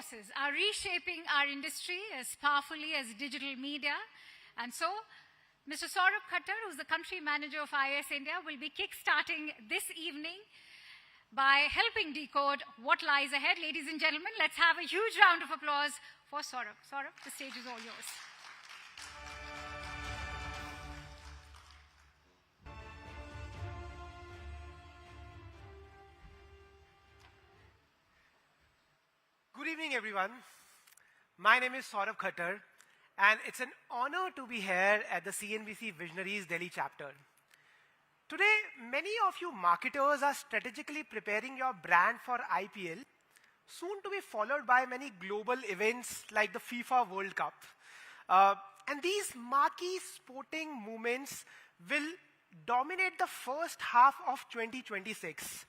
forces are reshaping our industry as powerfully as digital media. And so, Mr. Saurabh Khattar, who's the country manager of IIS India, will be kickstarting this evening by helping decode what lies ahead. Ladies and gentlemen, let's have a huge round of applause for Saurabh. Saurabh, the stage is all yours. Good evening, everyone. My name is Saurabh Khattar, and it's an honor to be here at the CNBC Visionaries Delhi chapter. Today, many of you marketers are strategically preparing your brand for IPL, soon to be followed by many global events like the FIFA World Cup. And these marquee sporting moments will dominate the first half of 2026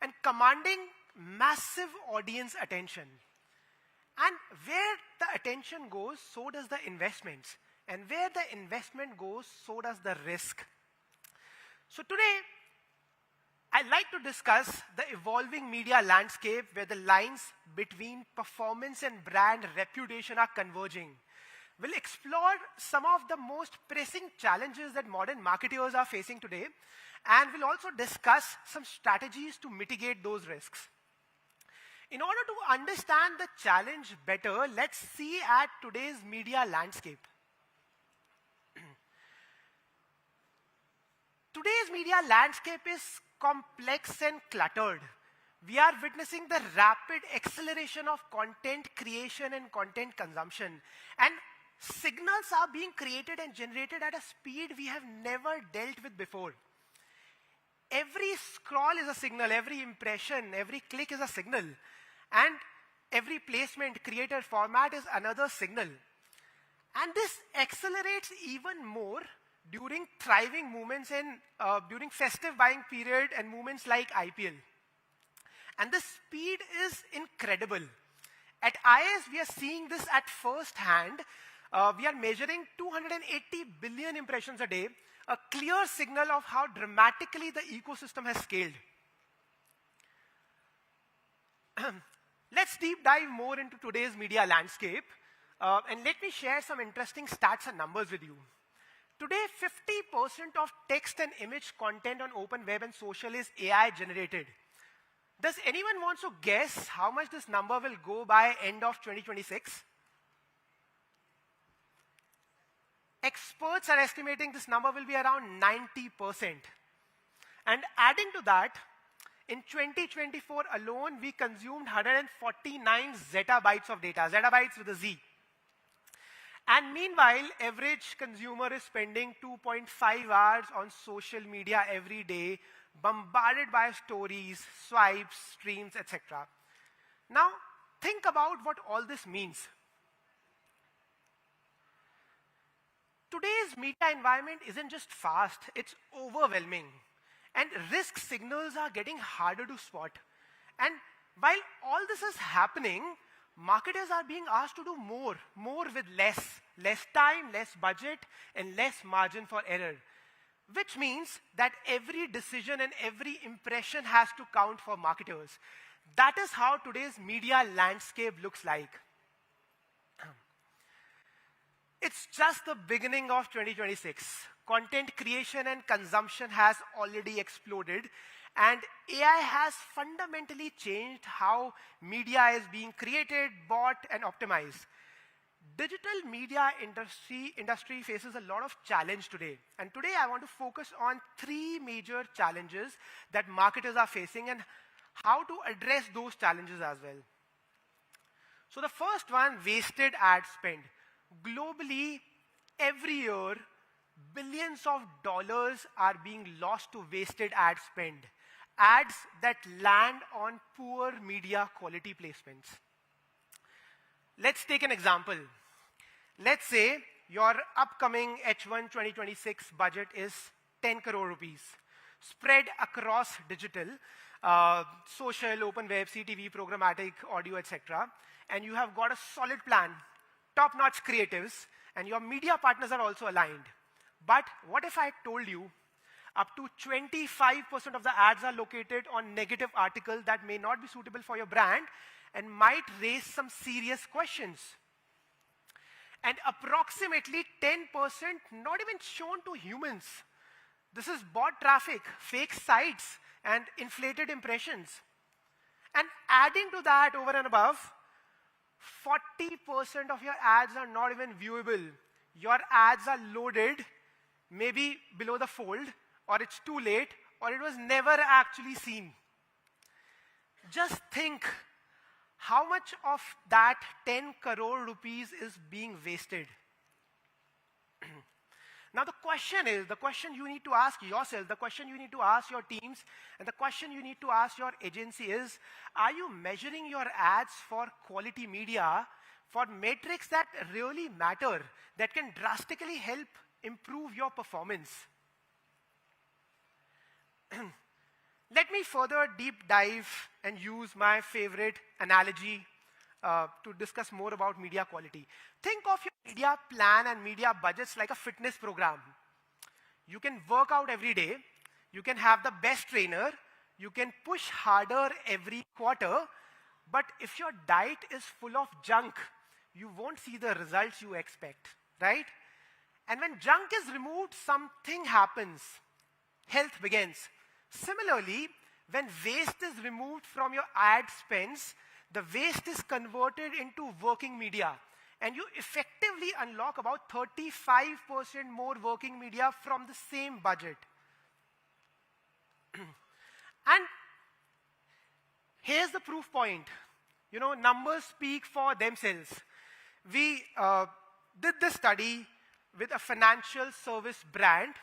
and commanding massive audience attention. And where the attention goes, so does the investments. And where the investment goes, so does the risk. So today, I'd like to discuss the evolving media landscape where the lines between performance and brand reputation are converging. We'll explore some of the most pressing challenges that modern marketers are facing today, and we'll also discuss some strategies to mitigate those risks. In order to understand the challenge better, let's see at today's media landscape. Today's media landscape is complex and cluttered. We are witnessing the rapid acceleration of content creation and content consumption. And signals are being created and generated at a speed we have never dealt with before. Every scroll is a signal, every impression, every click is a signal. And every placement, creator, format is another signal. And this accelerates even more during thriving moments and during festive buying period and moments like IPL. And the speed is incredible. At IIS, we are seeing this at first hand. We are measuring 280 billion impressions a day, a clear signal of how dramatically the ecosystem has scaled. Let's deep dive more into today's media landscape. And let me share some interesting stats and numbers with you. Today, 50% of text and image content on open web and social is AI generated. Does anyone want to guess how much this number will go by end of 2026? Experts are estimating this number will be around 90%. And adding to that, in 2024 alone, we consumed 149 zettabytes of data, zettabytes with a Z. And meanwhile, average consumer is spending 2.5 hours on social media every day, bombarded by stories, swipes, streams, etc. Now, think about what all this means. Today's media environment isn't just fast, it's overwhelming. And risk signals are getting harder to spot. And while all this is happening, marketers are being asked to do more with less time, less budget, and less margin for error. Which means that every decision and every impression has to count for marketers. That is how today's media landscape looks like. It's just the beginning of 2026. Content creation and consumption has already exploded, and AI has fundamentally changed how media is being created, bought, and optimized. Digital media industry faces a lot of challenge today. And today I want to focus on three major challenges that marketers are facing and how to address those challenges as well. So the first one, wasted ad spend. Globally, every year, billions of dollars are being lost to wasted ad spend. Ads that land on poor media quality placements. Let's take an example. Let's say your upcoming H1 2026 budget is 10 crore rupees, spread across digital, social, open web, CTV, programmatic, audio, etc. And you have got a solid plan, top-notch creatives, and your media partners are also aligned. But what if I told you up to 25% of the ads are located on negative articles that may not be suitable for your brand, and might raise some serious questions. And approximately 10% not even shown to humans. This is bot traffic, fake sites, and inflated impressions. And adding to that over and above, 40% of your ads are not even viewable. Your ads are loaded, maybe below the fold, or it's too late, or it was never actually seen. Just think how much of that 10 crore rupees is being wasted. Now the question you need to ask yourself, the question you need to ask your teams, and the question you need to ask your agency is, are you measuring your ads for quality media, for metrics that really matter, that can drastically help improve your performance? Let me further deep dive and use my favorite analogy to discuss more about media quality. Think of your media plan and media budgets like a fitness program. You can work out every day, you can have the best trainer, you can push harder every quarter, but if your diet is full of junk, you won't see the results you expect, right? And when junk is removed, something happens. Health begins. Similarly, when waste is removed from your ad spends, the waste is converted into working media, and you effectively unlock about 35% more working media from the same budget. And here's the proof point. You know, numbers speak for themselves. We did this study with a financial service brand,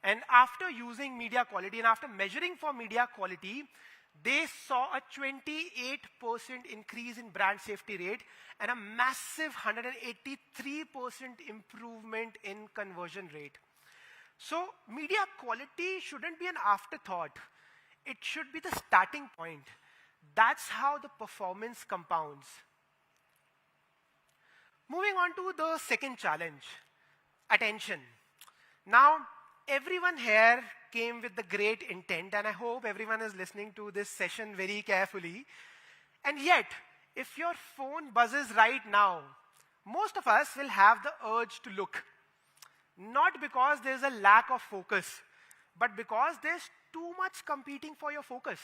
and after using media quality and after measuring for media quality, they saw a 28% increase in brand safety rate and a massive 183% improvement in conversion rate. So media quality shouldn't be an afterthought. It should be the starting point. That's how the performance compounds. Moving on to the second challenge, attention. Now, everyone here came with the great intent, and I hope everyone is listening to this session very carefully. And yet, if your phone buzzes right now, most of us will have the urge to look. Not because there's a lack of focus, but because there's too much competing for your focus.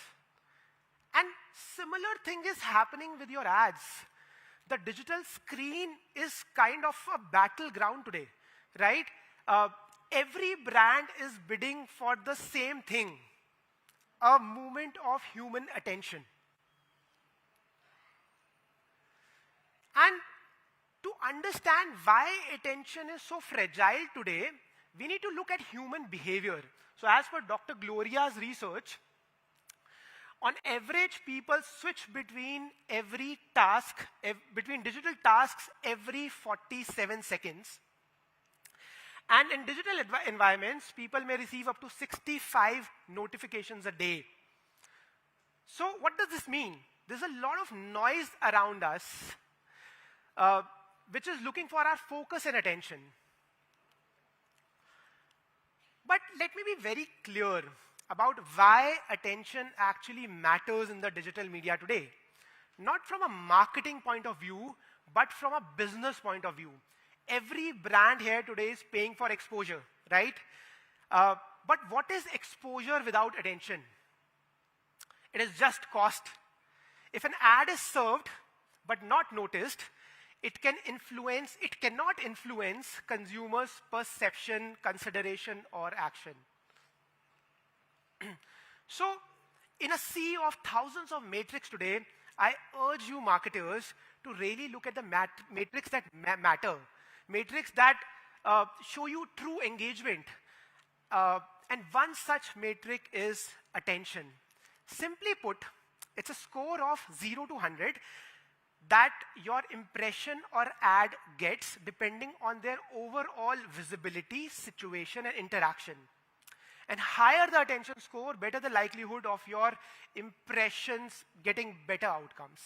And similar thing is happening with your ads. The digital screen is kind of a battleground today, right? Every brand is bidding for the same thing, a moment of human attention. And to understand why attention is so fragile today, we need to look at human behavior. So as per Dr. Gloria's research, on average, people switch between between digital tasks every 47 seconds. And in digital environments, people may receive up to 65 notifications a day. So what does this mean? There's a lot of noise around us, which is looking for our focus and attention. But let me be very clear about why attention actually matters in the digital media today. Not from a marketing point of view, but from a business point of view. Every brand here today is paying for exposure, right? But what is exposure without attention? It is just cost. If an ad is served but not noticed, it cannot influence consumers' perception, consideration, or action. So, in a sea of thousands of metrics today, I urge you marketers to really look at the metrics that matter. Metrics that show you true engagement. And one such metric is attention. Simply put, it's a score of 0 to 100 that your impression or ad gets depending on their overall visibility, situation, and interaction. And higher the attention score, better the likelihood of your impressions getting better outcomes.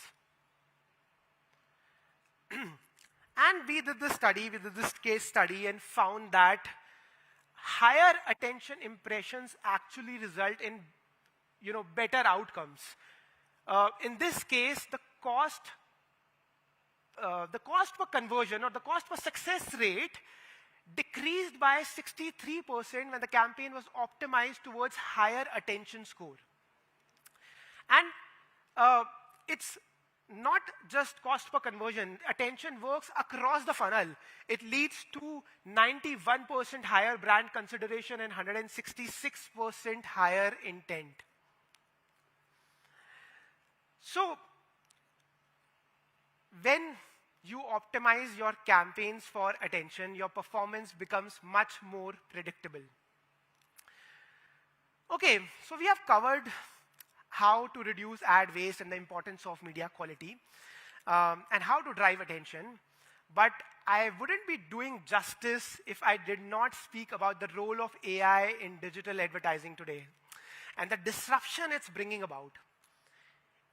And we did this case study and found that higher attention impressions actually result in better outcomes. In this case, the cost per conversion or the cost per success rate decreased by 63% when the campaign was optimized towards higher attention score. And it's not just cost per conversion. Attention works across the funnel. It leads to 91% higher brand consideration and 166% higher intent. So, when you optimize your campaigns for attention, your performance becomes much more predictable. Okay, so we have covered how to reduce ad waste and the importance of media quality, and how to drive attention. But I wouldn't be doing justice if I did not speak about the role of AI in digital advertising today and the disruption it's bringing about.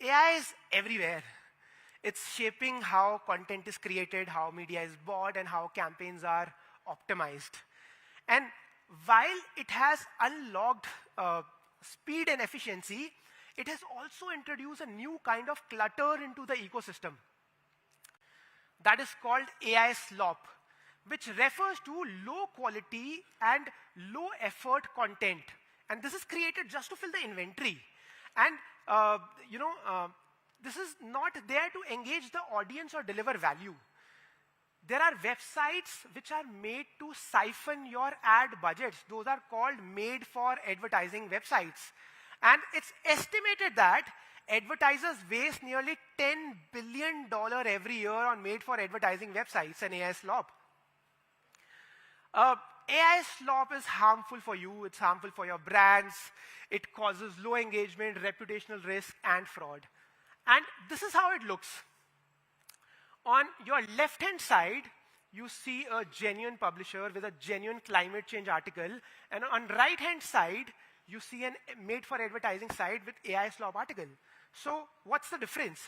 AI is everywhere. It's shaping how content is created, how media is bought, and how campaigns are optimized. And while it has unlocked speed and efficiency, it has also introduced a new kind of clutter into the ecosystem. That is called AI slop, which refers to low quality and low effort content. And this is created just to fill the inventory. And, this is not there to engage the audience or deliver value. There are websites which are made to siphon your ad budgets. Those are called made for advertising websites. And it's estimated that advertisers waste nearly $10 billion every year on made for advertising websites and AI slop. AI slop is harmful for you, it's harmful for your brands, it causes low engagement, reputational risk, and fraud. And this is how it looks. On your left-hand side, you see a genuine publisher with a genuine climate change article, and on right-hand side, you see an made-for-advertising site with AI slop article. So what's the difference?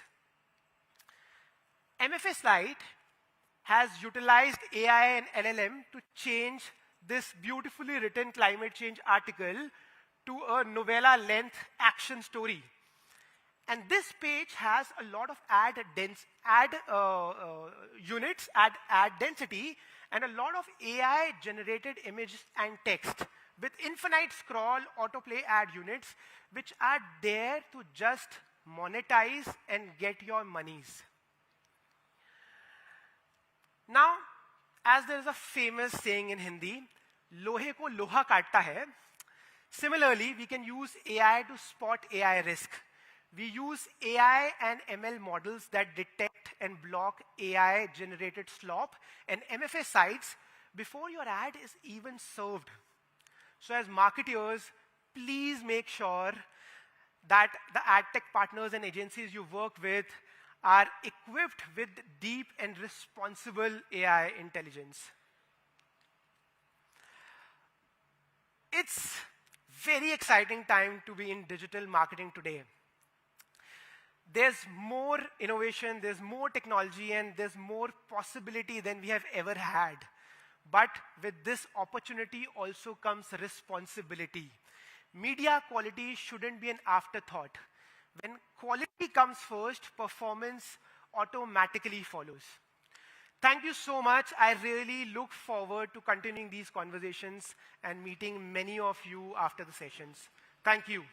MFA site has utilized AI and LLM to change this beautifully written climate change article to a novella-length action story. And this page has a lot of ad units, ad density, and a lot of AI-generated images and text with infinite scroll autoplay ad units, which are there to just monetize and get your monies. Now, as there is a famous saying in Hindi, lohe ko loha kaatta hai. Similarly, we can use AI to spot AI risk. We use AI and ML models that detect and block AI-generated slop and MFA sites before your ad is even served. So as marketers, please make sure that the ad tech partners and agencies you work with are equipped with deep and responsible AI intelligence. It's very exciting time to be in digital marketing today. There's more innovation, there's more technology, and there's more possibility than we have ever had. But with this opportunity also comes responsibility. Media quality shouldn't be an afterthought. When quality comes first, performance automatically follows. Thank you so much. I really look forward to continuing these conversations and meeting many of you after the sessions. Thank you.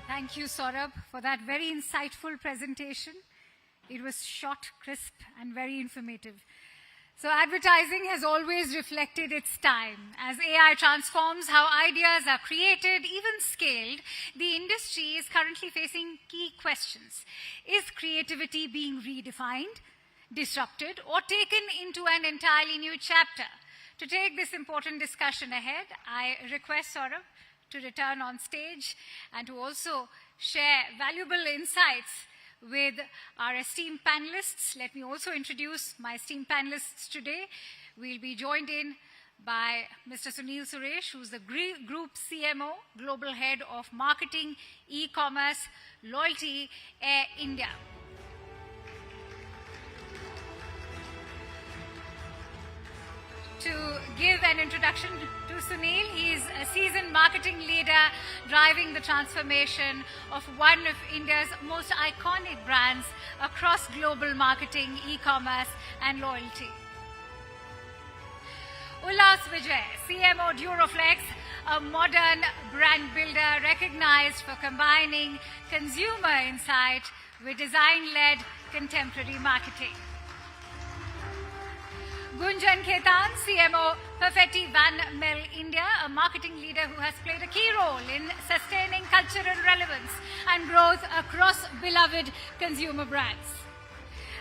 Thank you, Saurabh, for that very insightful presentation. It was short, crisp, and very informative. So advertising has always reflected its time. As AI transforms how ideas are created, even scaled, the industry is currently facing key questions. Is creativity being redefined, disrupted, or taken into an entirely new chapter? To take this important discussion ahead, I request Saurabh to return on stage and to also share valuable insights with our esteemed panelists. Let me also introduce my esteemed panelists today. We'll be joined in by Mr. Sunil Suresh, who's the Group CMO, Global Head of Marketing, E-Commerce, Loyalty, Air India. to give an introduction to Sunil. He is a seasoned marketing leader driving the transformation of one of India's most iconic brands across global marketing, e-commerce and loyalty. Ullas Vijay, CMO Duroflex, a modern brand builder recognized for combining consumer insight with design-led contemporary marketing. Gunjan Khetan, CMO Perfetti Van Mel India, a marketing leader who has played a key role in sustaining cultural relevance and growth across beloved consumer brands.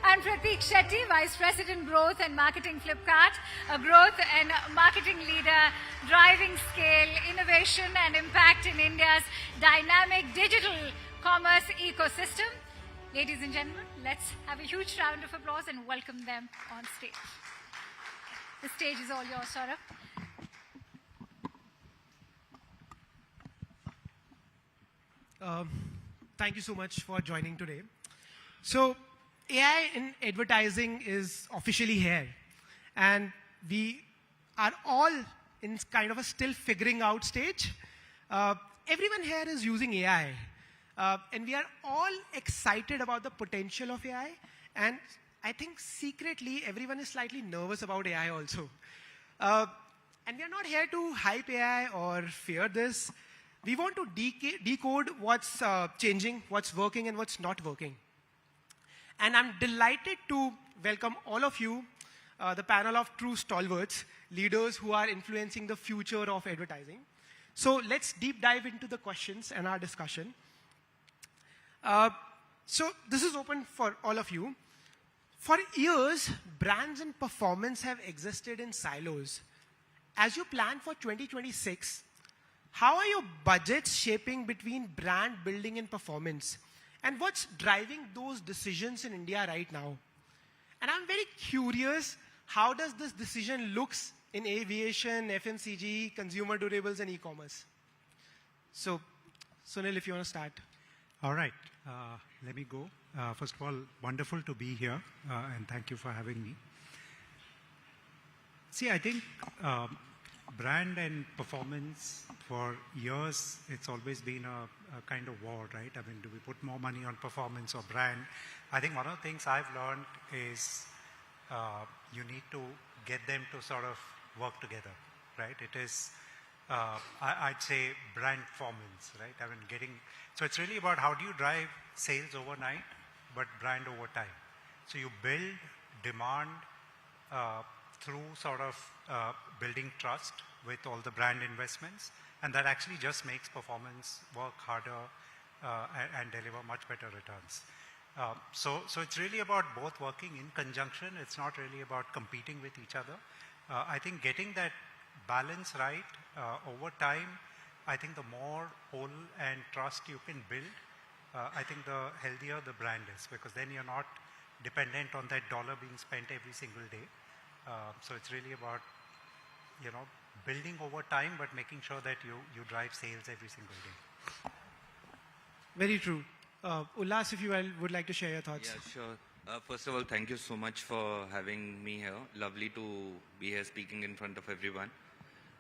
And Prateek Shetty, Vice President Growth and Marketing Flipkart, a growth and marketing leader driving scale, innovation and impact in India's dynamic digital commerce ecosystem. Ladies and gentlemen, let's have a huge round of applause and welcome them on stage. The stage is all yours, Saurabh. Thank you so much for joining today. So, AI in advertising is officially here, and we are all in kind of a still figuring out stage. Everyone here is using AI, and we are all excited about the potential of AI, and I think secretly everyone is slightly nervous about AI also. And we are not here to hype AI or fear this. We want to decode what's changing, what's working, and what's not working. And I'm delighted to welcome all of you, the panel of true stalwarts, leaders who are influencing the future of advertising. So let's deep dive into the questions and our discussion. So this is open for all of you. For years, brands and performance have existed in silos. As you plan for 2026, how are your budgets shaping between brand building and performance? And what's driving those decisions in India right now? And I'm very curious, how does this decision looks in aviation, FMCG, consumer durables, and e-commerce? So, Sunil, if you want to start. All right, let me go. First of all, wonderful to be here, and thank you for having me. See, I think brand and performance, for years, it's always been a kind of war, right? I mean, do we put more money on performance or brand? I think one of the things I've learned is you need to get them to sort of work together, right? It is, I'd say, brand performance, right? I mean, so it's really about how do you drive sales overnight, but brand over time. So you build demand through sort of building trust with all the brand investments, and that actually just makes performance work harder and deliver much better returns. So it's really about both working in conjunction. It's not really about competing with each other. I think getting that balance right over time, I think the more pull and trust you can build, I think the healthier the brand is, because then you're not dependent on that dollar being spent every single day. So it's really about, building over time, but making sure that you drive sales every single day. Very true. Ullas, if you would like to share your thoughts. Yeah, sure. First of all, thank you so much for having me here. Lovely to be here speaking in front of everyone.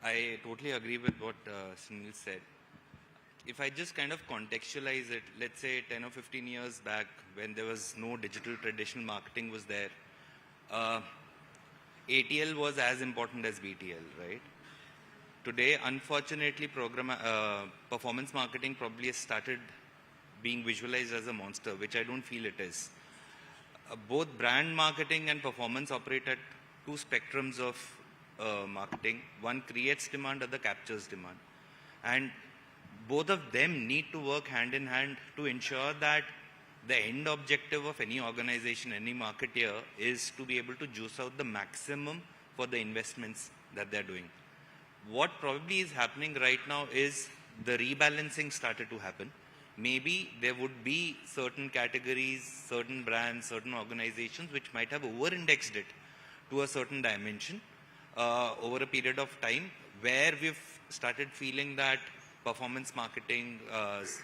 I totally agree with what Sunil said. If I just kind of contextualize it, let's say 10 or 15 years back, when there was no digital traditional marketing was there, ATL was as important as BTL, right? Today, unfortunately, performance marketing probably has started being visualized as a monster, which I don't feel it is. Both brand marketing and performance operate at two spectrums of marketing. One creates demand, other captures demand. And both of them need to work hand in hand to ensure that the end objective of any organization, any marketeer, is to be able to juice out the maximum for the investments that they're doing. What probably is happening right now is the rebalancing started to happen. Maybe there would be certain categories, certain brands, certain organizations which might have over-indexed it to a certain dimension over a period of time, where we've started feeling that performance marketing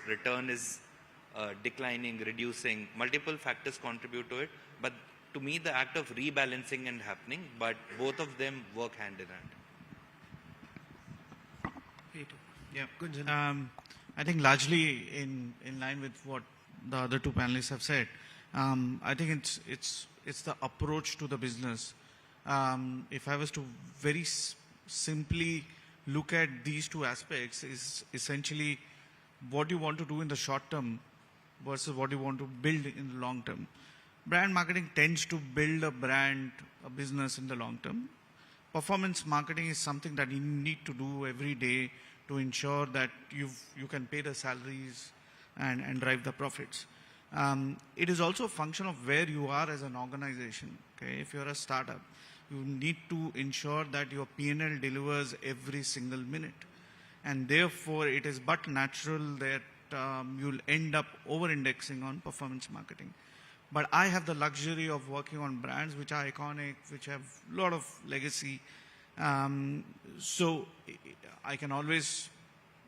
return is declining, reducing. Multiple factors contribute to it, but to me, the act of rebalancing and happening, but both of them work hand in hand. Yeah. I think largely in line with what the other two panelists have said, I think it's the approach to the business. If I was to very simply look at these two aspects, is essentially what you want to do in the short term versus what you want to build in the long term. Brand marketing tends to build a brand, a business in the long term. Performance marketing is something that you need to do every day to ensure that you can pay the salaries and drive the profits. It is also a function of where you are as an organization. Okay? If you're a startup, you need to ensure that your P&L delivers every single minute. And therefore, it is but natural that you'll end up over-indexing on performance marketing. But I have the luxury of working on brands which are iconic, which have a lot of legacy. So I can always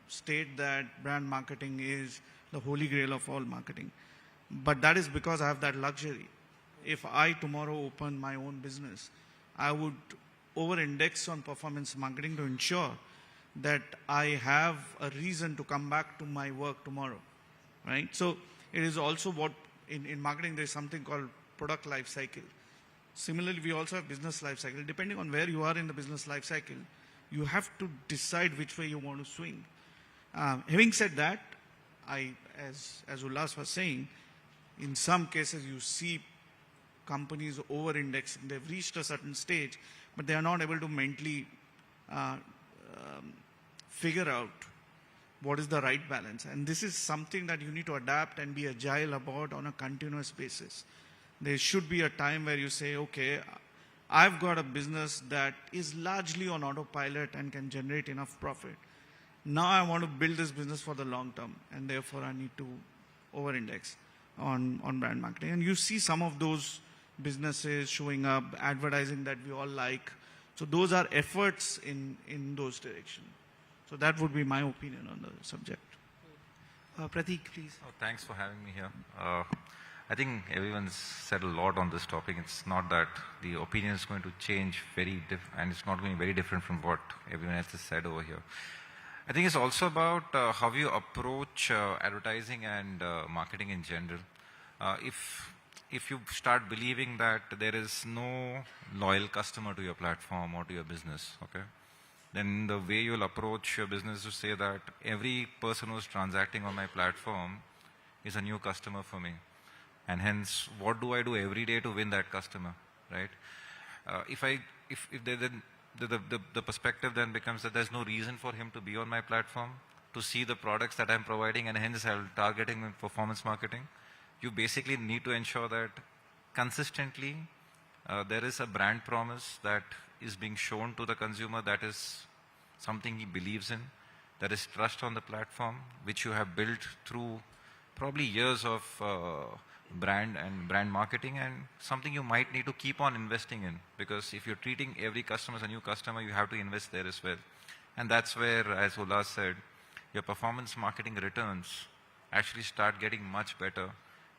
state that brand marketing is the holy grail of all marketing. But that is because I have that luxury. If I tomorrow open my own business, I would over-index on performance marketing to ensure that I have a reason to come back to my work tomorrow, right? So it is also what, in marketing, there's something called product life cycle. Similarly, we also have business life cycle. Depending on where you are in the business life cycle, you have to decide which way you want to swing. Having said that, as Ullas was saying, in some cases you see companies over-indexing. They've reached a certain stage, but they are not able to mentally figure out what is the right balance. And this is something that you need to adapt and be agile about on a continuous basis. There should be a time where you say, okay, I've got a business that is largely on autopilot and can generate enough profit. Now I want to build this business for the long term, and therefore I need to over-index on brand marketing. And you see some of those businesses showing up, advertising that we all like. So those are efforts in those directions. So that would be my opinion on the subject. Prateek, please. Oh, thanks for having me here. I think everyone's said a lot on this topic. It's not that the opinion is going to change and it's not going to be very different from what everyone else has said over here. I think it's also about how you approach advertising and marketing in general. If you start believing that there is no loyal customer to your platform or to your business, okay, then the way you'll approach your business is to say that every person who's transacting on my platform is a new customer for me. And hence, what do I do every day to win that customer, right? The perspective then becomes that there's no reason for him to be on my platform, to see the products that I'm providing, and hence I'm targeting with performance marketing. You basically need to ensure that consistently there is a brand promise that is being shown to the consumer, that is something he believes in, there is trust on the platform, which you have built through probably years of brand marketing, and something you might need to keep on investing in, because if you're treating every customer as a new customer, you have to invest there as well. And that's where, as Ullas said, your performance marketing returns actually start getting much better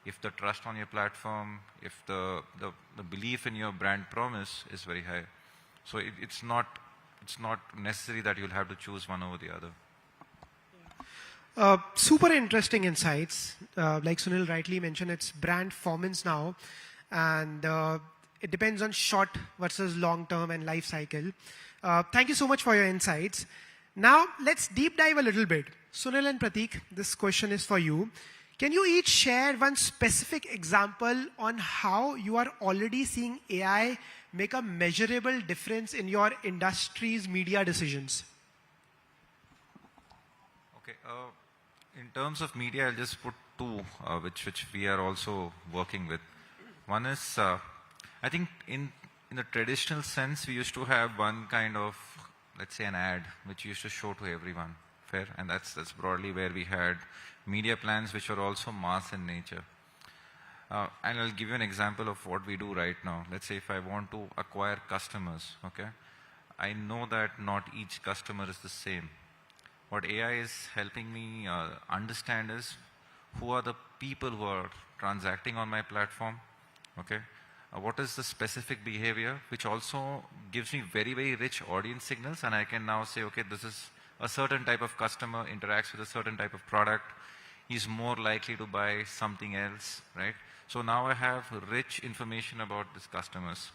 if the trust on your platform, if the belief in your brand promise is very high. So it's not necessary that you'll have to choose one over the other. Super interesting insights. Like Sunil rightly mentioned, it's brand performance now, and it depends on short versus long term and life cycle. Thank you so much for your insights. Now let's deep dive a little bit. Sunil and Prateek, this question is for you. Can you each share one specific example on how you are already seeing AI make a measurable difference in your industry's media decisions? Okay. In terms of media, I'll just put two, which we are also working with. One is, I think in the traditional sense, we used to have one kind of, let's say, an ad, which used to show to everyone. Fair? And that's broadly where we had media plans which are also mass in nature. And I'll give you an example of what we do right now. Let's say if I want to acquire customers, okay, I know that not each customer is the same. What AI is helping me understand is who are the people who are transacting on my platform, okay? what is the specific behavior, which also gives me very, very rich audience signals, and I can now say, okay, this is a certain type of customer interacts with a certain type of product, he's more likely to buy something else, right? So now I have rich information about these customers.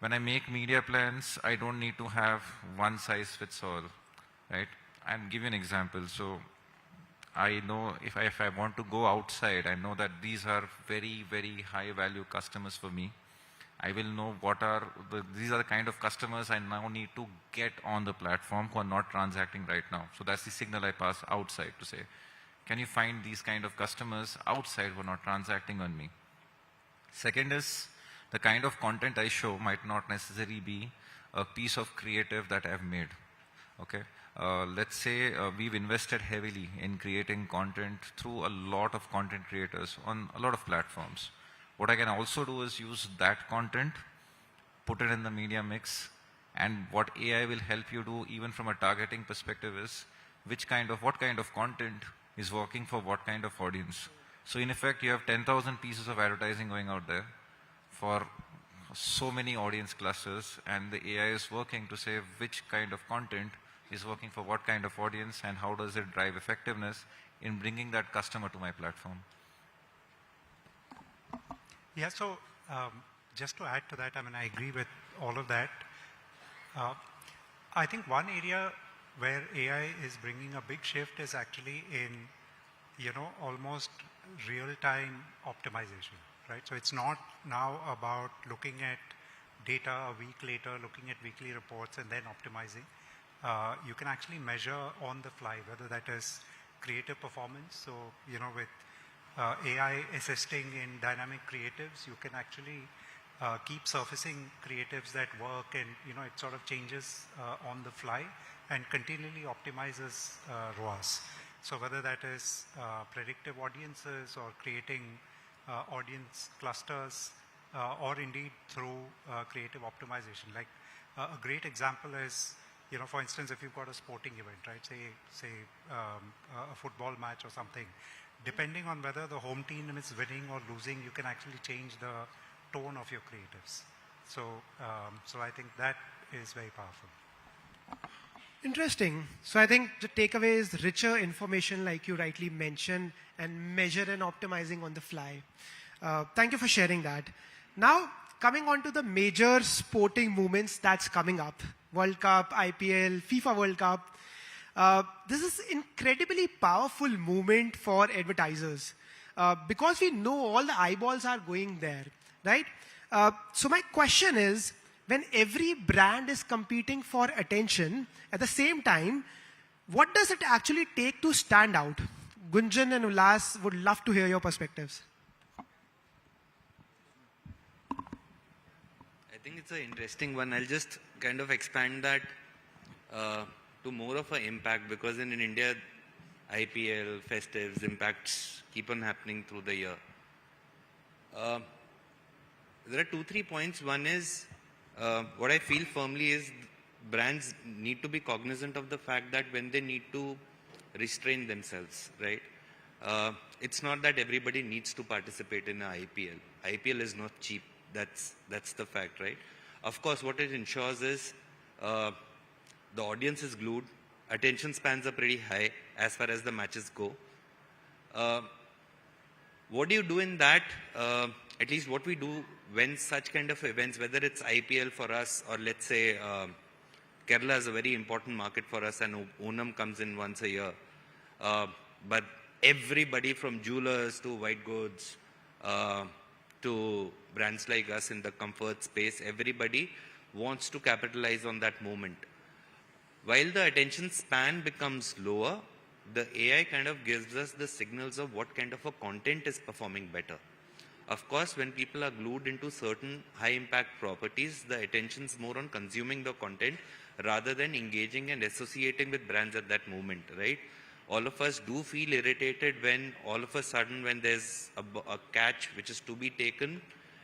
When I make media plans, I don't need to have one size fits all, right? I'll give you an example. So I know if I want to go outside, I know that these are very, very high value customers for me. I will know these are the kind of customers I now need to get on the platform who are not transacting right now. So that's the signal I pass outside to say, can you find these kind of customers outside who are not transacting on me? Second is, the kind of content I show might not necessarily be a piece of creative that I've made, okay? Let's say we've invested heavily in creating content through a lot of content creators on a lot of platforms. What I can also do is use that content, put it in the media mix, and what AI will help you do even from a targeting perspective is what kind of content is working for what kind of audience. So in effect, you have 10,000 pieces of advertising going out there for so many audience clusters, and the AI is working to say which kind of content is working for what kind of audience and how does it drive effectiveness in bringing that customer to my platform. Yeah, so just to add to that, I mean, I agree with all of that. I think one area where AI is bringing a big shift is actually in, almost real-time optimization, right? So it's not now about looking at data a week later, looking at weekly reports and then optimizing. You can actually measure on the fly, whether that is creative performance. So, with AI assisting in dynamic creatives, you can actually keep surfacing creatives that work, and it sort of changes on the fly and continually optimizes ROAS. So whether that is predictive audiences or creating audience clusters or indeed through creative optimization. Like a great example is, for instance, if you've got a sporting event, right? Say a football match or something. Depending on whether the home team is winning or losing, you can actually change the tone of your creatives. So I think that is very powerful. Interesting. So I think the takeaway is richer information, like you rightly mentioned, and measure and optimizing on the fly. Thank you for sharing that. Now, coming on to the major sporting movements that's coming up. World Cup, IPL, FIFA World Cup. This is incredibly powerful movement for advertisers because we know all the eyeballs are going there, right? So my question is, when every brand is competing for attention, at the same time, what does it actually take to stand out? Gunjan and Ullas would love to hear your perspectives. I think it's an interesting one. I'll just kind of expand that to more of an impact, because in India, IPL, festives, impacts keep on happening through the year. There are 2-3 points. One is, what I feel firmly is brands need to be cognizant of the fact that when they need to restrain themselves, right? It's not that everybody needs to participate in an IPL. IPL is not cheap. That's the fact, right? Of course, what it ensures is the audience is glued. Attention spans are pretty high as far as the matches go. What do you do in that? At least what we do when such kind of events, whether it's IPL for us or let's say Kerala is a very important market for us and Onam comes in once a year. But everybody from jewelers to white goods to brands like us in the comfort space, everybody wants to capitalize on that moment. While the attention span becomes lower, the AI kind of gives us the signals of what kind of a content is performing better. Of course, when people are glued into certain high impact properties, the attention's more on consuming the content rather than engaging and associating with brands at that moment, right? All of us do feel irritated when all of a sudden when there's a catch which is to be taken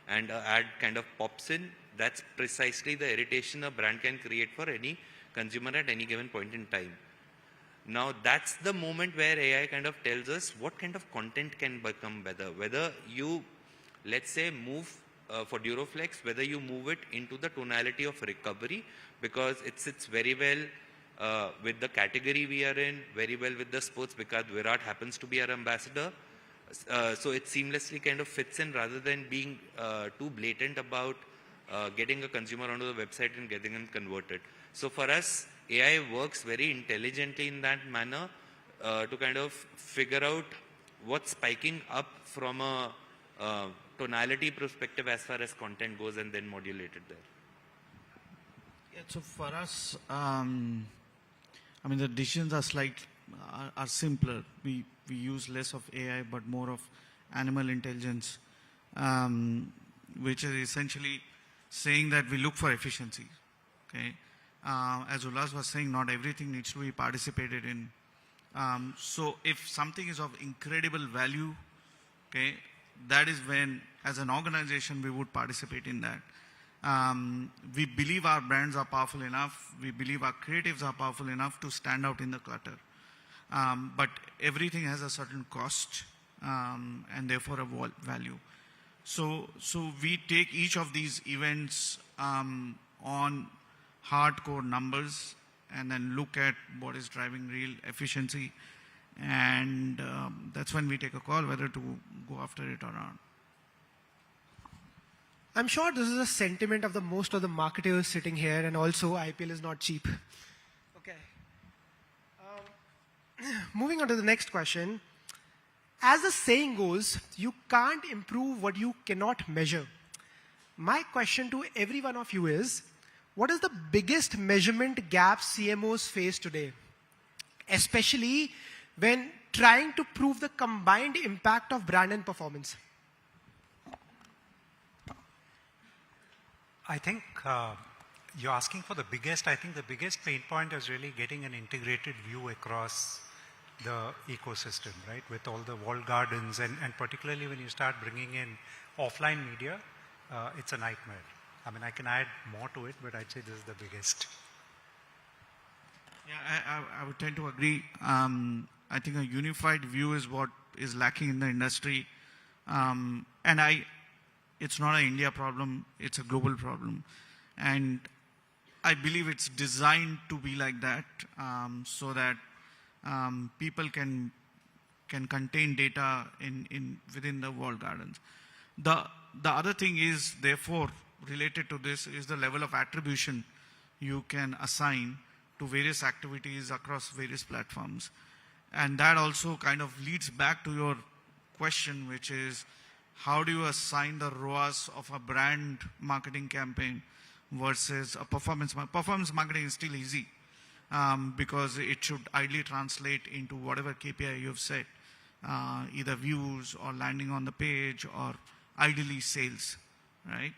and an ad kind of pops in. That's precisely the irritation a brand can create for any consumer at any given point in time. Now that's the moment where AI kind of tells us what kind of content can become better. Whether you, let's say, move for Duroflex, whether you move it into the tonality of recovery, because it sits very well with the category we are in, very well with the sports, because Virat happens to be our ambassador. So it seamlessly kind of fits in rather than being too blatant about getting a consumer onto the website and getting them converted. So for us, AI works very intelligently in that manner to kind of figure out what's spiking up from a tonality perspective as far as content goes, and then modulate it there. Yeah, so for us, I mean, the decisions are simpler. We use less of AI, but more of animal intelligence, which is essentially saying that we look for efficiency. Okay, as Ullas was saying, not everything needs to be participated in. So if something is of incredible value, okay, that is when, as an organization, we would participate in that. We believe our brands are powerful enough. We believe our creatives are powerful enough to stand out in the clutter. But everything has a certain cost and therefore a value. So we take each of these events on hardcore numbers and then look at what is driving real efficiency. And that's when we take a call whether to go after it or not. I'm sure this is a sentiment of the most of the marketers sitting here, and also IPL is not cheap. Okay. Moving on to the next question. As the saying goes, you can't improve what you cannot measure. My question to every one of you is, what is the biggest measurement gap CMOs face today? Especially when trying to prove the combined impact of brand and performance. I think you're asking for the biggest. I think the biggest pain point is really getting an integrated view across the ecosystem, right? With all the walled gardens, and particularly when you start bringing in offline media, it's a nightmare. I mean, I can add more to it, but I'd say this is the biggest. Yeah, I would tend to agree. I think a unified view is what is lacking in the industry. It's not an India problem, it's a global problem. And I believe it's designed to be like that, so that people can contain data within the walled gardens. The other thing is, therefore, related to this is the level of attribution you can assign to various activities across various platforms. And that also kind of leads back to your question, which is, how do you assign the ROAS of a brand marketing campaign versus a performance? Performance marketing is still easy because it should ideally translate into whatever KPI you've set, either views or landing on the page or ideally sales, right?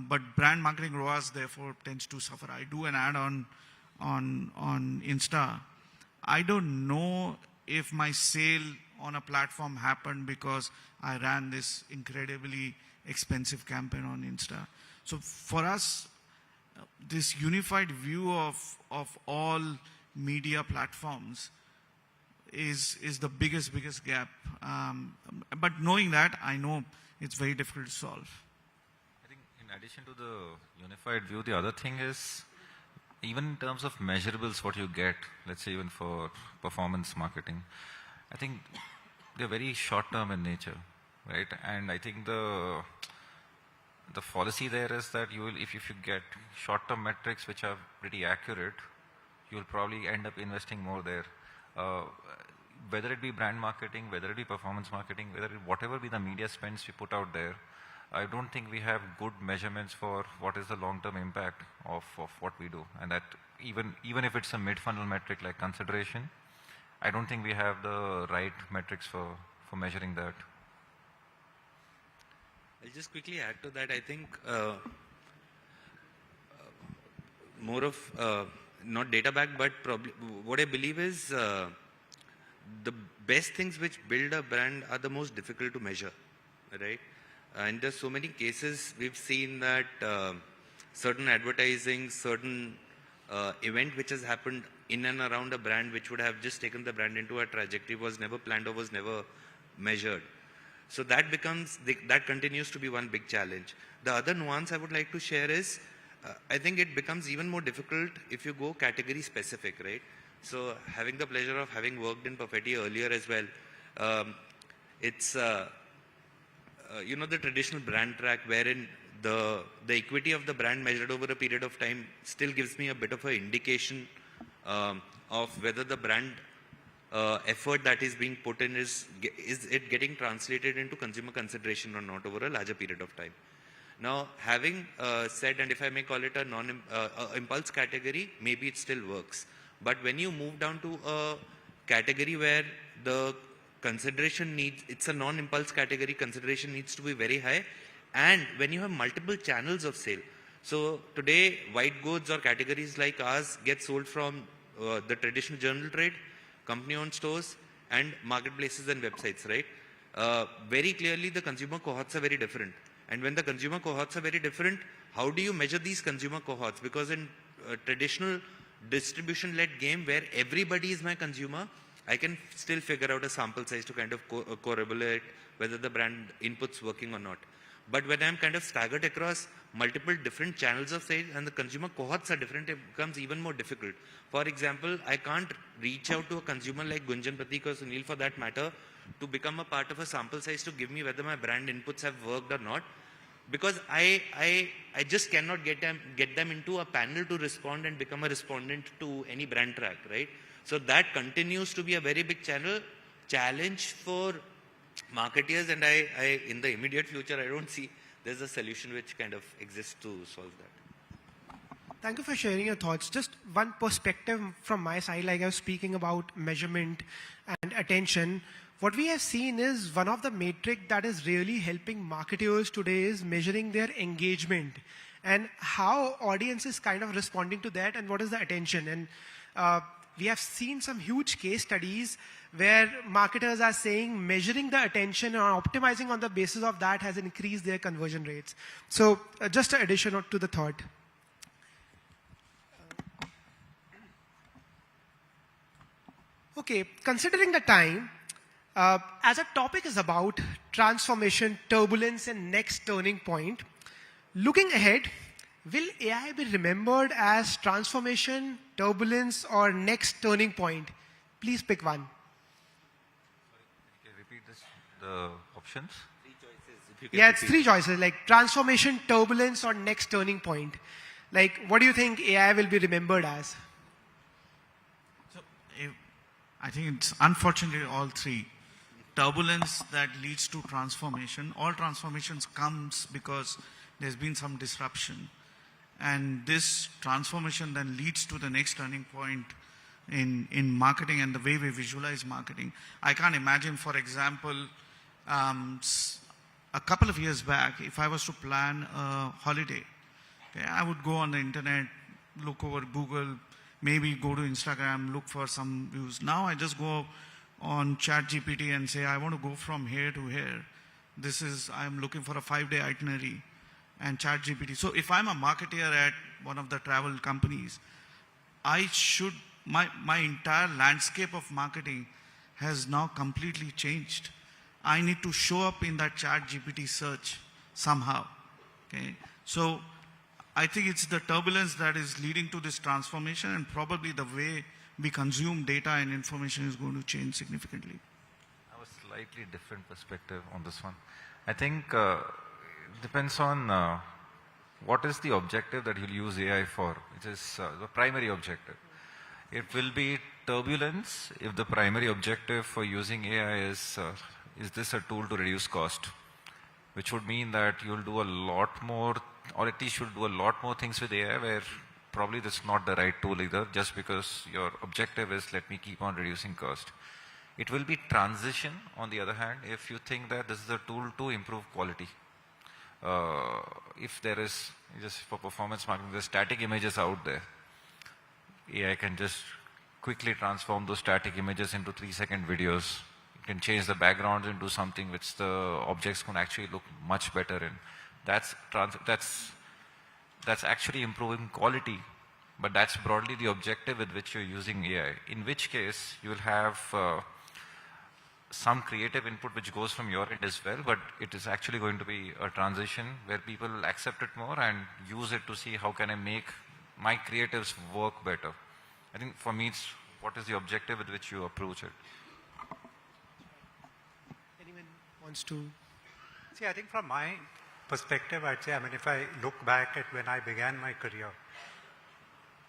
But brand marketing ROAS therefore tends to suffer. I do an ad on Insta. I don't know if my sale on a platform happened because I ran this incredibly expensive campaign on Insta. So for us, this unified view of all media platforms is the biggest gap. But knowing that, I know it's very difficult to solve. I think in addition to the unified view, the other thing is, even in terms of measurables, what you get, let's say even for performance marketing, I think they're very short-term in nature, right? And I think the policy there is that you will, if you get short-term metrics which are pretty accurate, you will probably end up investing more there. Whether it be brand marketing, whether it be performance marketing, whatever be the media spends we put out there, I don't think we have good measurements for what is the long-term impact of what we do. And that even if it's a mid-funnel metric like consideration, I don't think we have the right metrics for measuring that. I'll just quickly add to that. I think more of not data back, but probably what I believe is the best things which build a brand are the most difficult to measure, right? And there's so many cases we've seen that certain advertising, certain event which has happened in and around a brand which would have just taken the brand into a trajectory was never planned or was never measured. So that that continues to be one big challenge. The other nuance I would like to share is, I think it becomes even more difficult if you go category specific, right? So having the pleasure of having worked in Perfetti earlier as well, it's the traditional brand track wherein the equity of the brand measured over a period of time still gives me a bit of an indication of whether the brand effort that is being put in is it getting translated into consumer consideration or not over a larger period of time. Now, having said, and if I may call it a impulse category, maybe it still works. But when you move down to a category where the consideration needs, it's a non-impulse category, consideration needs to be very high, and when you have multiple channels of sale. So today, white goods or categories like ours get sold from the traditional general trade, company-owned stores, and marketplaces and websites, right? Very clearly, the consumer cohorts are very different. And when the consumer cohorts are very different, how do you measure these consumer cohorts? Because in traditional distribution-led game where everybody is my consumer, I can still figure out a sample size to kind of correlate whether the brand input's working or not. But when I'm kind of staggered across multiple different channels of sale and the consumer cohorts are different, it becomes even more difficult. For example, I can't reach out to a consumer like Gunjan, Pratik or Sunil for that matter to become a part of a sample size to give me whether my brand inputs have worked or not. Because I just cannot get them into a panel to respond and become a respondent to any brand track, right? So that continues to be a very big challenge for marketeers, and I in the immediate future, I don't see there's a solution which kind of exists to solve that. Thank you for sharing your thoughts. Just one perspective from my side, like I was speaking about measurement and attention. What we have seen is one of the metric that is really helping marketers today is measuring their engagement and how audience is kind of responding to that and what is the attention. And we have seen some huge case studies where marketers are saying measuring the attention or optimizing on the basis of that has increased their conversion rates. So just an addition to the thought. Okay, considering the time, as a topic is about transformation, turbulence, and next turning point, looking ahead, will AI be remembered as transformation, turbulence, or next turning point? Please pick one. Can you repeat this, the options? Three choices. If you can Yeah, it's repeat. three choices, like transformation, turbulence, or next turning point. Like, what do you think AI will be remembered as? So, I think it's unfortunately all three. Turbulence that leads to transformation. All transformations comes because there's been some disruption. And this transformation then leads to the next turning point in marketing and the way we visualize marketing. I can't imagine, for example, a couple of years back, if I was to plan a holiday, okay, I would go on the internet, look over Google, maybe go to Instagram, look for some views. Now I just go on ChatGPT and say, I want to go from here to here. I'm looking for a 5-day itinerary. And ChatGPT. So if I'm a marketer at one of the travel companies, my entire landscape of marketing has now completely changed. I need to show up in that ChatGPT search somehow. Okay. So I think it's the turbulence that is leading to this transformation, and probably the way we consume data and information is going to change significantly. I have a slightly different perspective on this one. I think it depends on what is the objective that you'll use AI for, which is the primary objective. It will be turbulence if the primary objective for using AI is this a tool to reduce cost, which would mean that you'll do a lot more, or at least you'll do a lot more things with AI where probably that's not the right tool either, just because your objective is let me keep on reducing cost. It will be transition, on the other hand, if you think that this is a tool to improve quality. If there is, just for performance marketing, there's static images out there. AI can just quickly transform those static images into 3-second videos. It can change the backgrounds into something which the objects can actually look much better in. That's actually improving quality, but that's broadly the objective with which you're using AI. In which case, you'll have some creative input which goes from your end as well, but it is actually going to be a transition where people will accept it more and use it to see how can I make my creatives work better. I think for me, it's what is the objective with which you approach it. Anyone wants to? See, I think from my perspective, I'd say, I mean, if I look back at when I began my career,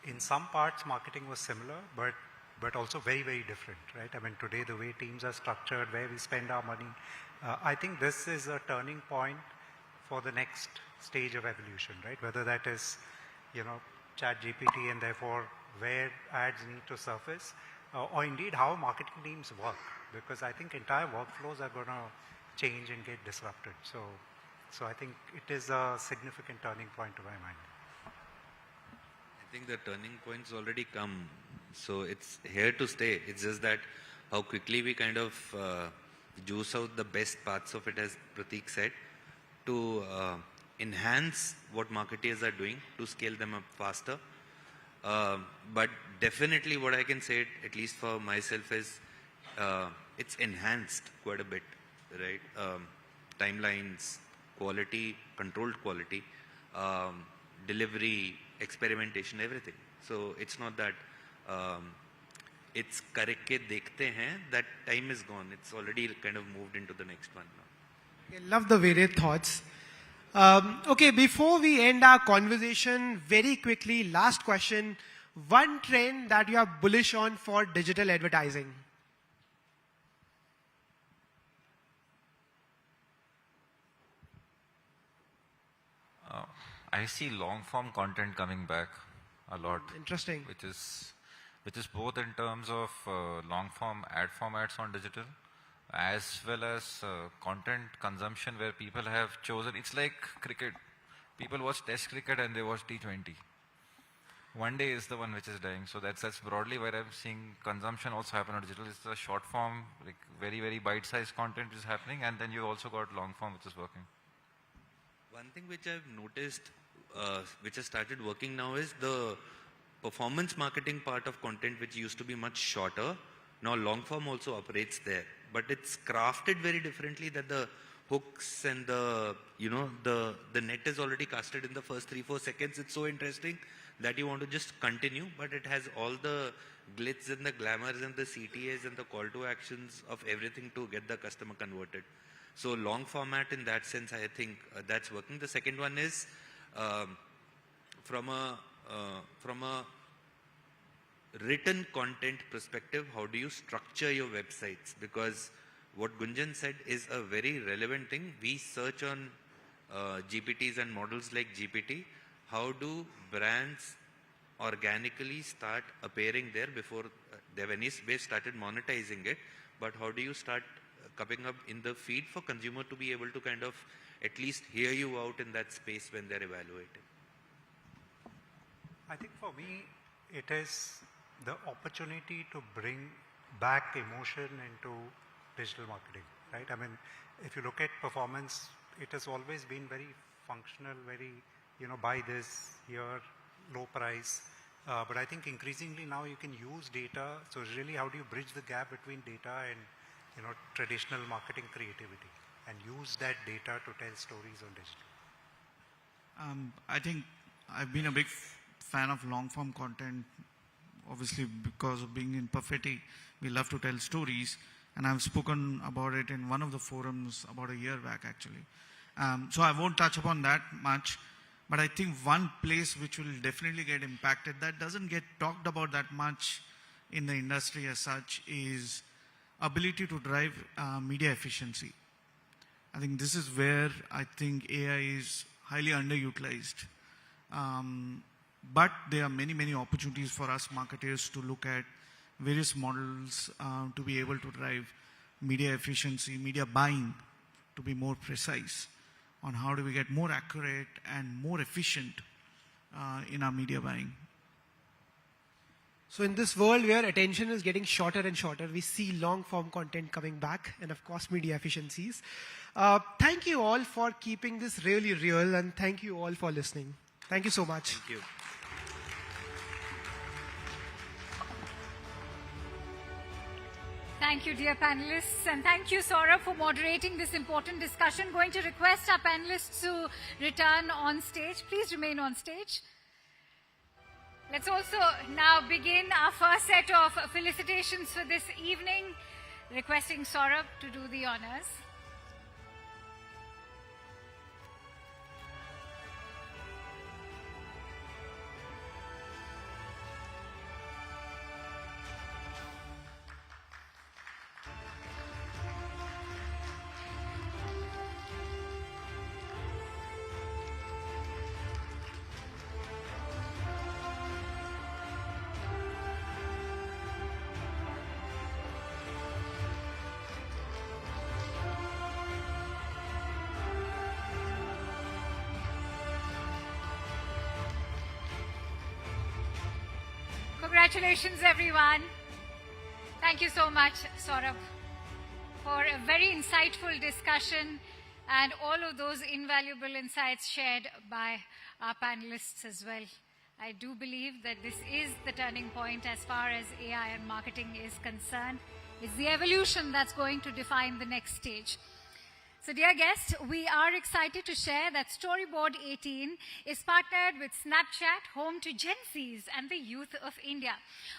in some parts marketing was similar, but also very, very different, right? I mean, today the way teams are structured, where we spend our money, I think this is a turning point for the next stage of evolution, right? Whether that is, Chat GPT and therefore where ads need to surface, or indeed how marketing teams work, because I think entire workflows are going to change and get disrupted. So I think it is a significant turning point to my mind. I think the turning point's already come. So it's here to stay. It's just that how quickly we kind of juice out the best parts of it, as Prateek said, to enhance what marketeers are doing, to scale them up faster. But definitely what I can say, at least for myself, is it's enhanced quite a bit, right? Timelines, quality, controlled quality, delivery, experimentation, everything. So it's not that it's करके देखते हैं, that time is gone. It's already kind of moved into the next one now. I love the varied thoughts. Okay, before we end our conversation, very quickly, last question. One trend that you are bullish on for digital advertising? I see long form content coming back a lot. Interesting. Which is both in terms of long form ad formats on digital, as well as content consumption where people have chosen. It's like cricket. People watch Test cricket and they watch T20. One day is the one which is dying. So that's broadly where I'm seeing consumption also happen on digital. It's the short form, like very, very bite-sized content is happening, and then you've also got long form which is working. One thing which I've noticed, which has started working now, is the performance marketing part of content, which used to be much shorter. Now long form also operates there, but it's crafted very differently, that the hooks and the net is already casted in the first 3-4 seconds. It's so interesting that you want to just continue, but it has all the glitz and the glamours and the CTAs and the call to actions of everything to get the customer converted. So long format in that sense, I think that's working. The second one is from a written content perspective, how do you structure your websites? Because what Gunjan said is a very relevant thing. We search on GPTs and models like GPT. How do brands organically start appearing there before they've anyway started monetizing it? But how do you start coming up in the feed for consumer to be able to kind of at least hear you out in that space when they're evaluating? I think for me, it is the opportunity to bring back emotion into digital marketing, right? I mean, if you look at performance, it has always been very functional, very, buy this, here, low price. But I think increasingly now you can use data. So really, how do you bridge the gap between data and, traditional marketing creativity, and use that data to tell stories on digital? I think I've been a big fan of long form content. Obviously, because of being in Perfetti, we love to tell stories, and I've spoken about it in one of the forums about a year back, actually. So I won't touch upon that much, but I think one place which will definitely get impacted, that doesn't get talked about that much in the industry as such, is ability to drive media efficiency. I think this is where I think AI is highly underutilized. But there are many, many opportunities for us marketers to look at various models to be able to drive media efficiency, media buying, to be more precise on how do we get more accurate and more efficient in our media buying. So in this world where attention is getting shorter and shorter, we see long form content coming back, and of course media efficiencies. Thank you all for keeping this really real, and thank you all for listening. Thank you so much. Thank you. Thank Thank you, dear panelists, and thank you, Saurabh, for moderating this important discussion. Going to request our panelists to return on stage. Please remain on stage. Let's also now begin our first set of felicitations for this evening, requesting Saurabh to do the honors. Congratulations, everyone. Thank you so much, Saurabh, for a very insightful discussion and all of those invaluable insights shared by our panelists as well. I do believe that this is the turning point as far as AI and marketing is concerned. It's the evolution that's going to define the next stage. So, dear guests, we are excited to share that Storyboard18 is partnered with Snapchat, home to Gen Zs and the youth of India.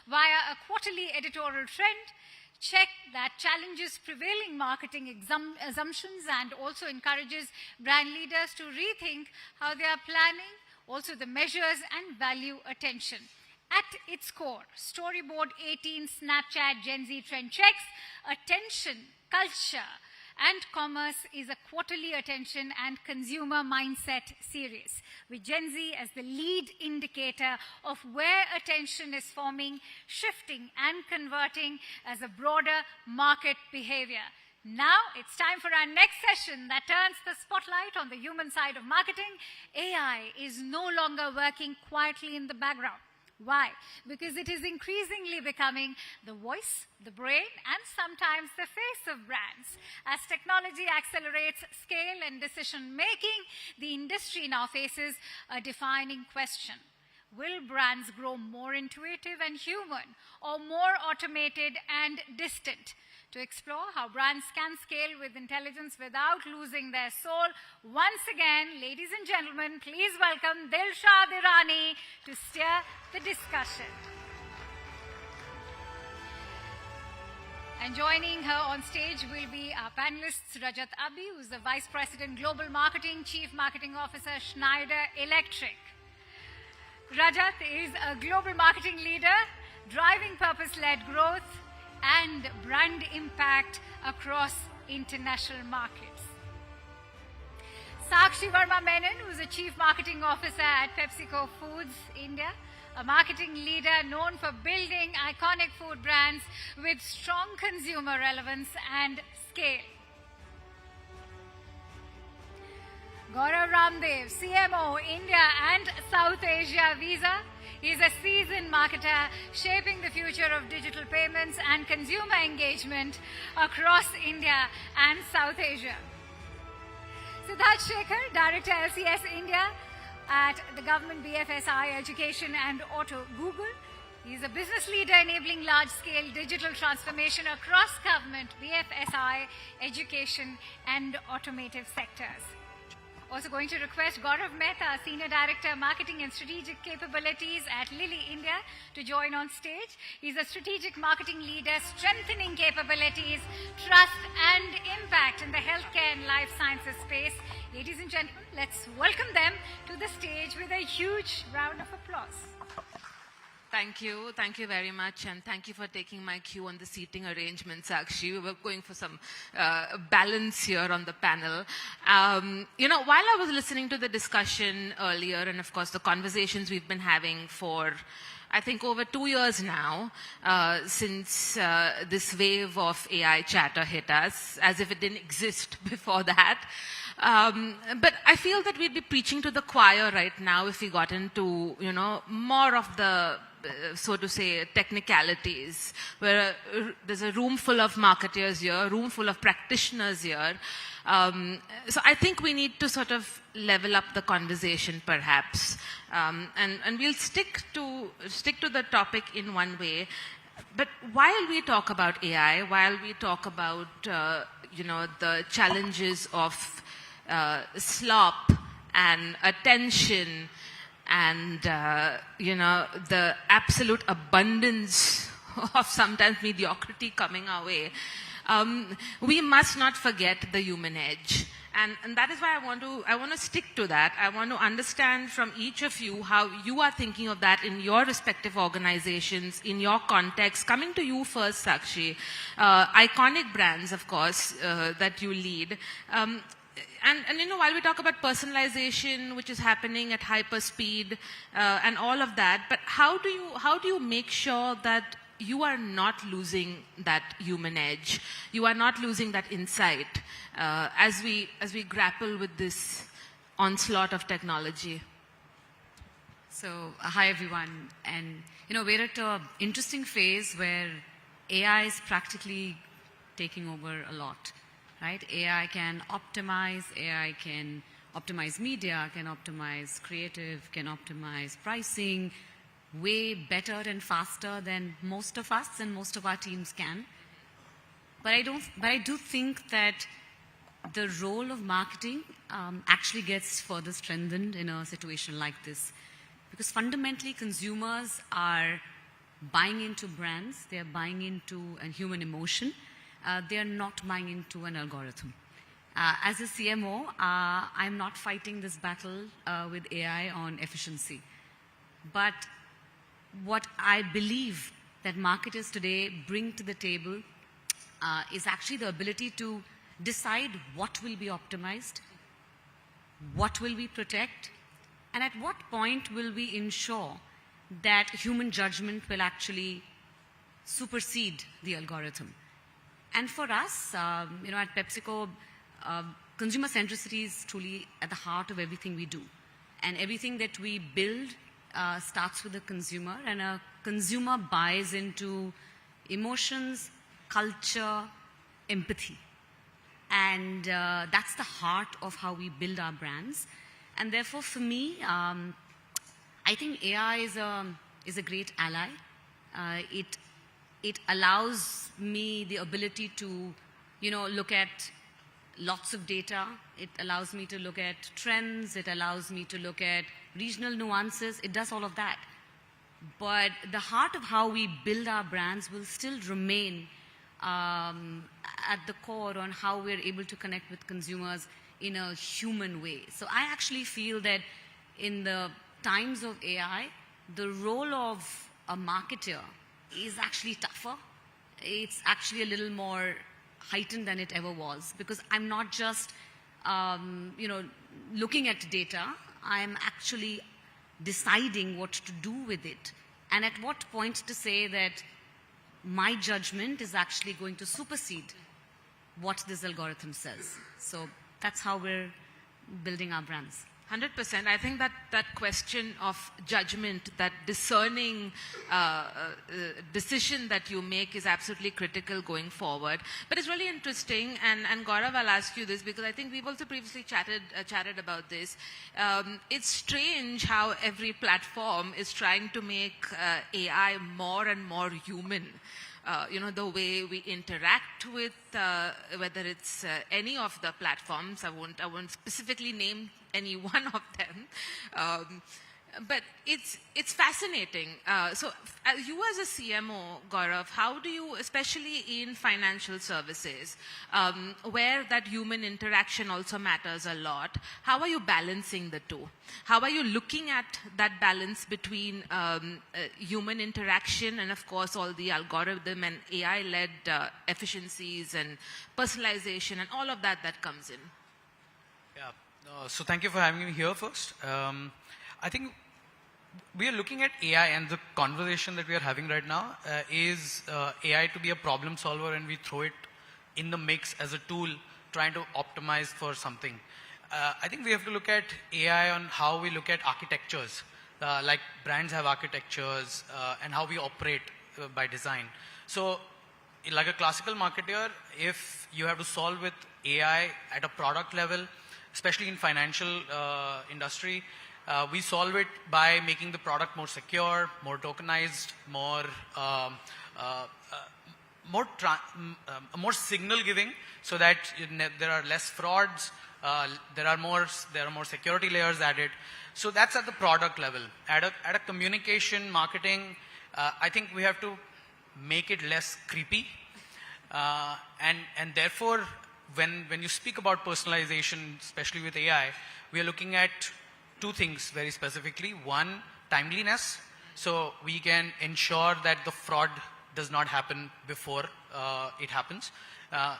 Via a quarterly editorial trend, check that challenges prevailing marketing assumptions and also encourages brand leaders to rethink how they are planning, also the measures and value attention. At its core, Storyboard18 Snapchat Gen Z Trend Checks, Attention, Culture, and Commerce is a quarterly attention and consumer mindset series, with Gen Z as the lead indicator of where attention is forming, shifting, and converting as a broader market behavior. Now it's time for our next session that turns the spotlight on the human side of marketing. AI is no longer working quietly in the background. Why? Because it is increasingly becoming the voice, the brain, and sometimes the face of brands. As technology accelerates scale and decision-making, the industry now faces a defining question. Will brands grow more intuitive and human, or more automated and distant? To explore how brands can scale with intelligence without losing their soul, once again, ladies and gentlemen, please welcome Dilshad Irani to steer the discussion. And joining her on stage will be our panelists, Rajat Abi, who's the Vice President Global Marketing, Chief Marketing Officer, Schneider Electric. Rajat is a global marketing leader, driving purpose-led growth and brand impact across international markets. Sakshi Verma Menon, who is a Chief Marketing Officer at PepsiCo Foods, India, a marketing leader known for building iconic food brands with strong consumer relevance and scale. Gaurav Ramdev, CMO, India and South Asia Visa. He's a seasoned marketer shaping the future of digital payments and consumer engagement across India and South Asia. Siddharth Shekhar, Director LCS India at the Government BFSI Education and Auto Google. He's a business leader enabling large-scale digital transformation across government, BFSI, education and automotive sectors. Also going to request Gaurav Mehta, Senior Director, Marketing and Strategic Capabilities at Lilly India, to join on stage. He's a strategic marketing leader strengthening capabilities, trust and impact in the healthcare and life sciences space. Ladies and gentlemen, let's welcome them to the stage with a huge round of applause. Thank you very much, and thank you for taking my cue on the seating arrangements. Actually, we were going for some balance here on the panel. While I was listening to the discussion earlier, and of course the conversations we've been having for, I think, over 2 years now, since this wave of AI chatter hit us, as if it didn't exist before that. But I feel that we'd be preaching to the choir right now if we got into, more of the, so to say, technicalities, where there's a room full of marketers here, a room full of practitioners here. So I think we need to sort of level up the conversation, perhaps, and we'll stick to the topic in one way. But while we talk about AI, while we talk about the challenges of slop and attention and the absolute abundance of sometimes mediocrity coming our way, we must not forget the human edge. And that is why I want to stick to that. I want to understand from each of you how you are thinking of that in your respective organizations, in your context. Coming to you first, Sakshi. Iconic brands, of course, that you lead. And while we talk about personalization, which is happening at hyper speed, and all of that, but how do you make sure that you are not losing that human edge? You are not losing that insight as we grapple with this onslaught of technology. So, hi everyone, and we're at an interesting phase where AI is practically taking over a lot, right? AI can optimize media, can optimize creative, can optimize pricing way better and faster than most of us and most of our teams can. But I do think that the role of marketing actually gets further strengthened in a situation like this. Because fundamentally, consumers are buying into brands, they are buying into a human emotion, they are not buying into an algorithm. As a CMO, I'm not fighting this battle with AI on efficiency. But what I believe that marketers today bring to the table is actually the ability to decide what will be optimized, what will we protect, and at what point will we ensure that human judgment will actually supersede the algorithm. And for us, at PepsiCo, consumer centricity is truly at the heart of everything we do. And everything that we build starts with the consumer, and a consumer buys into emotions, culture, empathy. And that's the heart of how we build our brands. And therefore, for me, I think AI is a great ally. It allows me the ability to, look at lots of data. It allows me to look at trends. It allows me to look at regional nuances. It does all of that. But the heart of how we build our brands will still remain at the core on how we're able to connect with consumers in a human way. So I actually feel that in the times of AI, the role of a marketer is actually tougher. It's actually a little more heightened than it ever was, because I'm not just, looking at data. I'm actually deciding what to do with it, and at what point to say that my judgment is actually going to supersede what this algorithm says. So that's how we're building our brands. 100%. I think that question of judgment, that discerning decision that you make is absolutely critical going forward. But it's really interesting, and Gaurav, I'll ask you this because I think we've also previously chatted about this. It's strange how every platform is trying to make AI more and more human. The way we interact with, whether it's any of the platforms. I won't specifically name any one of them. But it's fascinating. So you as a CMO, Gaurav, how do you, especially in financial services, where that human interaction also matters a lot, how are you balancing the two? How are you looking at that balance between human interaction and, of course, all the algorithm and AI-led efficiencies and personalization and all of that comes in? Yeah. So thank you for having me here first. I think we are looking at AI, and the conversation that we are having right now is AI to be a problem solver, and we throw it in the mix as a tool trying to optimize for something. I think we have to look at AI on how we look at architectures, like brands have architectures and how we operate by design. So like a classical marketer, if you have to solve with AI at a product level, especially in financial industry, we solve it by making the product more secure, more tokenized, more more signal giving, so that there are less frauds, there are more security layers added. So that's at the product level. At a communication marketing, I think we have to make it less creepy, and therefore when you speak about personalization, especially with AI, we are looking at two things very specifically. One, timeliness, so we can ensure that the fraud does not happen before it happens.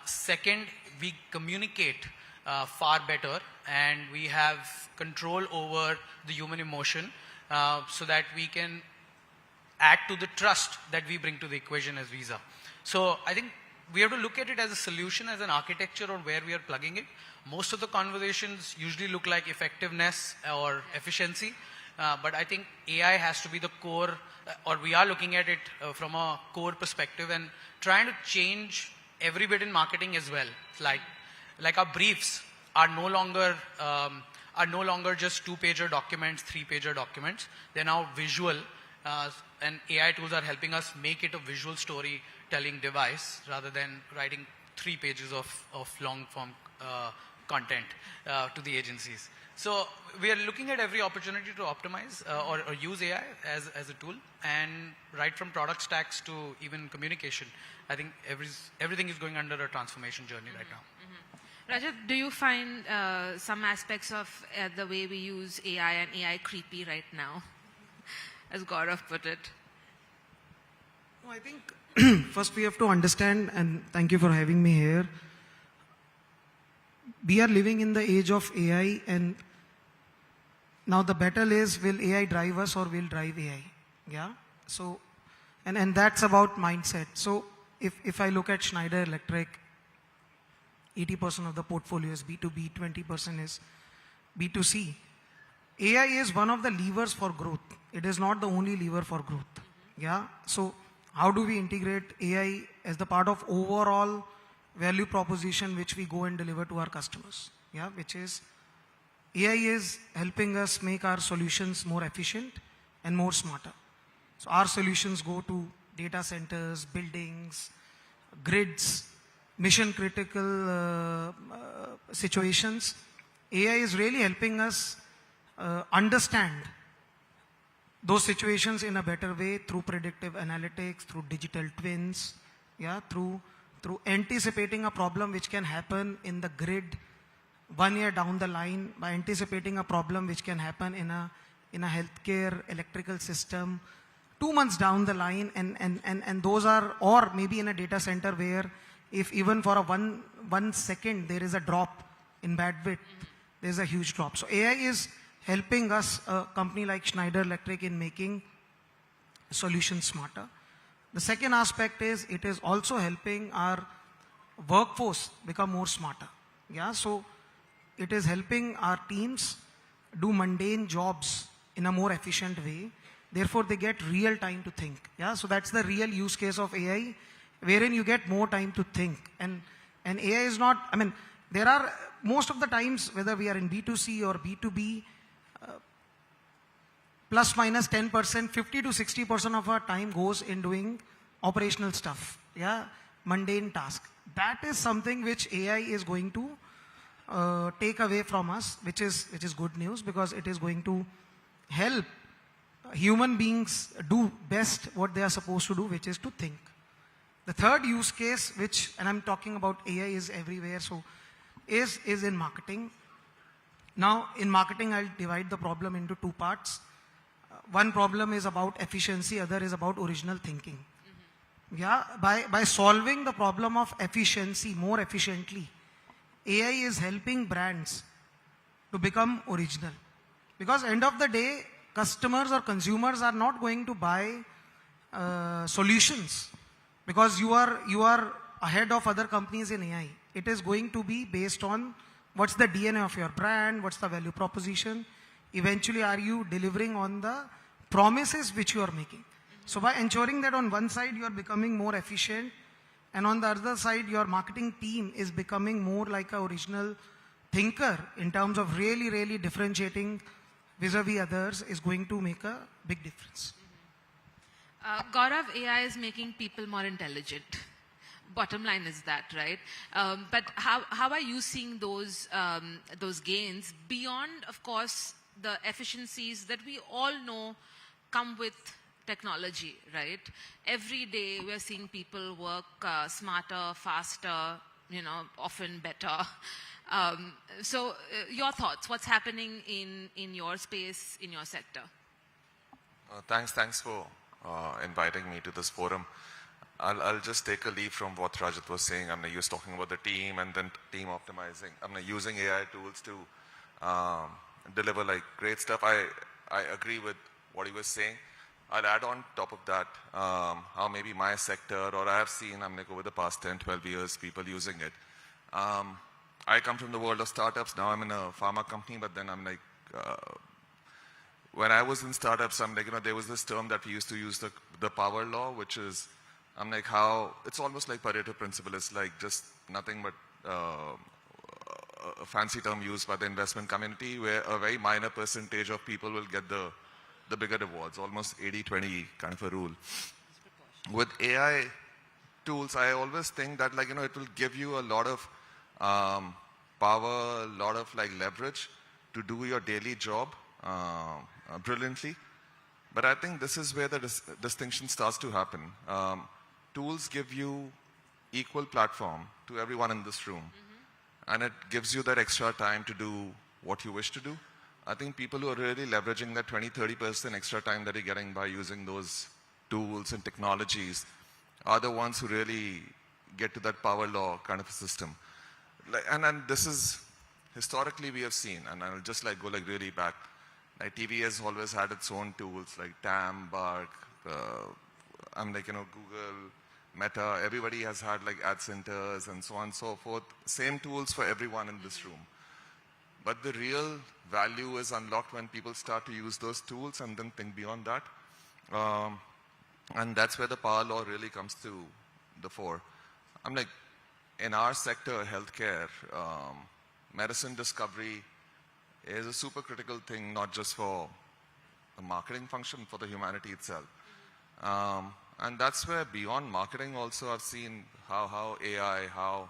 Second, we communicate far better, and we have control over the human emotion, so that we can add to the trust that we bring to the equation as Visa. So I think we have to look at it as a solution, as an architecture on where we are plugging it. Most of the conversations usually look like effectiveness or efficiency, but I think AI has to be the core, or we are looking at it from a core perspective and trying to change every bit in marketing as well. Like our briefs are no longer just 2-pager documents, 3-pager documents. They're now visual, and AI tools are helping us make it a visual storytelling device rather than writing 3 pages of long form content to the agencies. So we are looking at every opportunity to optimize or use AI as a tool, and right from product stacks to even communication. I think everything is going under a transformation journey right now. Rajat, do you find some aspects of the way we use AI and AI creepy right now, as Gaurav put it? No, I think first we have to understand, and thank you for having me here. We are living in the age of AI, and now the battle is, will AI drive us or will drive AI? Yeah. So, and that's about mindset. So if I look at Schneider Electric, 80% of the portfolio is B2B, 20% is B2C. AI is one of the levers for growth. It is not the only lever for growth. Yeah. So how do we integrate AI as the part of overall value proposition which we go and deliver to our customers? Yeah, which is AI is helping us make our solutions more efficient and more smarter. So our solutions go to data centers, buildings, grids, mission critical situations. AI is really helping us understand those situations in a better way through predictive analytics, through digital twins, yeah, through anticipating a problem which can happen in the grid 1 year down the line, by anticipating a problem which can happen in a healthcare electrical system 2 months down the line, and those are, or maybe in a data center where if even for a one second there is a drop in bandwidth, there is a huge drop. So AI is helping us, a company like Schneider Electric, in making solutions smarter. The second aspect is it is also helping our workforce become more smarter. Yeah, so it is helping our teams do mundane jobs in a more efficient way. Therefore, they get real time to think. Yeah, so that's the real use case of AI, wherein you get more time to think. And AI is not, I mean, there are most of the times, whether we are in B2C or B2B, plus minus 10%, 50 to 60% of our time goes in doing operational stuff. Yeah, mundane task. That is something which AI is going to take away from us, which is good news, because it is going to help human beings do best what they are supposed to do, which is to think. The third use case, which, and I'm talking about AI is everywhere, so is in marketing. Now, in marketing, I'll divide the problem into two parts. One problem is about efficiency, other is about original thinking. Yeah, by solving the problem of efficiency more efficiently, AI is helping brands to become original. Because end of the day, customers or consumers are not going to buy solutions because you are ahead of other companies in AI. It is going to be based on what's the DNA of your brand, what's the value proposition. Eventually, are you delivering on the promises which you are making? So by ensuring that on one side you are becoming more efficient, and on the other side your marketing team is becoming more like an original thinker in terms of really differentiating vis-a-vis others, is going to make a big difference. Gaurav, AI is making people more intelligent. Bottom line is that, right? But how are you seeing those gains beyond, of course, the efficiencies that we all know come with technology, right? Every day we're seeing people work smarter, faster, often better. So your thoughts, what's happening in your space, in your sector? Thanks for inviting me to this forum. I'll just take a leaf from what Rajat was saying. He was talking about the team and then team optimizing. Using AI tools to deliver like great stuff. I agree with what he was saying. I'll add on top of that how maybe my sector, or I have seen over the past 10, 12 years, people using it. I come from the world of startups. Now I'm in a pharma company, but then when I was in startups, there was this term that we used to use, the power law, which is, how, it's almost like Pareto principle. It's like just nothing but a fancy term used by the investment community, where a very minor percentage of people will get the bigger rewards, almost 80-20 kind of a rule. With AI tools, I always think that it will give you a lot of power, a lot of leverage to do your daily job brilliantly. But I think this is where the distinction starts to happen. Tools give you equal platform to everyone in this room. And it gives you that extra time to do what you wish to do. I think people who are really leveraging that 20-30% extra time that you're getting by using those tools and technologies are the ones who really get to that power law kind of a system. And this is, historically we have seen, and I'll just go really back. TV has always had its own tools like TAM, Bark, Google, Meta. Everybody has had ad centers and so on and so forth. Same tools for everyone in this room. But the real value is unlocked when people start to use those tools and then think beyond that. And that's where the power law really comes to the fore. In our sector, healthcare, medicine discovery is a super critical thing, not just for the marketing function, for the humanity itself. And that's where beyond marketing also I've seen how AI, how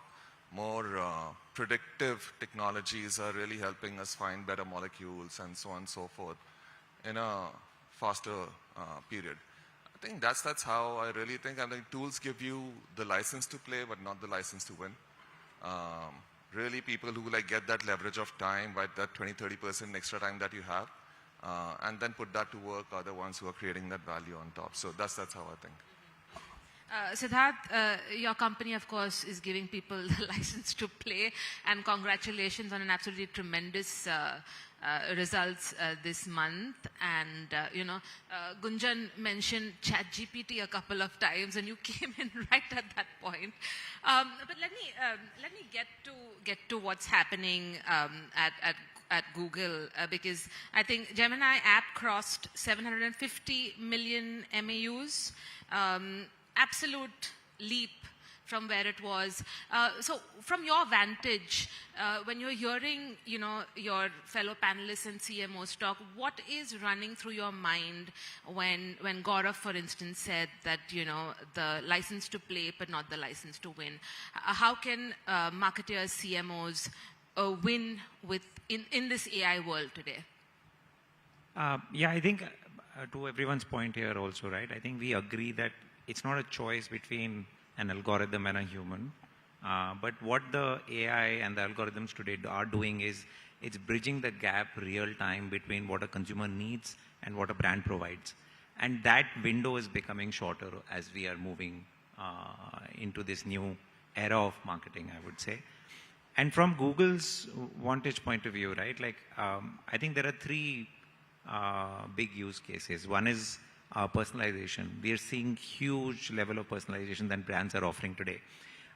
more predictive technologies are really helping us find better molecules and so on and so forth in a faster period. I think that's how I really think. Tools give you the license to play, but not the license to win. Really people who get that leverage of time, right, that 20-30% extra time that you have, and then put that to work are the ones who are creating that value on top. So that's how I think. Siddharth, your company, of course, is giving people the license to play, and congratulations on an absolutely tremendous results this month. And, Gunjan mentioned ChatGPT a couple of times, and you came in right at that point. But let me get to what's happening at Google, because I think Gemini app crossed 750 million MAUs. Absolute leap from where it was. So from your vantage, when you're hearing, your fellow panelists and CMOs talk, what is running through your mind when Gaurav, for instance, said that, the license to play, but not the license to win? How can marketers, CMOs win in this AI world today? Yeah, I think to everyone's point here also, right? I think we agree that it's not a choice between an algorithm and a human. But what the AI and the algorithms today are doing is it's bridging the gap real time between what a consumer needs and what a brand provides. And that window is becoming shorter as we are moving into this new era of marketing, I would say. And from Google's vantage point of view, right? I think there are three big use cases. One is personalization. We are seeing huge level of personalization that brands are offering today.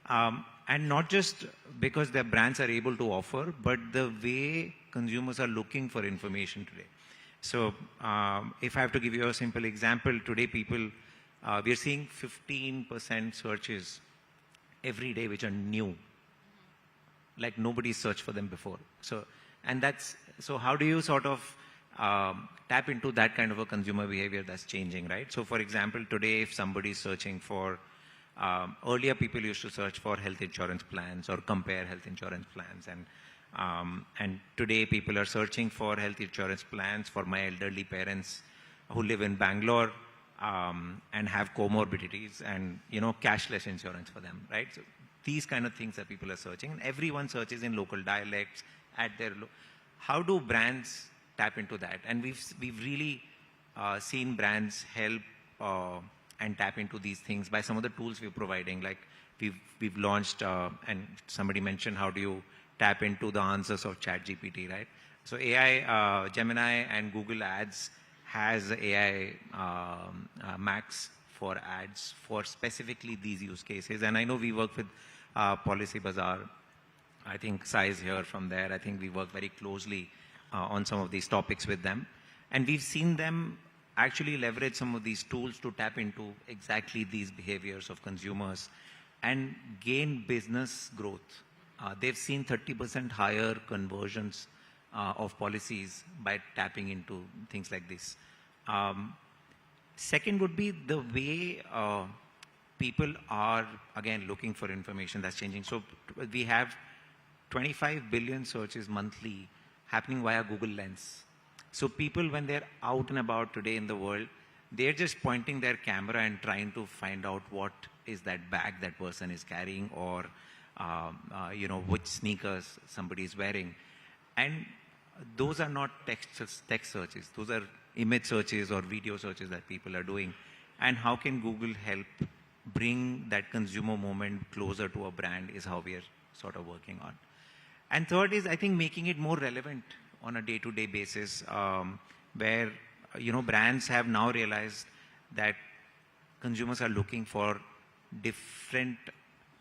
And not just because their brands are able to offer, but the way consumers are looking for information today. So if I have to give you a simple example, today we are seeing 15% searches every day which are new. Like nobody searched for them before. So how do you sort of tap into that kind of a consumer behavior that's changing, right? So for example, today if somebody is searching for, earlier people used to search for health insurance plans or compare health insurance plans, and today people are searching for health insurance plans for my elderly parents who live in Bangalore and have comorbidities, and cashless insurance for them, right? So these kind of things that people are searching, and everyone searches in local dialects at their how do brands tap into that? And we've really seen brands help and tap into these things by some of the tools we're providing. Like we've launched, and somebody mentioned, how do you tap into the answers of ChatGPT, right? So AI, Gemini and Google Ads has AI Max for ads for specifically these use cases. And I know we work with Policy Bazaar. I think Sai is here from there. I think we work very closely on some of these topics with them. And we've seen them actually leverage some of these tools to tap into exactly these behaviors of consumers and gain business growth. They've seen 30% higher conversions of policies by tapping into things like this. Second would be the way people are, again, looking for information that's changing. So we have 25 billion searches monthly happening via Google Lens. So people, when they're out and about today in the world, they're just pointing their camera and trying to find out what is that bag that person is carrying, or which sneakers somebody is wearing. And those are not text searches. Those are image searches or video searches that people are doing. And how can Google help bring that consumer moment closer to a brand is how we are sort of working on. And third is, I think, making it more relevant on a day-to-day basis, where brands have now realized that consumers are looking for different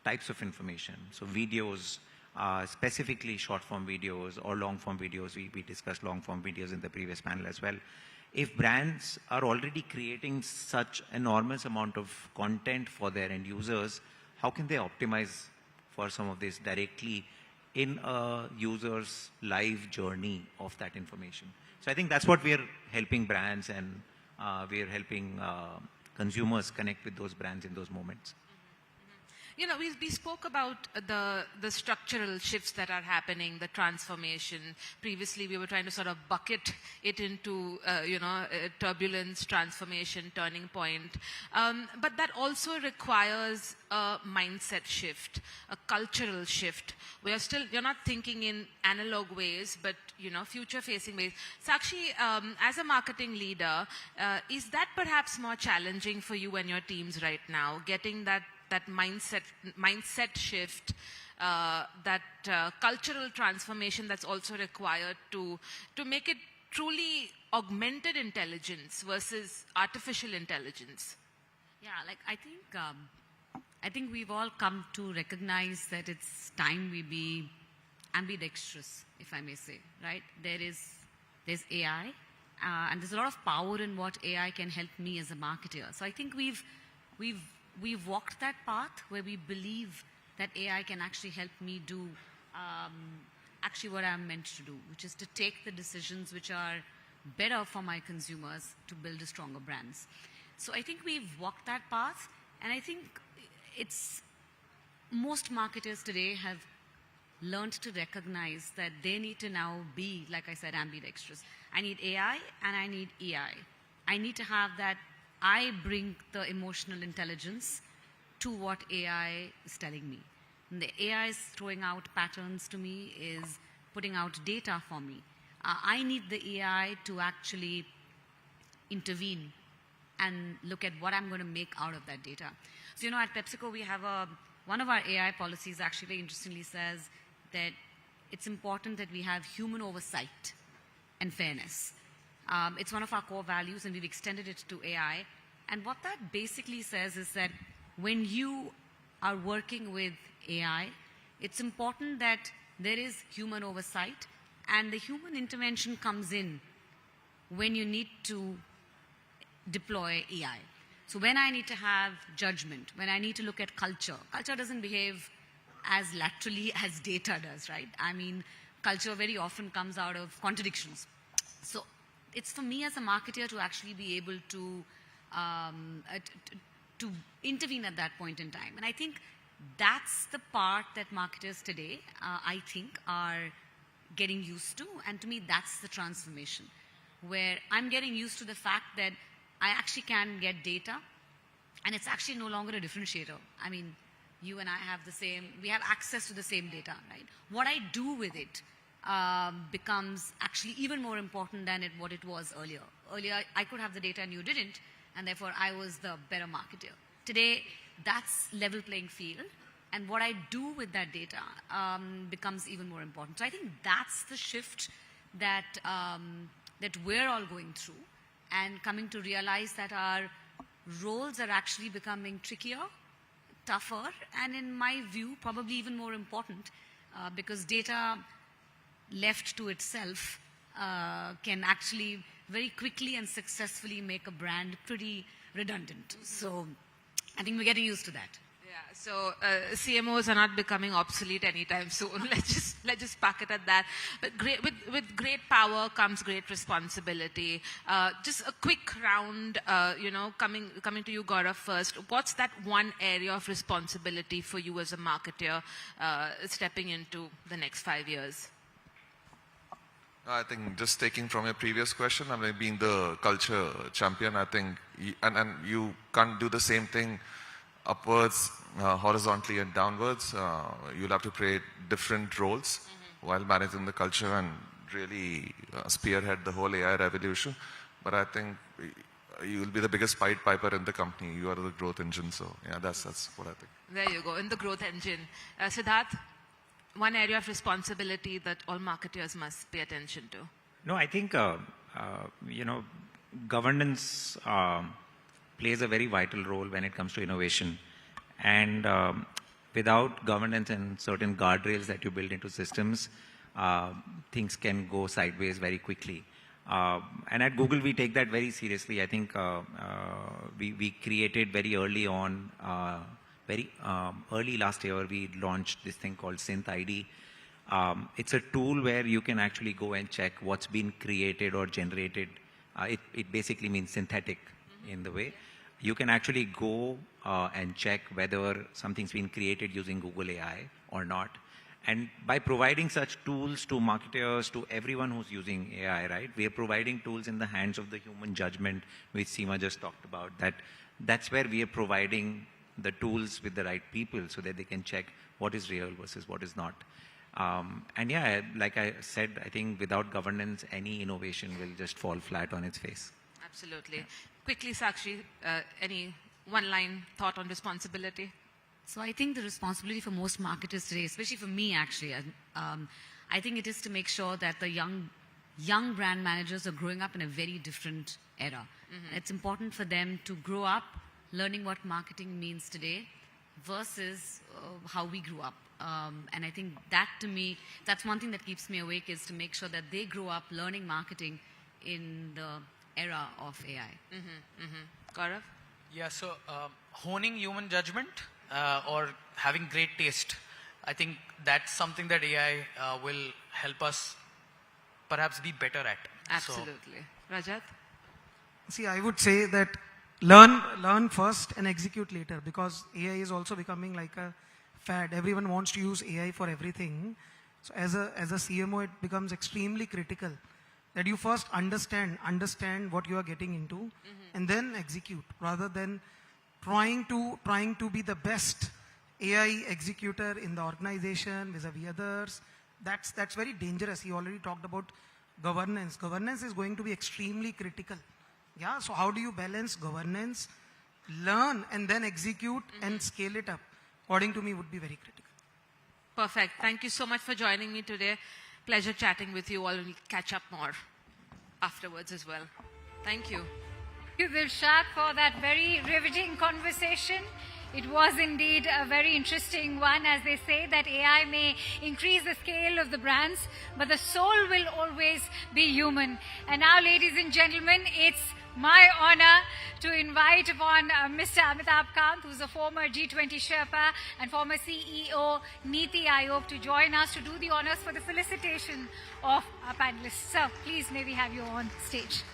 types of information. So videos, specifically short-form videos or long-form videos. We discussed long-form videos in the previous panel as well. If brands are already creating such enormous amount of content for their end users, how can they optimize for some of this directly in a user's live journey of that information? So I think that's what we're helping brands, and we're helping consumers connect with those brands in those moments. We spoke about the structural shifts that are happening, the transformation. Previously, we were trying to sort of bucket it into, turbulence, transformation, turning point. But that also requires a mindset shift, a cultural shift. You're not thinking in analog ways, but, future-facing ways. Sakshi, as a marketing leader, is that perhaps more challenging for you and your teams right now, getting that mindset shift, that cultural transformation that's also required to make it truly augmented intelligence versus artificial intelligence? Yeah, I think we've all come to recognize that it's time we be ambidextrous, if I may say, right? There's AI, and there's a lot of power in what AI can help me as a marketer. So I think we've walked that path where we believe that AI can actually help me do actually what I'm meant to do, which is to take the decisions which are better for my consumers to build a stronger brands. So I think we've walked that path, and I think most marketers today have learned to recognize that they need to now be, like I said, ambidextrous. I need AI and I need EI. I need to have that. I bring the emotional intelligence to what AI is telling me. And the AI is throwing out patterns to me, is putting out data for me. I need the AI to actually intervene and look at what I'm going to make out of that data. So, at PepsiCo, we have one of our AI policies actually very interestingly says that it's important that we have human oversight and fairness. It's one of our core values, and we've extended it to AI. And what that basically says is that when you are working with AI, it's important that there is human oversight, and the human intervention comes in when you need to deploy AI. So when I need to have judgment, when I need to look at culture doesn't behave as laterally as data does, right? I mean, culture very often comes out of contradictions. So it's for me as a marketer to actually be able to to intervene at that point in time. And I think that's the part that marketers today, I think, are getting used to. And to me, that's the transformation, where I'm getting used to the fact that I actually can get data, and it's actually no longer a differentiator. I mean, you and I have the same, we have access to the same data, right? What I do with it becomes actually even more important than what it was earlier. Earlier, I could have the data and you didn't, and therefore I was the better marketer. Today, that's level playing field, and what I do with that data becomes even more important. So I think that's the shift that, that we're all going through, and coming to realize that our roles are actually becoming trickier, tougher, and in my view, probably even more important, because data left to itself can actually very quickly and successfully make a brand pretty redundant. So I think we're getting used to that. Yeah, so CMOs are not becoming obsolete anytime soon. Let's just park it at that. But with great power comes great responsibility. Just a quick round, coming to you, Gaurav, first. What's that one area of responsibility for you as a marketer stepping into the next 5 years? I think just taking from your previous question, I mean, being the culture champion, I think, and you can't do the same thing upwards, horizontally and downwards. You'll have to play different roles while managing the culture and really spearhead the whole AI revolution. But I think you'll be the biggest Pied Piper in the company. You are the growth engine. So yeah, that's what I think. There you go, in the growth engine. Siddharth, one area of responsibility that all marketers must pay attention to. No, I think, governance plays a very vital role when it comes to innovation. And without governance and certain guardrails that you build into systems, things can go sideways very quickly. And at Google, we take that very seriously. I think we created very early on, early last year, we launched this thing called Synth ID. It's a tool where you can actually go and check what's been created or generated. It basically means synthetic in the way. You can actually go and check whether something's been created using Google AI or not. And by providing such tools to marketers, to everyone who's using AI, right, we are providing tools in the hands of the human judgment, which Seema just talked about. That's where we are providing the tools with the right people so that they can check what is real versus what is not. And yeah, like I said, I think without governance, any innovation will just fall flat on its face. Absolutely. Yeah. Quickly, Sakshi, any one-line thought on responsibility? So I think the responsibility for most marketers today, especially for me actually, I think it is to make sure that the young brand managers are growing up in a very different era. It's important for them to grow up learning what marketing means today versus how we grew up. And I think that, to me, that's one thing that keeps me awake, is to make sure that they grow up learning marketing in the era of AI. Gaurav? Yeah, so honing human judgment or having great taste, I think that's something that AI will help us perhaps be better at. Absolutely. So, Rajat? See, I would say that learn first and execute later, because AI is also becoming like a fad. Everyone wants to use AI for everything. So as a CMO, it becomes extremely critical that you first understand what you are getting into, and then execute, rather than trying to be the best AI executor in the organization vis-a-vis others. That's very dangerous. He already talked about governance. Governance is going to be extremely critical. Yeah, so how do you balance governance, learn, and then execute and scale it up? According to me, would be very critical. Perfect. Thank you so much for joining me today. Pleasure chatting with you all. We'll catch up more afterwards as well. Thank you. Thank you, Dilshad, for that very riveting conversation. It was indeed a very interesting one. As they say, that AI may increase the scale of the brands, but the soul will always be human. And now, ladies and gentlemen, it's my honor to invite upon Mr. Amitabh Kant, who's a former G20 Sherpa and former CEO, Niti Aayog, to join us to do the honors for the felicitation of our panelists. Sir, please, may we have you on stage.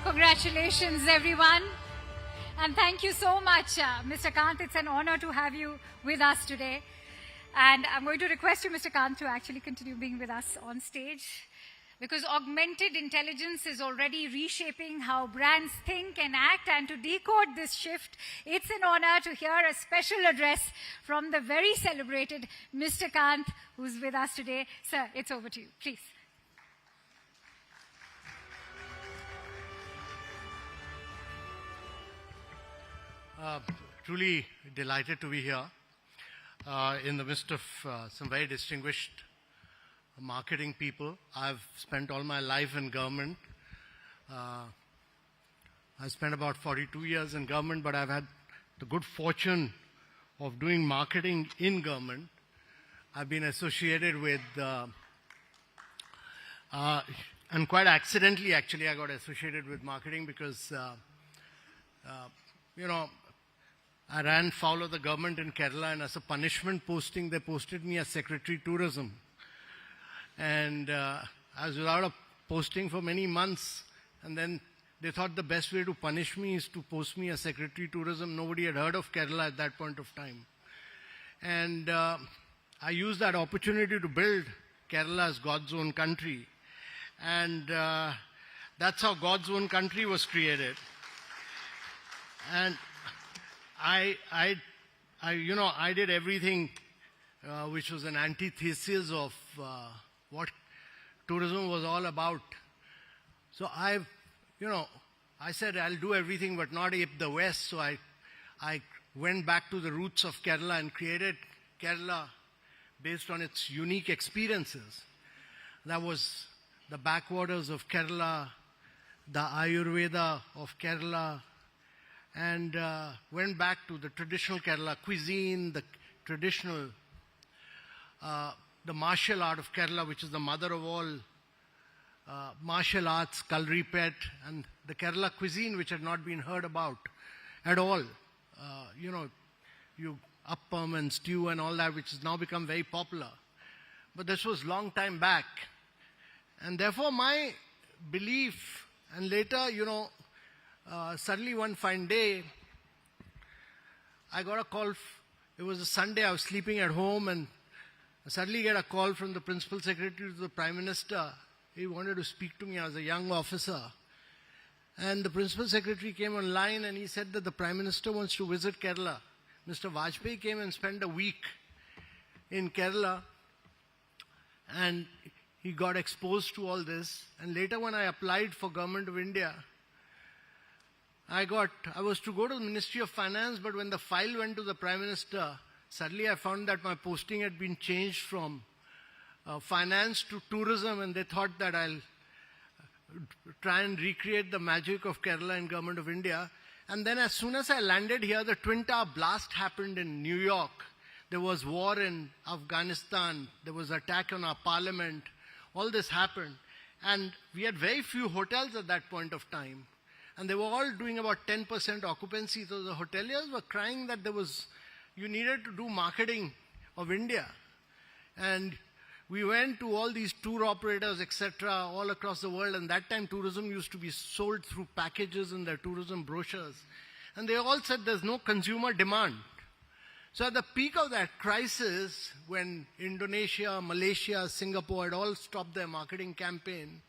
Congratulations, everyone. And thank you so much, Mr. Kant. It's an honor to have you with us today. And I'm going to request you, Mr. Kant, to actually continue being with us on stage, because augmented intelligence is already reshaping how brands think and act. And to decode this shift, it's an honor to hear a special address from the very celebrated Mr. Kant, who's with us today. Sir, it's over to you, please. Truly delighted to be here in the midst of some very distinguished marketing people. I've spent all my life in government. I spent about 42 years in government, but I've had the good fortune of doing marketing in government. I've been associated with, and quite accidentally actually, I got associated with marketing because, you know, I ran foul of the government in Kerala, and as a punishment posting, they posted me as Secretary Tourism. And I was without a posting for many months, and then they thought the best way to punish me is to post me as Secretary Tourism. Nobody had heard of Kerala at that point of time. And I used that opportunity to build Kerala as God's own country. And that's how God's own country was created. And I did everything which was an antithesis of what tourism was all about. So I said I'll do everything but not ape the West. So I went back to the roots of Kerala and created Kerala based on its unique experiences. That was the backwaters of Kerala, the Ayurveda of Kerala, and went back to the traditional Kerala cuisine, the traditional, the martial art of Kerala, which is the mother of all martial arts, Kalripet, and the Kerala cuisine, which had not been heard about at all. You appam and stew and all that, which has now become very popular. But this was long time back. And therefore my belief, and later, suddenly one fine day, I got a call. It was a Sunday, I was sleeping at home, and I suddenly get a call from the Principal Secretary to the Prime Minister. He wanted to speak to me. I was a young officer. And the Principal Secretary came online and he said that the Prime Minister wants to visit Kerala. Mr. Vajpayee came and spent a week in Kerala, and he got exposed to all this. And later when I applied for Government of India, I was to go to the Ministry of Finance, but when the file went to the Prime Minister, suddenly I found that my posting had been changed from finance to tourism, and they thought that I'll try and recreate the magic of Kerala in Government of India. And then as soon as I landed here, the Twin Tower blast happened in New York. There was war in Afghanistan. There was attack on our parliament. All this happened. And we had very few hotels at that point of time. And they were all doing about 10% occupancy. So the hoteliers were crying that you needed to do marketing of India. And we went to all these tour operators, etc., all across the world. And that time tourism used to be sold through packages in their tourism brochures. And they all said there's no consumer demand. So at the peak of that crisis, when Indonesia, Malaysia, Singapore had all stopped their marketing campaign,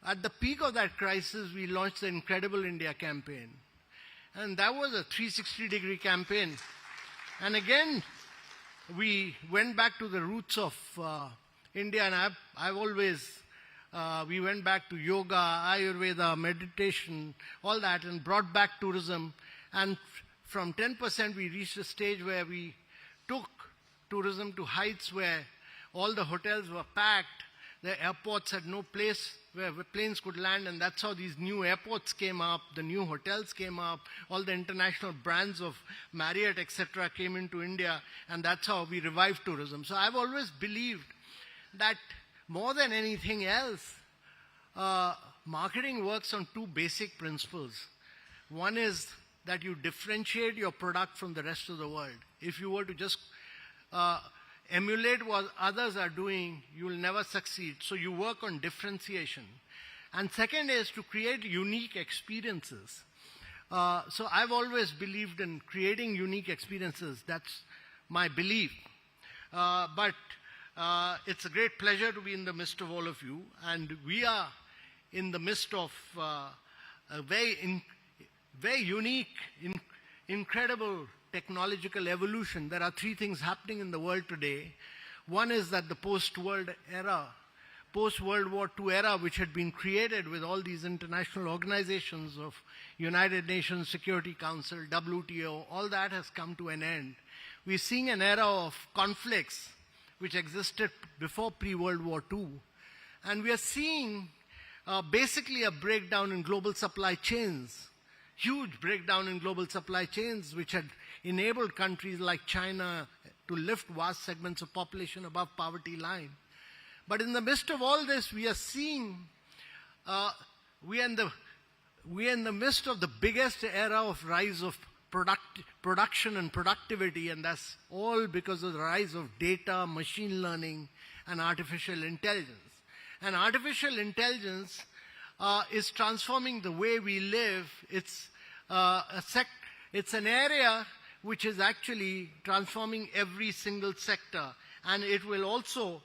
at the peak of that crisis, we launched the Incredible India campaign. And that was a 360-degree campaign. And again, we went back to the roots of India, and I've always, we went back to yoga, Ayurveda, meditation, all that, and brought back tourism. And from 10%, we reached a stage where we took tourism to heights where all the hotels were packed, the airports had no place where planes could land, and that's how these new airports came up, the new hotels came up, all the international brands of Marriott, etc. came into India, and that's how we revived tourism. So I've always believed that more than anything else, marketing works on two basic principles. One is that you differentiate your product from the rest of the world. If you were to just emulate what others are doing, you will never succeed. So you work on differentiation. And second is to create unique experiences. So I've always believed in creating unique experiences. That's my belief. But it's a great pleasure to be in the midst of all of you. And we are in the midst of a very unique, incredible technological evolution. There are three things happening in the world today. One is that the post-World War II era, which had been created with all these international organizations of United Nations Security Council, WTO, all that has come to an end. We're seeing an era of conflicts which existed before pre-World War II. And we are seeing basically a breakdown in global supply chains, huge breakdown in global supply chains, which had enabled countries like China to lift vast segments of population above poverty line. But in the midst of all this, we are seeing, we are in the midst of the biggest era of rise of production and productivity, and that's all because of the rise of data, machine learning, and artificial intelligence. And artificial intelligence is transforming the way we live. It's an area which is actually transforming every single sector. And it will also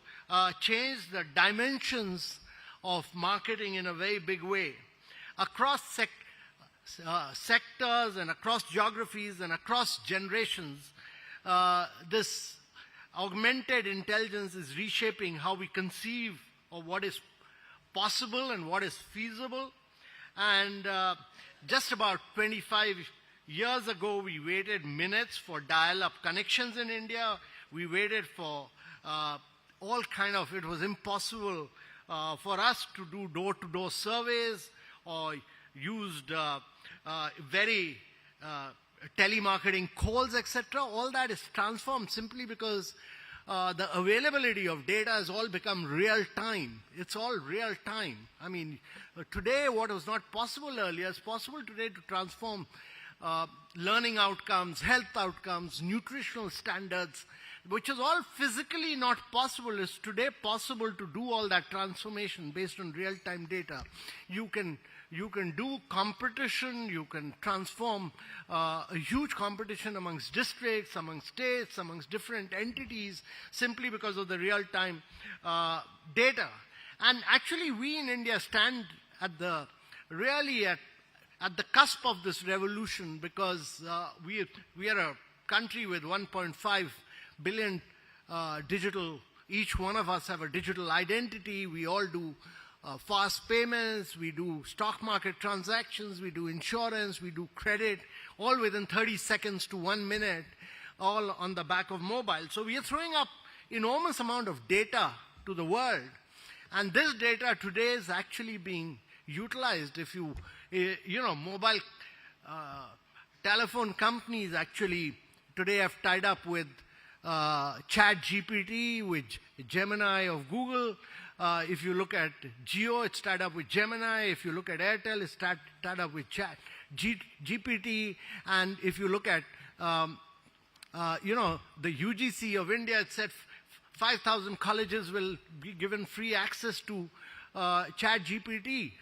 change the dimensions of marketing in a very big way. Across sectors and across geographies and across generations, this augmented intelligence is reshaping how we conceive of what is possible and what is feasible. And just about 25 years ago, we waited minutes for dial-up connections in India. We waited for all kind of, it was impossible for us to do door-to-door surveys or used very telemarketing calls, etc. All that is transformed simply because the availability of data has all become real time. It's all real time. I mean, today what was not possible earlier is possible today to transform learning outcomes, health outcomes, nutritional standards, which is all physically not possible, is today possible to do all that transformation based on real-time data. You can do competition, you can transform a huge competition amongst districts, amongst states, amongst different entities, simply because of the real-time data. And actually, we in India stand at the at the cusp of this revolution, because we are a country with 1.5 billion digital, each one of us have a digital identity. We all do fast payments, we do stock market transactions, we do insurance, we do credit, all within 30 seconds to 1 minute, all on the back of mobile. So we are throwing up enormous amount of data to the world. And this data today is actually being utilized. If you know, mobile telephone companies actually today have tied up with ChatGPT, with Gemini of Google. If you look at Jio, it's tied up with Gemini. If you look at Airtel, it's tied up with GPT. And if you look at, you know, the UGC of India, it said 5,000 colleges will be given free access to ChatGPT.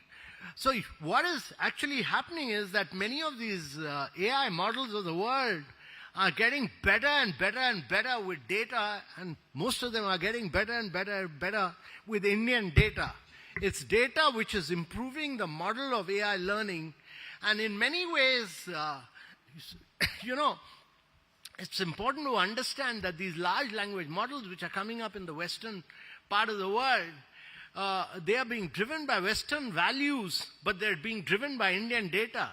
So what is actually happening is that many of these AI models of the world are getting better and better and better with data, and most of them are getting better and better and better with Indian data. It's data which is improving the model of AI learning, and in many ways, it's important to understand that these large language models which are coming up in the Western part of the world, they are being driven by Western values, but they're being driven by Indian data.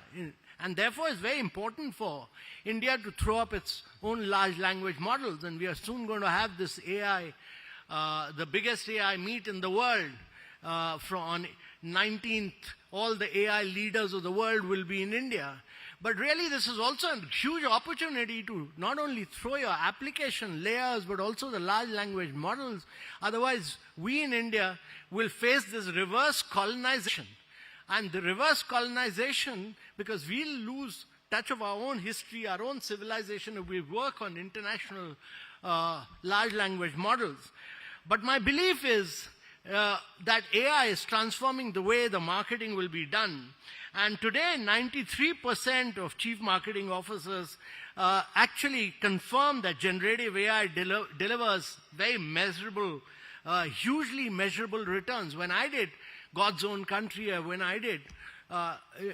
And therefore, it's very important for India to throw up its own large language models. And we are soon going to have this AI, the biggest AI meet in the world. On 19th, all the AI leaders of the world will be in India. But really, this is also a huge opportunity to not only throw your application layers, but also the large language models. Otherwise, we in India will face this reverse colonization. And the reverse colonization, because we'll lose touch of our own history, our own civilization, if we work on international large language models. But my belief is that AI is transforming the way the marketing will be done. And today, 93% of chief marketing officers actually confirm that generative AI delivers very measurable, hugely measurable returns. When I did God's Own Country, when I did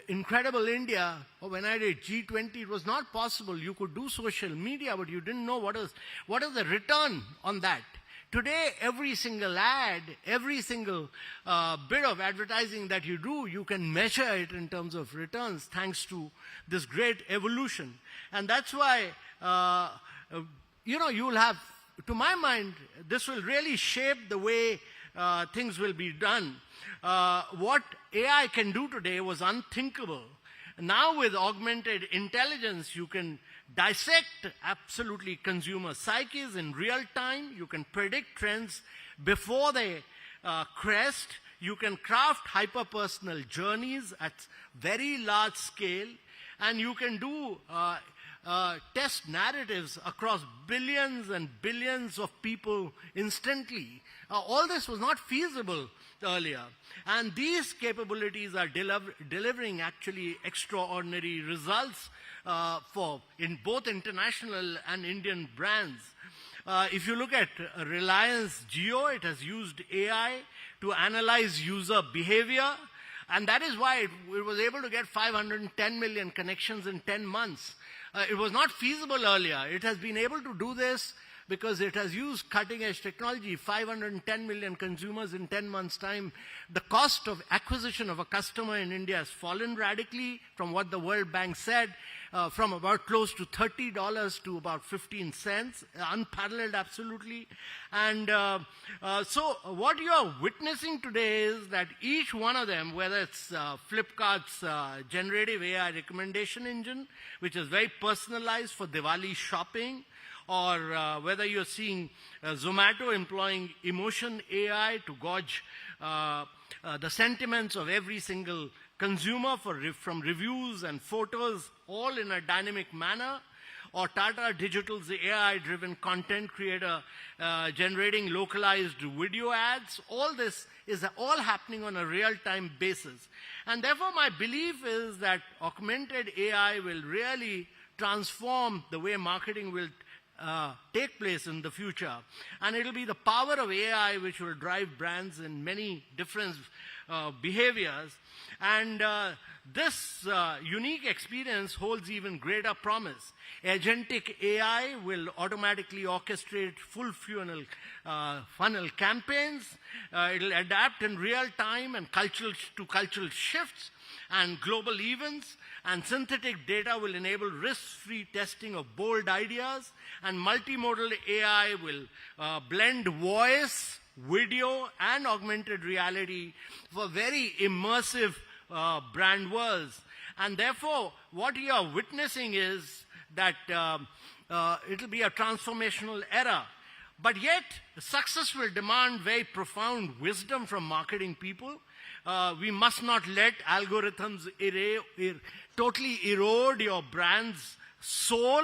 Incredible India, or when I did G20, it was not possible. You could do social media, but you didn't know what is the return on that. Today, every single ad, every single bit of advertising that you do, you can measure it in terms of returns thanks to this great evolution. And that's why, you will have, to my mind, this will really shape the way things will be done. What AI can do today was unthinkable. Now with augmented intelligence, you can dissect absolutely consumer psyches in real time. You can predict trends before they crest. You can craft hyper-personal journeys at very large scale. And you can do test narratives across billions and billions of people instantly. All this was not feasible earlier. And these capabilities are delivering actually extraordinary results in both international and Indian brands. If you look at Reliance Jio, it has used AI to analyze user behavior, and that is why it was able to get 510 million connections in 10 months. It was not feasible earlier. It has been able to do this because it has used cutting-edge technology, 510 million consumers in 10 months' time. The cost of acquisition of a customer in India has fallen radically from what the World Bank said, from about close to $30 to about 15 cents, unparalleled absolutely. And so what you are witnessing today is that each one of them, whether it's Flipkart's generative AI recommendation engine, which is very personalized for Diwali shopping, or whether you're seeing Zomato employing emotion AI to gauge the sentiments of every single consumer from reviews and photos, all in a dynamic manner, or Tata Digital's AI-driven content creator generating localized video ads. All this is all happening on a real-time basis. And therefore, my belief is that augmented AI will really transform the way marketing will take place in the future. And it will be the power of AI which will drive brands in many different behaviors. And this unique experience holds even greater promise. Agentic AI will automatically orchestrate full funnel campaigns. It will adapt in real time and cultural shifts and global events. And synthetic data will enable risk-free testing of bold ideas. And multimodal AI will blend voice, video, and augmented reality for very immersive brand worlds. And therefore, what you are witnessing is that it will be a transformational era. But yet, success will demand very profound wisdom from marketing people. We must not let algorithms totally erode your brand's soul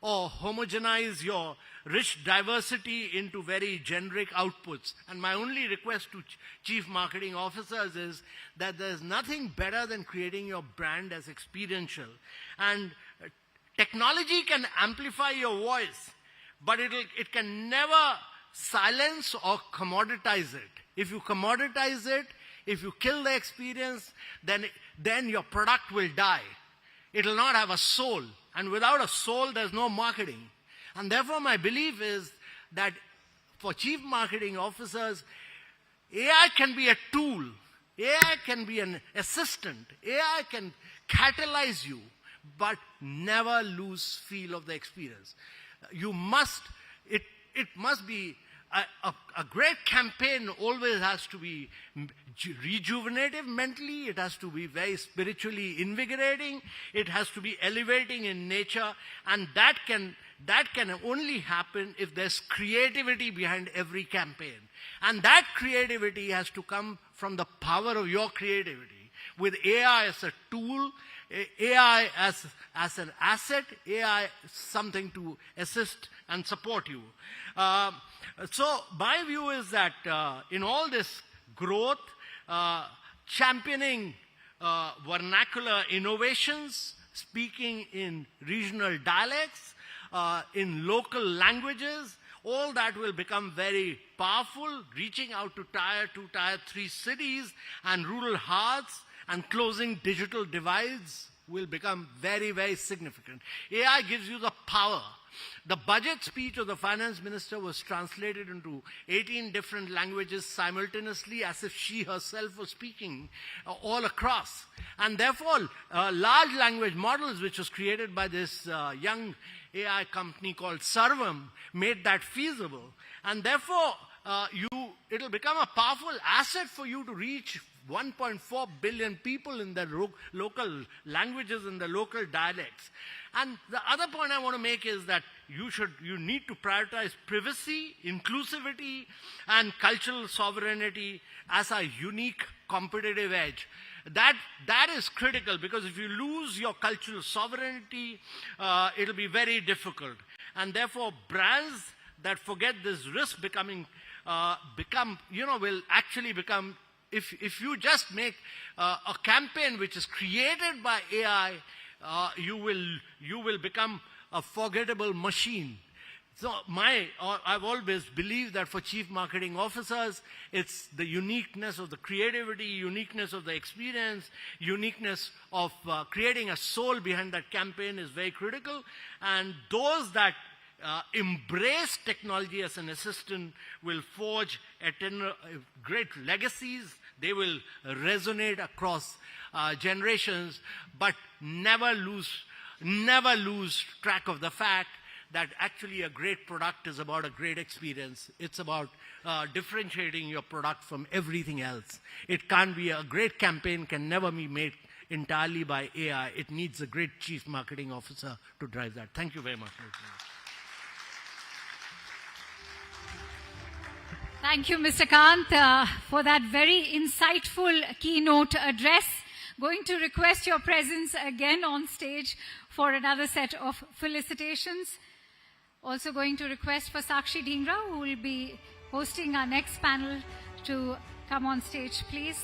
or homogenize your rich diversity into very generic outputs. And my only request to chief marketing officers is that there's nothing better than creating your brand as experiential. And Technology can amplify your voice, but it can never silence or commoditize it. If you commoditize it, if you kill the experience, then your product will die. It will not have a soul. And without a soul, there's no marketing. And therefore, my belief is that for chief marketing officers, AI can be a tool. AI can be an assistant. AI can catalyze you, but never lose feel of the experience. You must, it must be, a great campaign always has to be rejuvenative mentally. It has to be very spiritually invigorating. It has to be elevating in nature. And that can only happen if there's creativity behind every campaign. And that creativity has to come from the power of your creativity. With AI as a tool, AI as an asset, AI something to assist and support you. So my view is that in all this growth, championing vernacular innovations, speaking in regional dialects, in local languages, all that will become very powerful, reaching out to tier 2, tier 3 cities and rural hearts, and closing digital divides will become very, very significant. AI gives you the power. The budget speech of the finance minister was translated into 18 different languages simultaneously, as if she herself was speaking all across. And therefore, large language models, which was created by this young AI company called Sarvam, made that feasible. And therefore, it'll become a powerful asset for you to reach 1.4 billion people in the local languages and the local dialects. And the other point I want to make is that you need to prioritize privacy, inclusivity, and cultural sovereignty as a unique competitive edge. That is critical, because if you lose your cultural sovereignty, it'll be very difficult. And therefore, brands that forget this risk will actually become, if you just make a campaign which is created by AI, you will become a forgettable machine. So I've always believed that for chief marketing officers, it's the uniqueness of the creativity, uniqueness of the experience, uniqueness of creating a soul behind that campaign is very critical. And those that embrace technology as an assistant will forge great legacies. They will resonate across generations, but never lose track of the fact that actually a great product is about a great experience. It's about differentiating your product from everything else. It can't be a great campaign can never be made entirely by AI. It needs a great chief marketing officer to drive that. Thank you very much. Thank you, Mr. Kant, for that very insightful keynote address. Going to request your presence again on stage for another set of felicitations. Also going to request for Sakshi Dhingra, who will be hosting our next panel, to come on stage, please.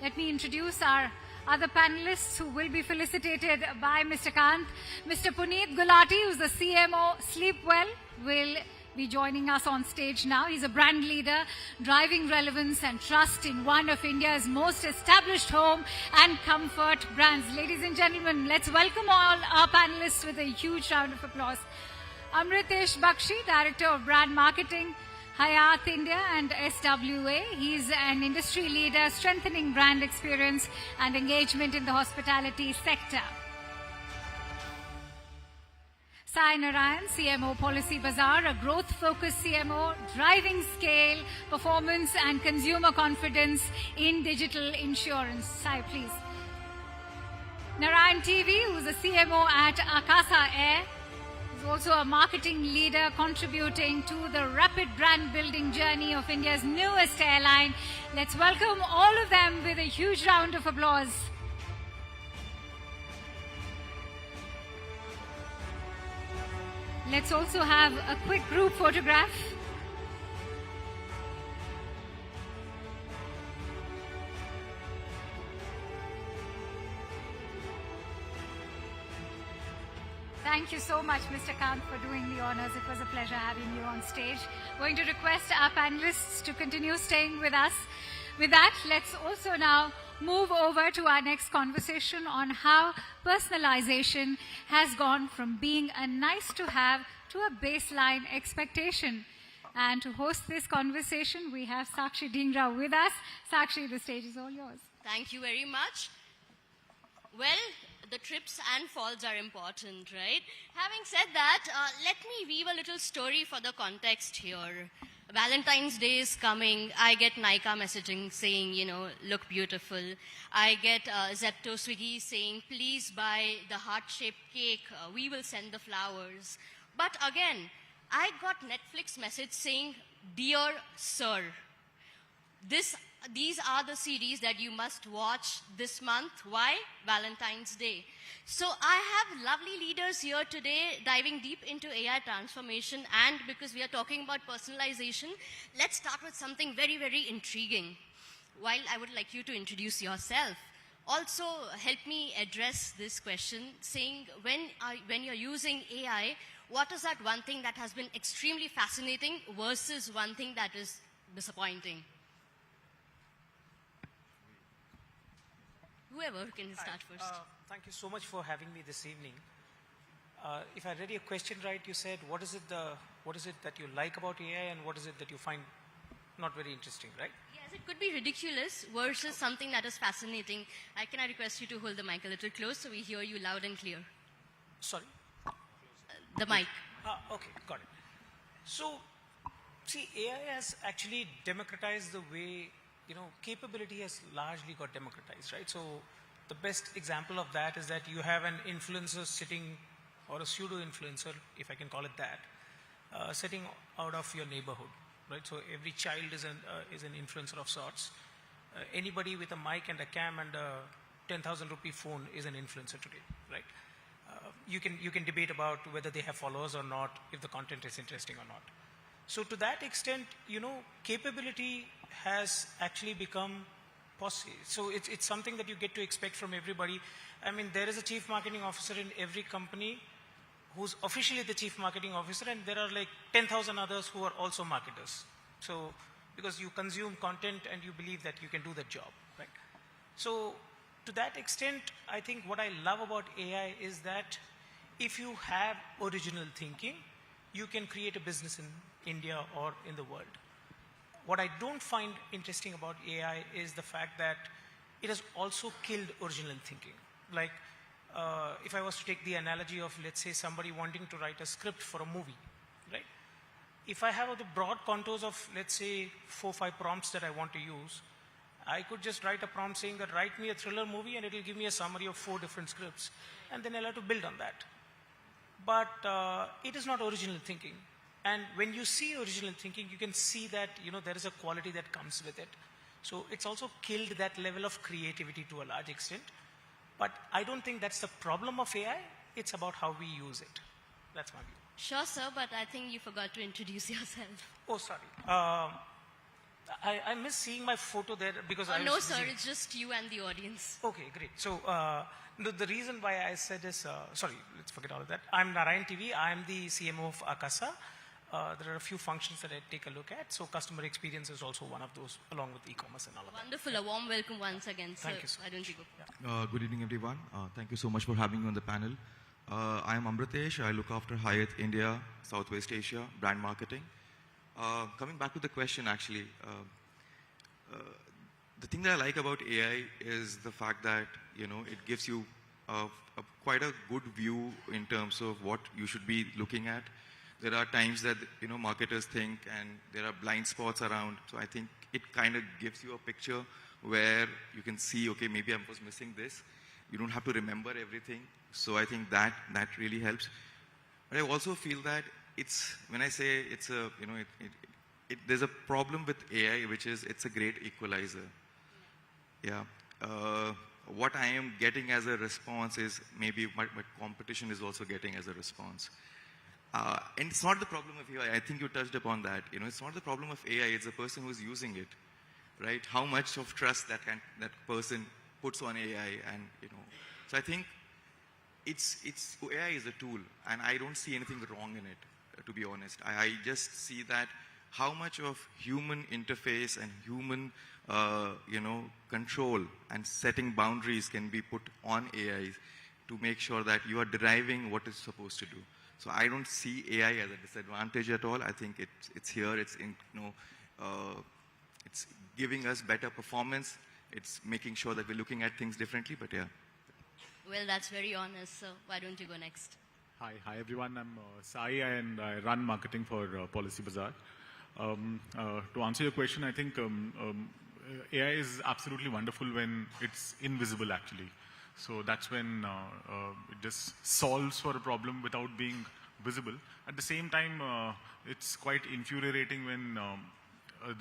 Let me introduce our other panelists who will be felicitated by Mr. Kant. Mr. Puneet Gulati, who's the CMO Sleep Well, will be joining us on stage now. He's a brand leader, driving relevance and trust in one of India's most established home and comfort brands. Ladies and gentlemen, let's welcome all our panelists with a huge round of applause. Amritesh Bakshi, Director of Brand Marketing, Hayat India and SWA. He's an industry leader strengthening brand experience and engagement in the hospitality sector. Sai Narayan, CMO Policy Bazaar, a growth-focused CMO, driving scale, performance and consumer confidence in digital insurance. Sai, please. Narayan TV, who's a CMO at Akasa Air, is also a marketing leader contributing to the rapid brand building journey of India's newest airline. Let's welcome all of them with a huge round of applause. Let's also have a quick group photograph. Thank you so much, Mr. Kant, for doing the honors. It was a pleasure having you on stage. Going to request our panelists to continue staying with us. With that, let's also now move over to our next conversation on how personalization has gone from being a nice to have to a baseline expectation. And to host this conversation, we have Sakshi Dhingra with us. Sakshi, the stage is all yours. Thank you very much. Well, the trips and falls are important, right? Having said that, let me weave a little story for the context here. Valentine's Day is coming. I get Nykaa messaging saying, you know, look beautiful. I get Zepto, Swiggy saying, please buy the heart-shaped cake. We will send the flowers. But again, I got Netflix message saying, dear sir, these are the series that you must watch this month. Why? Valentine's Day. So I have lovely leaders here today diving deep into AI transformation, and because we are talking about personalization, let's start with something very, very intriguing. While I would like you to introduce yourself, also help me address this question, saying when you're using AI, what is that one thing that has been extremely fascinating versus one thing that is disappointing? Whoever can start first. Thank you so much for having me this evening. If I read your question right, you said, what is it that you like about AI and what is it that you find not very interesting, right? Yes, it could be ridiculous versus something that is fascinating. Can I request you to hold the mic a little close so we hear you loud and clear? Sorry? The mic. Okay, got it. So, see, AI has actually democratized the way, you know, capability has largely got democratized, right? So, the best example of that is that you have an influencer sitting, or a pseudo-influencer, if I can call it that, sitting out of your neighborhood, right? So, every child is an influencer of sorts. Anybody with a mic and a cam and a 10,000 rupee phone is an influencer today, right? You can debate about whether they have followers or not, if the content is interesting or not. So to that extent, you know, capability has actually become possible. So it's something that you get to expect from everybody. I mean, there is a chief marketing officer in every company who's officially the chief marketing officer, and there are like 10,000 others who are also marketers. So because you consume content and you believe that you can do that job, right? So to that extent, I think what I love about AI is that if you have original thinking, you can create a business in India or in the world. What I don't find interesting about AI is the fact that it has also killed original thinking. Like, if I was to take the analogy of, let's say, somebody wanting to write a script for a movie, right? If I have the broad contours of, let's say, 4 or 5 prompts that I want to use, I could just write a prompt saying that write me a thriller movie and it will give me a summary of 4 different scripts. And then I'll have to build on that. But it is not original thinking. And when you see original thinking, you can see that, you know, there is a quality that comes with it. So it's also killed that level of creativity to a large extent. But I don't think that's the problem of AI. It's about how we use it. That's my view. Sure, sir, but I think you forgot to introduce yourself. Oh, sorry. I miss seeing my photo there because I was No, sir, busy. it's just you and the audience. Okay, great. So the reason why I said is, sorry, let's forget all of that. I'm Narayan TV. I'm the CMO of Akasa. There are a few functions that I take a look at. So customer experience is also one of those, along with e-commerce and all of that. Wonderful. A warm welcome once again, sir. Thank you, sir. Why don't you go? Good evening, everyone. Thank you so much for having me on the panel. I am Amritesh. I look after Hyatt India, Southwest Asia, brand marketing. Coming back to the question, actually, the thing that I like about AI is the fact that, you know, it gives you quite a good view in terms of what you should be looking at. There are times that, you know, marketers think and there are blind spots around. So I think it kind of gives you a picture where you can see, okay, maybe I was missing this. You don't have to remember everything. So I think that really helps. But I also feel that it's, when I say it's a, you know, there's a problem with AI, which is it's a great equalizer. Yeah. What I am getting as a response is maybe my competition is also getting as a response. And it's not the problem of AI. I think you touched upon that. You know, it's not the problem of AI. It's the person who's using it, right? How much of trust that person puts on AI, and you know. So I think AI is a tool, and I don't see anything wrong in it, to be honest. I just see that how much of human interface and human, control and setting boundaries can be put on AI to make sure that you are deriving what it's supposed to do. So I don't see AI as a disadvantage at all. I think it's here. It's it's giving us better performance. It's making sure that we're looking at things differently. But yeah. Well, that's very honest. So why don't you go next? Hi everyone. I'm Sai and I run marketing for Policy Bazaar. To answer your question, I think AI is absolutely wonderful when it's invisible actually. So that's when it just solves for a problem without being visible. At the same time, it's quite infuriating when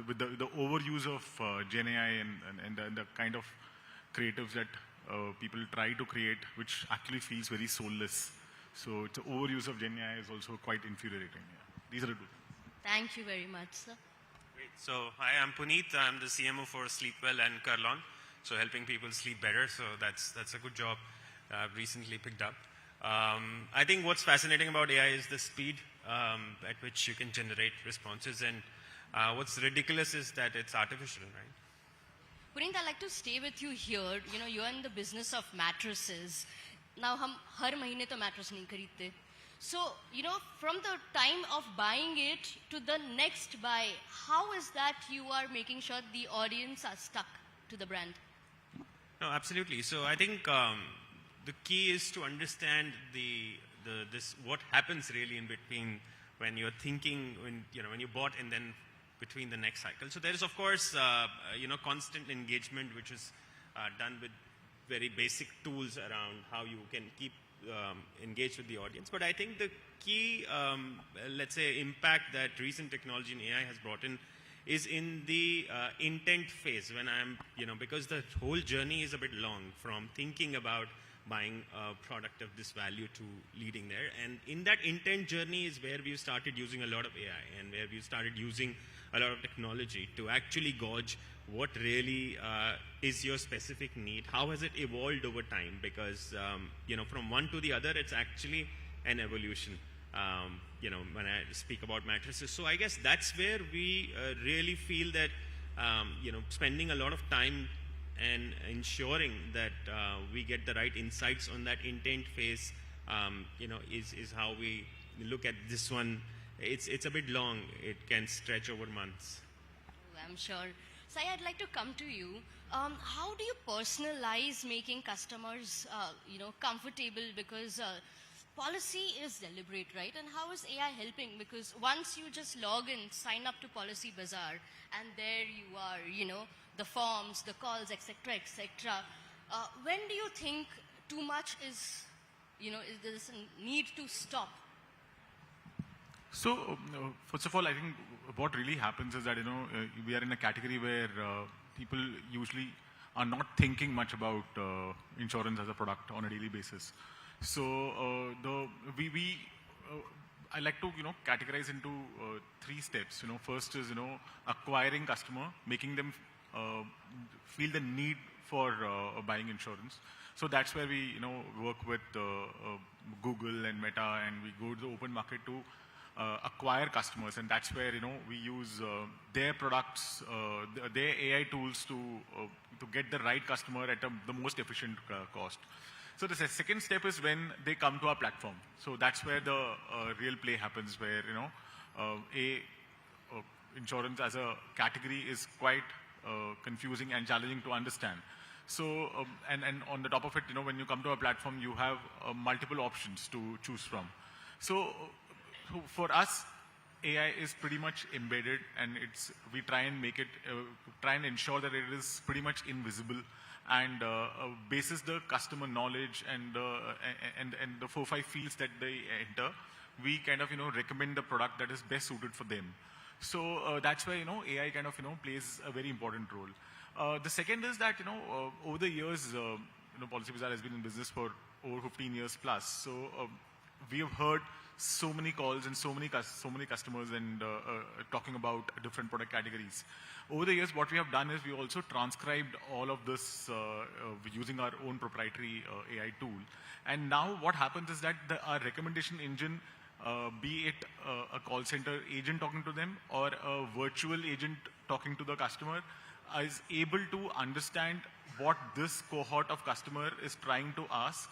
with the overuse of Gen AI and the kind of creatives that people try to create, which actually feels very soulless. So it's the overuse of Gen AI is also quite infuriating. Yeah. These are the two. Thank you very much, sir. Great. So, hi, I'm Puneet. I'm the CMO for Sleepwell and Kurlon. So, helping people sleep better. So, that's a good job I've recently picked up. I think what's fascinating about AI is the speed at which you can generate responses. And what's ridiculous is that it's artificial, right? Puneet, I'd like to stay with you here. You know, you're in the business of mattresses. Now, hum har mahine to mattress nahi khareedte. So, you know, from the time of buying it to the next buy, how is that you are making sure the audience are stuck to the brand? No, absolutely. So I think the key is to understand this what happens really in between when you're thinking, when you bought and then between the next cycle. So there is, of course, constant engagement, which is done with very basic tools around how you can keep engaged with the audience. But I think the key, let's say, impact that recent technology in AI has brought in is in the intent phase when because the whole journey is a bit long from thinking about buying a product of this value to leading there. And in that intent journey is where we've started using a lot of AI and where we've started using a lot of technology to actually gauge what really is your specific need. How has it evolved over time? Because, from one to the other, it's actually an evolution, when I speak about mattresses. So I guess that's where we really feel that, spending a lot of time and ensuring that we get the right insights on that intent phase, is how we look at this one. It's a bit long. It can stretch over months. I'm sure. Sai, I'd like to come to you. How do you personalize making customers, comfortable? Because policy is deliberate, right? And how is AI helping? Because once you just log in, sign up to Policy Bazaar, and there you are, the forms, the calls, etc., etc. When do you think too much is there's a need to stop? So, first of all, I think what really happens is that, we are in a category where people usually are not thinking much about insurance as a product on a daily basis. So, I like to, categorize into 3 steps. First is, acquiring customer, making them feel the need for buying insurance. So that's where we, work with Google and Meta, and we go to the open market to acquire customers, and that's where we use their products, their AI tools to get the right customer at the most efficient cost. So the second step is when they come to our platform. So that's where the real play happens, where insurance as a category is quite confusing and challenging to understand. So and on the top of it, when you come to our platform, you have multiple options to choose from. So for us, AI is pretty much embedded, and we try and make it, try and ensure that it is pretty much invisible, and bases the customer knowledge and the 4-5 fields that they enter, we kind of recommend the product that is best suited for them. So that's where AI kind of plays a very important role. The second is that over the years, Policy Bazaar has been in business for over 15 years plus. So we have heard so many calls and so many customers and talking about different product categories. Over the years, what we have done is we also transcribed all of this using our own proprietary AI tool. And now what happens is that our recommendation engine, be it a call center agent talking to them or a virtual agent talking to the customer, is able to understand what this cohort of customer is trying to ask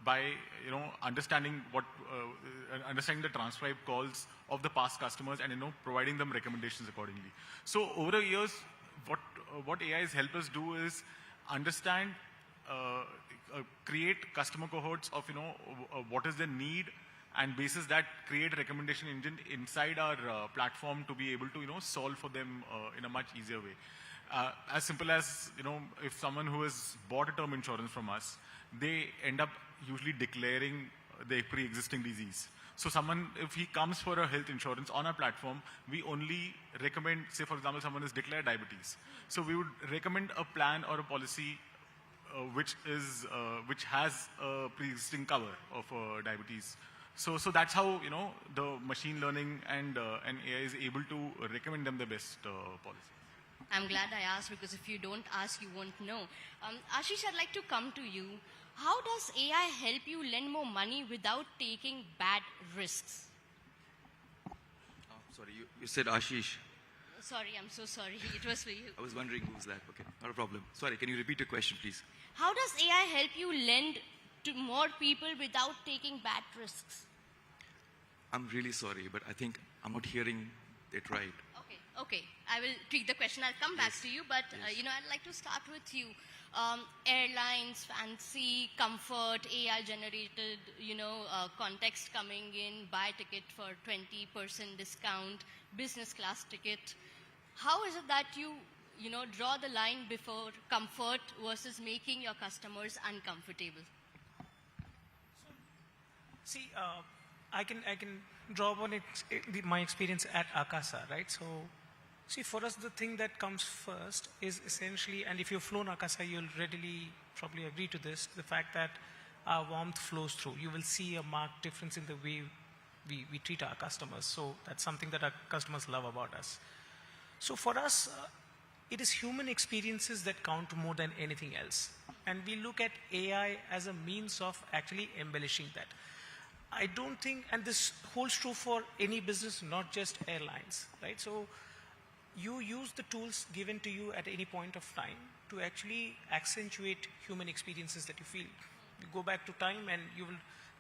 by understanding understanding the transcribed calls of the past customers and providing them recommendations accordingly. So over the years, what AI has helped us do is understand, create customer cohorts of what is their need, and basis that create a recommendation engine inside our platform to be able to solve for them in a much easier way. As simple as if someone who has bought a term insurance from us, they end up usually declaring their pre-existing disease. So someone, if he comes for a health insurance on our platform, we only recommend, say for example, someone has declared diabetes. So we would recommend a plan or a policy which has a pre-existing cover of diabetes. So that's how the machine learning and AI is able to recommend them the best policy. I'm glad I asked, because if you don't ask, you won't know. Ashish, I'd like to come to you. How does AI help you lend more money without taking bad risks? Sorry, you said Ashish. Sorry, I'm so sorry. It was for you. I was wondering who's that. Okay, not a problem. Sorry, can you repeat your question, please? How does AI help you lend to more people without taking bad risks? I'm really sorry, but I think I'm not hearing it right. Okay. I will tweak the question. I'll come back to you, but I'd like to start with you. Airlines, fancy, comfort, AI-generated, context coming in, buy ticket for 20% discount, business class ticket. How is it that you draw the line before comfort versus making your customers uncomfortable? See, I can draw on my experience at Akasa, right? So, see, for us, the thing that comes first is essentially, and if you've flown Akasa, you'll readily probably agree to this, the fact that our warmth flows through. You will see a marked difference in the way we treat our customers. So that's something that our customers love about us. So for us, it is human experiences that count more than anything else. And we look at AI as a means of actually embellishing that. I don't think, and this holds true for any business, not just airlines, right? So you use the tools given to you at any point of time to actually accentuate human experiences that you feel. You go back to time and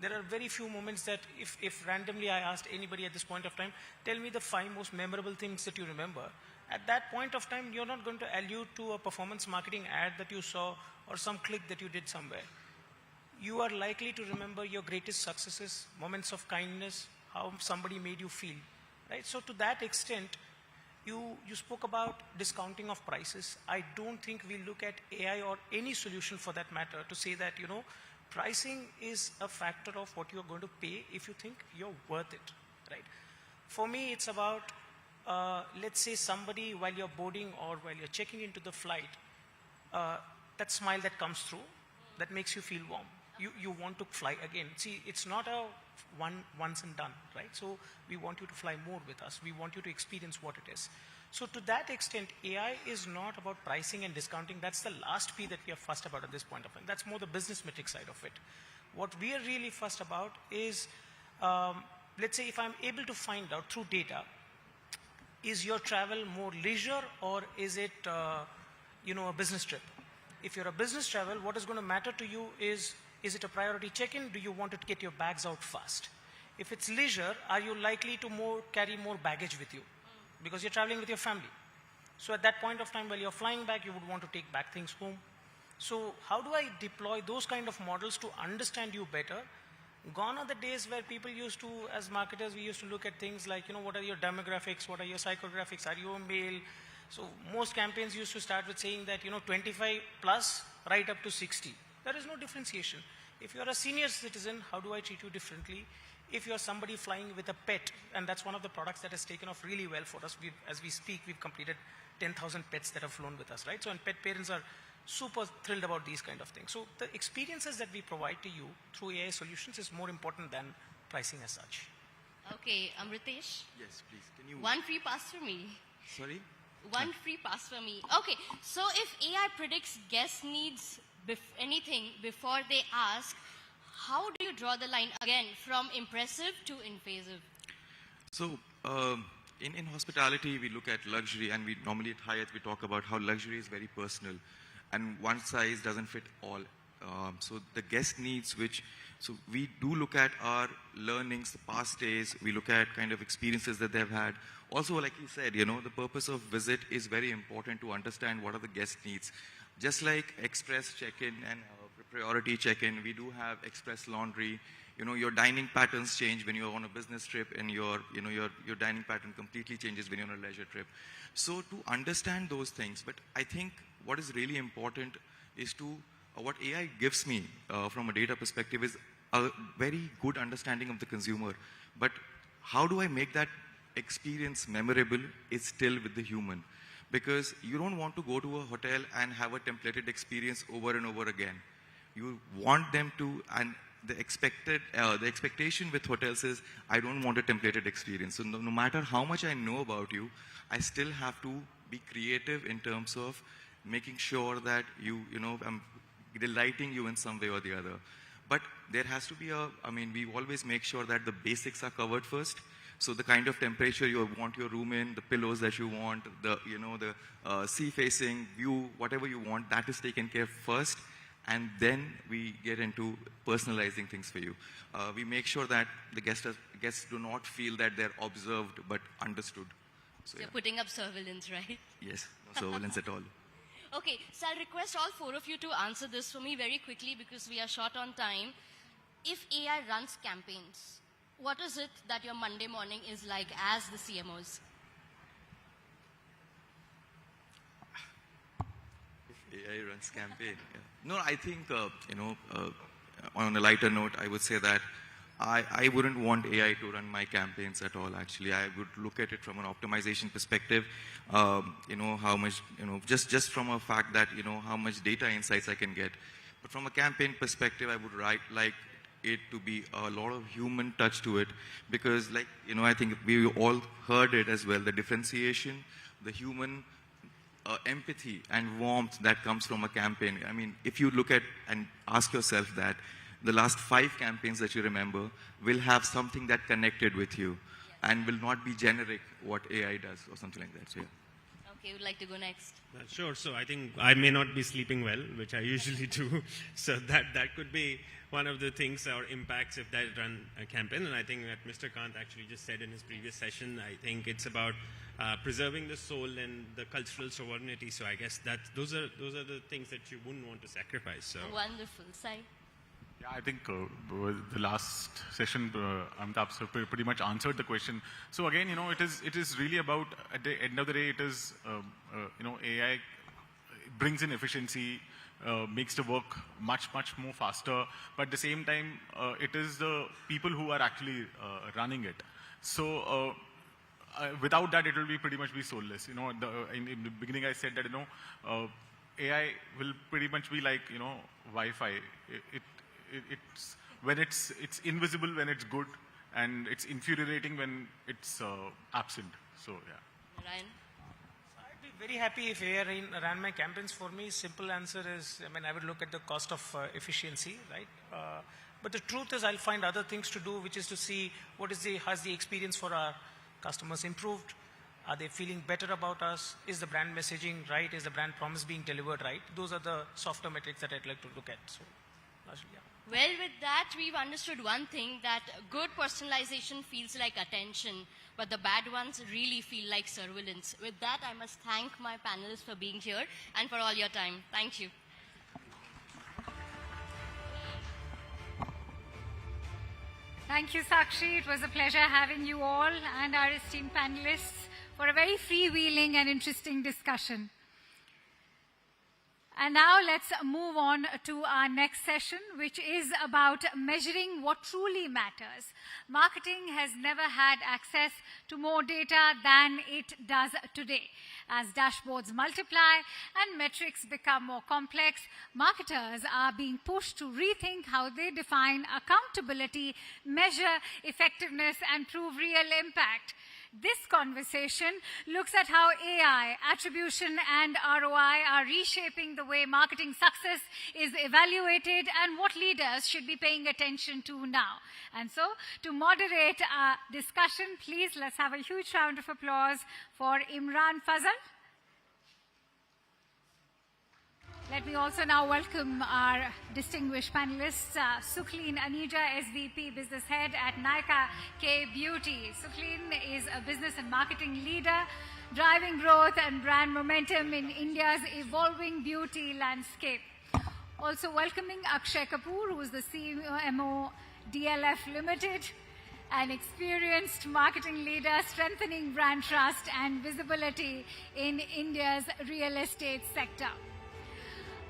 there are very few moments that if randomly I asked anybody at this point of time, tell me the 5 most memorable things that you remember. At that point of time, you're not going to allude to a performance marketing ad that you saw or some click that you did somewhere. You are likely to remember your greatest successes, moments of kindness, how somebody made you feel, right? So to that extent, you spoke about discounting of prices. I don't think we look at AI or any solution for that matter to say that, pricing is a factor of what you're going to pay if you think you're worth it, right? For me, it's about, let's say somebody while you're boarding or while you're checking into the flight, that smile that comes through, that makes you feel warm. You want to fly again. See, it's not a once and done, right? So we want you to fly more with us. We want you to experience what it is. So to that extent, AI is not about pricing and discounting. That's the last P that we are fussed about at this point of time. That's more the business metric side of it. What we are really fussed about is, let's say if I'm able to find out through data, is your travel more leisure or is it, a business trip? If you're a business travel, what is going to matter to you is it a priority check-in? Do you want to get your bags out fast? If it's leisure, are you likely to carry more baggage with you? Because you're traveling with your family. So at that point of time, while you're flying back, you would want to take back things home. So how do I deploy those kind of models to understand you better? Gone are the days where people used to, as marketers, we used to look at things like, what are your demographics? What are your psychographics? Are you a male? So most campaigns used to start with saying that, 25 plus, right up to 60. There is no differentiation. If you're a senior citizen, how do I treat you differently? If you're somebody flying with a pet, and that's one of the products that has taken off really well for us. As we speak, we've completed 10,000 pets that have flown with us, right? So, and pet parents are super thrilled about these kind of things. So the experiences that we provide to you through AI solutions is more important than pricing as such. Okay, Amritesh? Yes, please. Can you... One free pass for me. Sorry? One free pass for me. Okay, so if AI predicts guest needs anything before they ask, how do you draw the line again from impressive to invasive? So, in hospitality, we look at luxury, and we normally at Hyatt, we talk about how luxury is very personal, and one size doesn't fit all. So the guest needs, so we do look at our learnings, the past days, we look at kind of experiences that they've had. Also, like you said, the purpose of visit is very important to understand what are the guest needs. Just like express check-in and priority check-in, we do have express laundry. Your dining patterns change when you're on a business trip, and your dining pattern completely changes when you're on a leisure trip. So to understand those things, but I think what is really important is what AI gives me from a data perspective is a very good understanding of the consumer. But how do I make that experience memorable is still with the human. Because you don't want to go to a hotel and have a templated experience over and over again. You want them to, and the expectation with hotels is, I don't want a templated experience. So no matter how much I know about you, I still have to be creative in terms of making sure that I'm delighting you in some way or the other. But there has to be we always make sure that the basics are covered first. So the kind of temperature you want your room in, the pillows that you want, the sea-facing view, whatever you want, that is taken care of first. And then we get into personalizing things for you. We make sure that the guests do not feel that they're observed but understood. So you're putting up surveillance, right? Yes, no surveillance at all. Okay, so I'll request all four of you to answer this for me very quickly because we are short on time. If AI runs campaigns, what is it that your Monday morning is like as the CMOs? If AI runs campaign. Yeah. No, I think, on a lighter note, I would say that I wouldn't want AI to run my campaigns at all, actually. I would look at it from an optimization perspective, how much, just from a fact that, how much data insights I can get. But from a campaign perspective, I would like it to be a lot of human touch to it, because I think we all heard it as well, the differentiation, the human empathy and warmth that comes from a campaign. I mean, if you look at and ask yourself that, the last 5 campaigns that you remember will have something that connected with you and will not be generic what AI does or something like that. So, yeah. Okay, would like to go next? Sure. So I think I may not be sleeping well, which I usually do. So that could be one of the things or impacts if that run a campaign. And I think that Mr. Kant actually just said in his previous session, I think it's about preserving the soul and the cultural sovereignty. So I guess those are the things that you wouldn't want to sacrifice. So. Wonderful. Sai? Yeah, I think the last session, Amitabh sir pretty much answered the question. So again, it is really about, at the end of the day, it is, AI brings in efficiency, makes the work much more faster, but at the same time, it is the people who are actually running it. So without that, it will be pretty much be soulless. In the beginning, I said that, AI will pretty much be like, Wi-Fi. It's invisible when it's good, and it's infuriating when it's absent. So yeah. Ryan? I'd be very happy if AI ran my campaigns for me. Simple answer is, I would look at the cost of efficiency, right? But the truth is, I'll find other things to do, which is to see has the experience for our customers improved? Are they feeling better about us? Is the brand messaging right? Is the brand promise being delivered right? Those are the softer metrics that I'd like to look at. So, largely, yeah. Well, with that, we've understood one thing, that good personalization feels like attention, but the bad ones really feel like surveillance. With that, I must thank my panelists for being here and for all your time. Thank you. Thank you, Sakshi. It was a pleasure having you all and our esteemed panelists for a very freewheeling and interesting discussion. And now let's move on to our next session, which is about measuring what truly matters. Marketing has never had access to more data than it does today. As dashboards multiply and metrics become more complex, marketers are being pushed to rethink how they define accountability, measure effectiveness, and prove real impact. This conversation looks at how AI, attribution, and ROI are reshaping the way marketing success is evaluated and what leaders should be paying attention to now. And so, to moderate our discussion, please let's have a huge round of applause for Imran Fazal. Let me also now welcome our distinguished panelists, Sukhleen Anija, SVP Business Head at Nykaa K Beauty. Sukhleen is a business and marketing leader, driving growth and brand momentum in India's evolving beauty landscape. Also welcoming Akshay Kapoor, who is the CMO DLF Limited, an experienced marketing leader strengthening brand trust and visibility in India's real estate sector.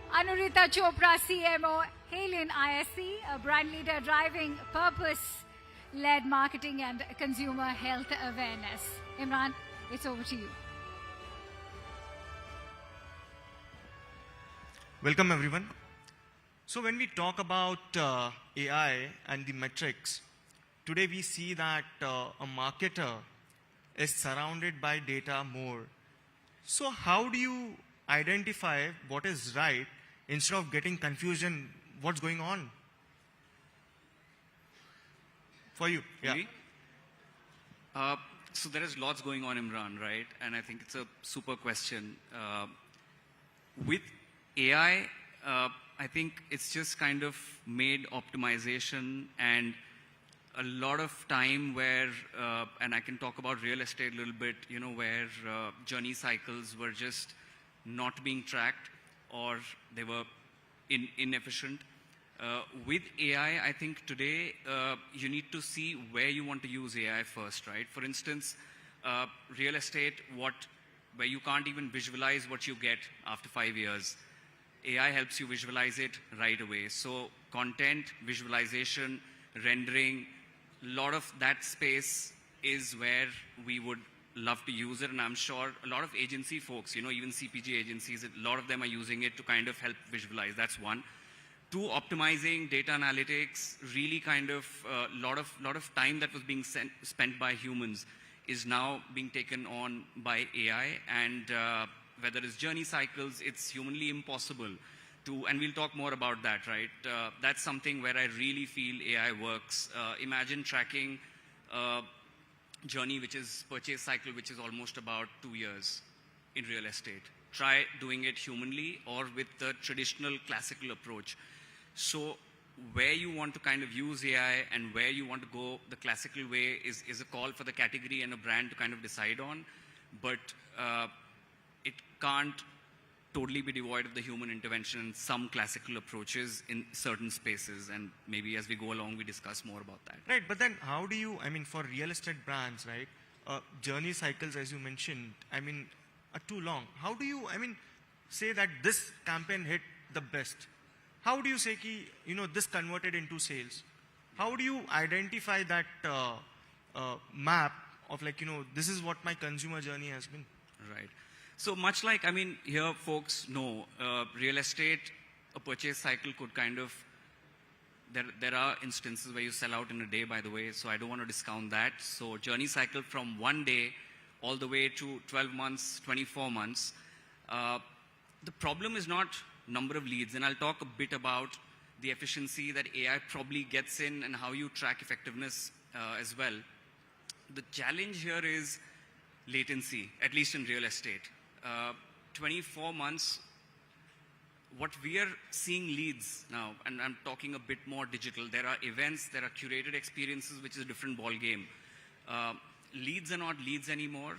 Anurita Chopra, CMO, Halen ISC, a brand leader driving purpose-led marketing and consumer health awareness. Imran, it's over to you. Welcome, everyone. So when we talk about AI and the metrics, today we see that a marketer is surrounded by data more. So how do you identify what is right instead of getting confusion what's going on? For you, yeah. So there is lots going on, Imran, right? And I think it's a super question. With AI, I think it's just kind of made optimization and a lot of time where, and I can talk about real estate a little bit, you know, where journey cycles were just not being tracked or they were inefficient. With AI, I think today you need to see where you want to use AI first, right? For instance, real estate, where you can't even visualize what you get after 5 years. AI helps you visualize it right away. So content, visualization, rendering, a lot of that space is where we would love to use it, and I'm sure a lot of agency folks, you know, even CPG agencies, a lot of them are using it to kind of help visualize. That's one. Two, optimizing data analytics, really kind of lot of time that was being spent by humans is now being taken on by AI, and whether it's journey cycles, it's humanly impossible to, and we'll talk more about that, right? That's something where I really feel AI works. Imagine tracking journey, which is purchase cycle, which is almost about 2 years in real estate. Try doing it humanly or with the traditional classical approach. So where you want to kind of use AI and where you want to go the classical way is a call for the category and a brand to kind of decide on, but it can't totally be devoid of the human intervention in some classical approaches in certain spaces, and maybe as we go along we discuss more about that. Right, but then how do you, I mean, for real estate brands, right, journey cycles, as you mentioned, I mean, are too long. How do you, I mean, say that this campaign hit the best? How do you say, you know, this converted into sales? How do you identify that map of like, you know, this is what my consumer journey has been? Right. So much like, I mean, here folks know, real estate, a purchase cycle could kind of, there are instances where you sell out in a day, by the way, so I don't want to discount that. So journey cycle from 1 day all the way to 12 months, 24 months. The problem is not number of leads, and I'll talk a bit about the efficiency that AI probably gets in and how you track effectiveness as well. The challenge here is latency, at least in real estate. 24 months, what we are seeing leads now, and I'm talking a bit more digital, there are events, there are curated experiences, which is a different ball game. Leads are not leads anymore.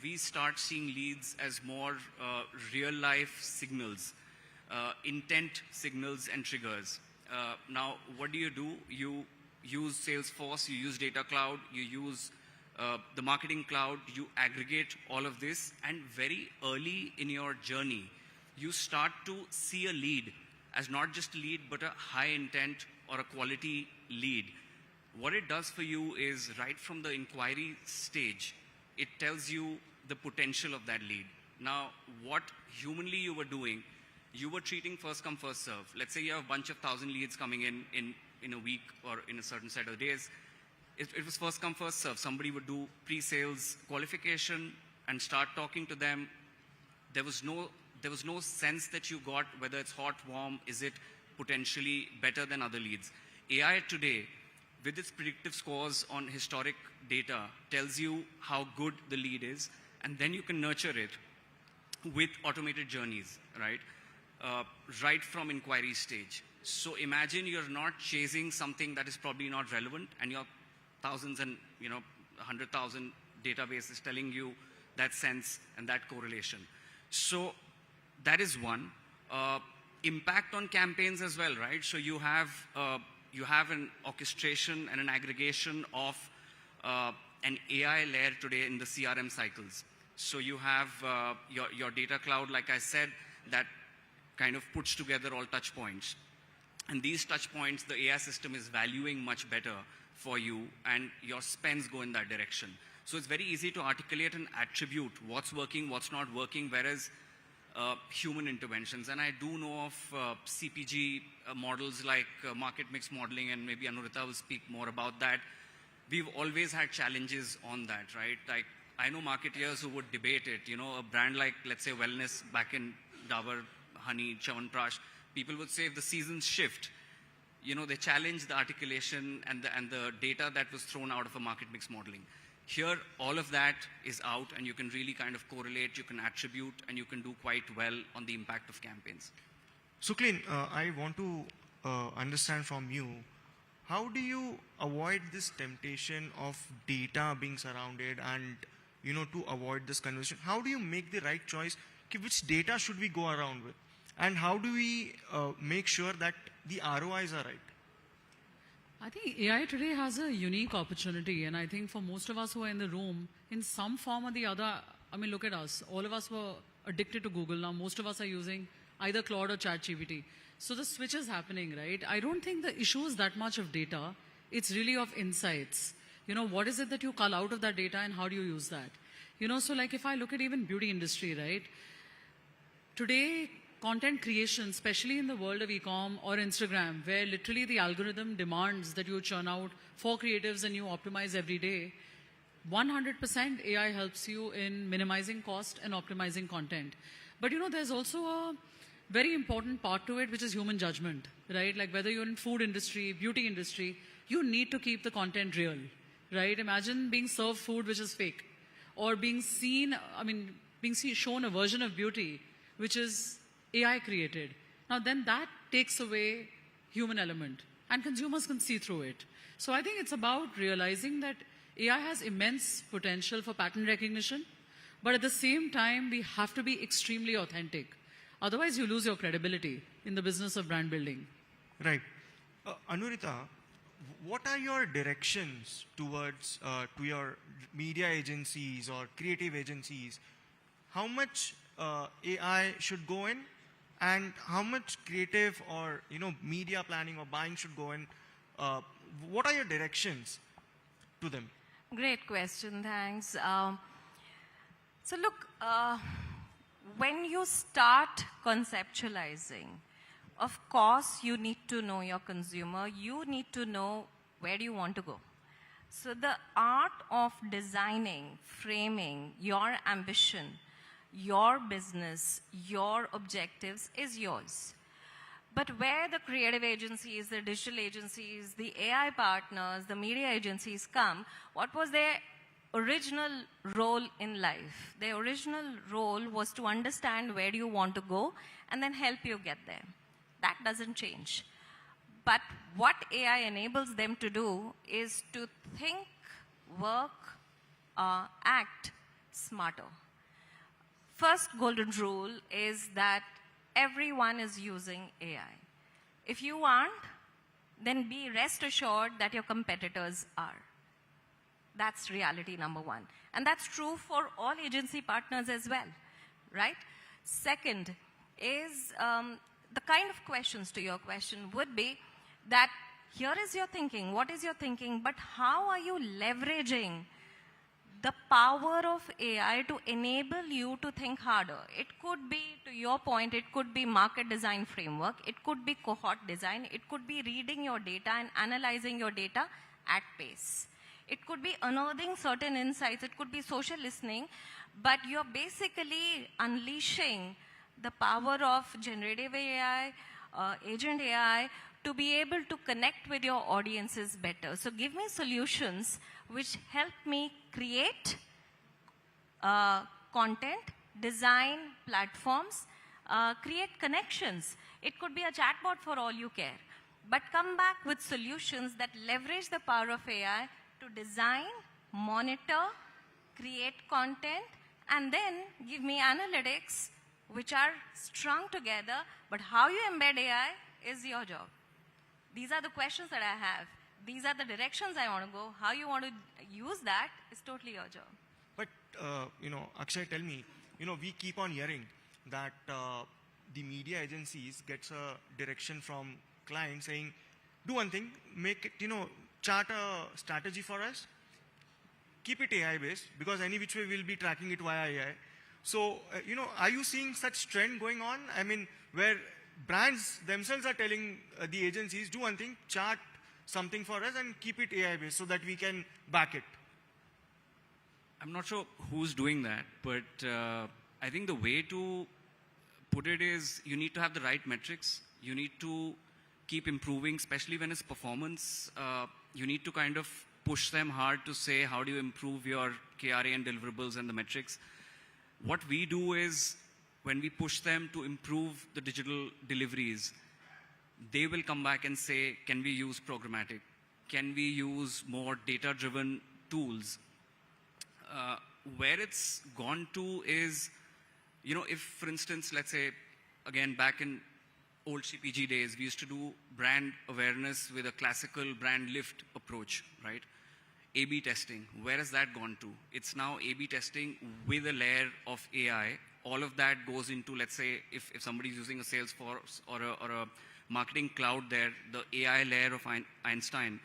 We start seeing leads as more real life signals, intent signals and triggers. Now, what do? You use Salesforce, you use Data Cloud, you use the Marketing Cloud, you aggregate all of this, and very early in your journey, you start to see a lead as not just a lead, but a high intent or a quality lead. What it does for you is right from the inquiry stage, it tells you the potential of that lead. Now, what humanly you were doing, you were treating first come, first serve. Let's say you have a bunch of 1,000 leads coming in a week or in a certain set of days. It was first come, first serve. Somebody would do pre-sales qualification and start talking to them. There was no sense that you got whether it's hot, warm, is it potentially better than other leads. AI today, with its predictive scores on historic data, tells you how good the lead is, and then you can nurture it with automated journeys, right? Right from inquiry stage. So imagine you're not chasing something that is probably not relevant, and your thousands and 100,000 database is telling you that sense and that correlation. So that is one. Impact on campaigns as well, right? So you have an orchestration and an aggregation of an AI layer today in the CRM cycles. So you have your data cloud, like I said, that kind of puts together all touch points. And these touch points, the AI system is valuing much better for you, and your spends go in that direction. So it's very easy to articulate and attribute what's working, what's not working, whereas human interventions. And I do know of CPG models like market mix modeling, and maybe Anurita will speak more about that. We've always had challenges on that, right? Like, I know marketeers who would debate it. A brand like, let's say, Wellness back in Dabur, Honey, Chyawanprash, people would say if the seasons shift, they challenge the articulation and the data that was thrown out of a market mix modeling. Here, all of that is out, and you can really kind of correlate, you can attribute, and you can do quite well on the impact of campaigns. Suklin, I want to understand from you, how do you avoid this temptation of data being surrounded and, to avoid this conversation? How do you make the right choice? Which data should we go around with? And how do we make sure that the ROIs are right? I think AI today has a unique opportunity, and I think for most of us who are in the room, in some form or the other, look at us. All of us were addicted to Google. Now most of us are using either Claude or ChatGPT. So the switch is happening, right? I don't think the issue is that much of data. It's really of insights. What is it that you cull out of that data, and how do you use that? So like if I look at even beauty industry, right? Today, content creation, especially in the world of e-com or Instagram, where literally the algorithm demands that you churn out 4 creatives and you optimize every day, 100% AI helps you in minimizing cost and optimizing content. But there's also a very important part to it, which is human judgment, right? Like whether you're in food industry, beauty industry, you need to keep the content real, right? Imagine being served food which is fake, or being shown a version of beauty which is AI created. Now then that takes away human element, and consumers can see through it. So I think it's about realizing that AI has immense potential for pattern recognition, but at the same time, we have to be extremely authentic. Otherwise, you lose your credibility in the business of brand building. Right. Anurita, what are your directions towards to your media agencies or creative agencies? How much AI should go in, and how much creative or media planning or buying should go in? What are your directions to them? Great question, thanks. So look, when you start conceptualizing, of course you need to know your consumer, you need to know where do you want to go. So the art of designing, framing your ambition, your business, your objectives is yours. But where the creative agencies, the digital agencies, the AI partners, the media agencies come, what was their original role in life? Their original role was to understand where do you want to go and then help you get there. That doesn't change. But what AI enables them to do is to think, work, act smarter. First golden rule is that everyone is using AI. If you aren't, then be rest assured that your competitors are. That's reality number one. And that's true for all agency partners as well, right? Second, is the kind of questions to your question would be that here is your thinking, what is your thinking, but how are you leveraging the power of AI to enable you to think harder? It could be, to your point, it could be market design framework, it could be cohort design, it could be reading your data and analyzing your data at pace. It could be unearthing certain insights, it could be social listening, but you're basically unleashing the power of generative AI, agent AI, to be able to connect with your audiences better. So give me solutions which help me create content, design platforms, create connections. It could be a chatbot for all you care. But come back with solutions that leverage the power of AI to design, monitor, create content, and then give me analytics which are strung together. But how you embed AI is your job. These are the questions that I have. These are the directions I want to go. How you want to use that is totally your job. But, Akshay, tell me, we keep on hearing that the media agencies gets a direction from clients saying, do one thing, make it, chart a strategy for us, keep it AI based, because any which way we'll be tracking it via AI. So, are you seeing such trend going on? I mean, where brands themselves are telling the agencies, do one thing, chart something for us and keep it AI based so that we can back it. I'm not sure who's doing that, but I think the way to put it is you need to have the right metrics. You need to keep improving, especially when it's performance. You need to kind of push them hard to say, how do you improve your KRA and deliverables and the metrics? What we do is, when we push them to improve the digital deliveries, they will come back and say, can we use programmatic? Can we use more data-driven tools? Where it's gone to is, if, for instance, let's say, again, back in old CPG days, we used to do brand awareness with a classical brand lift approach, right? A/B testing. Where has that gone to? It's now A/B testing with a layer of AI. All of that goes into, let's say, if somebody's using a Salesforce or a marketing cloud there, the AI layer of Einstein,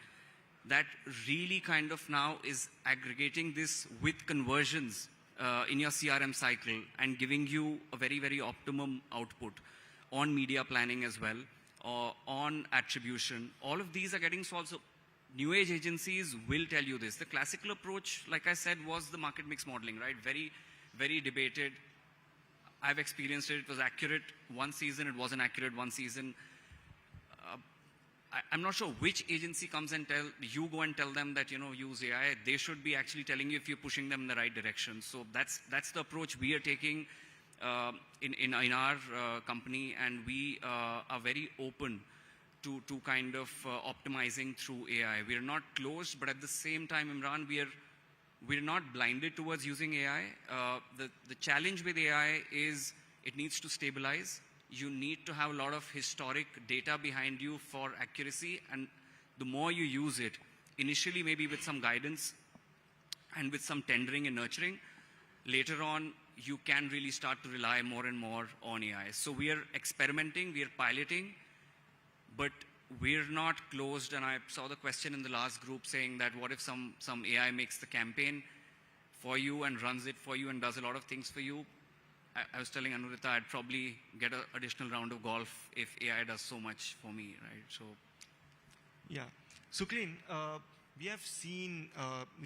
that really kind of now is aggregating this with conversions in your CRM cycle and giving you a very, very optimum output on media planning as well, or on attribution. All of these are getting solved. So new age agencies will tell you this. The classical approach, like I said, was the market mix modeling, right? Very, very debated. I've experienced it. It was accurate one season. It wasn't accurate one season. I'm not sure which agency comes and go and tell them that, use AI. They should be actually telling you if you're pushing them in the right direction. So that's the approach we are taking in our company, and we are very open to kind of optimizing through AI. We're not closed, but at the same time, Imran, we're not blinded towards using AI. The challenge with AI is it needs to stabilize. You need to have a lot of historic data behind you for accuracy, and the more you use it, initially maybe with some guidance and with some tendering and nurturing, later on you can really start to rely more and more on AI. So we are experimenting, we are piloting, but we're not closed. And I saw the question in the last group saying that what if some AI makes the campaign for you and runs it for you and does a lot of things for you? I was telling Anurita I'd probably get an additional round of golf if AI does so much for me, right? So, yeah. Suklin, we have seen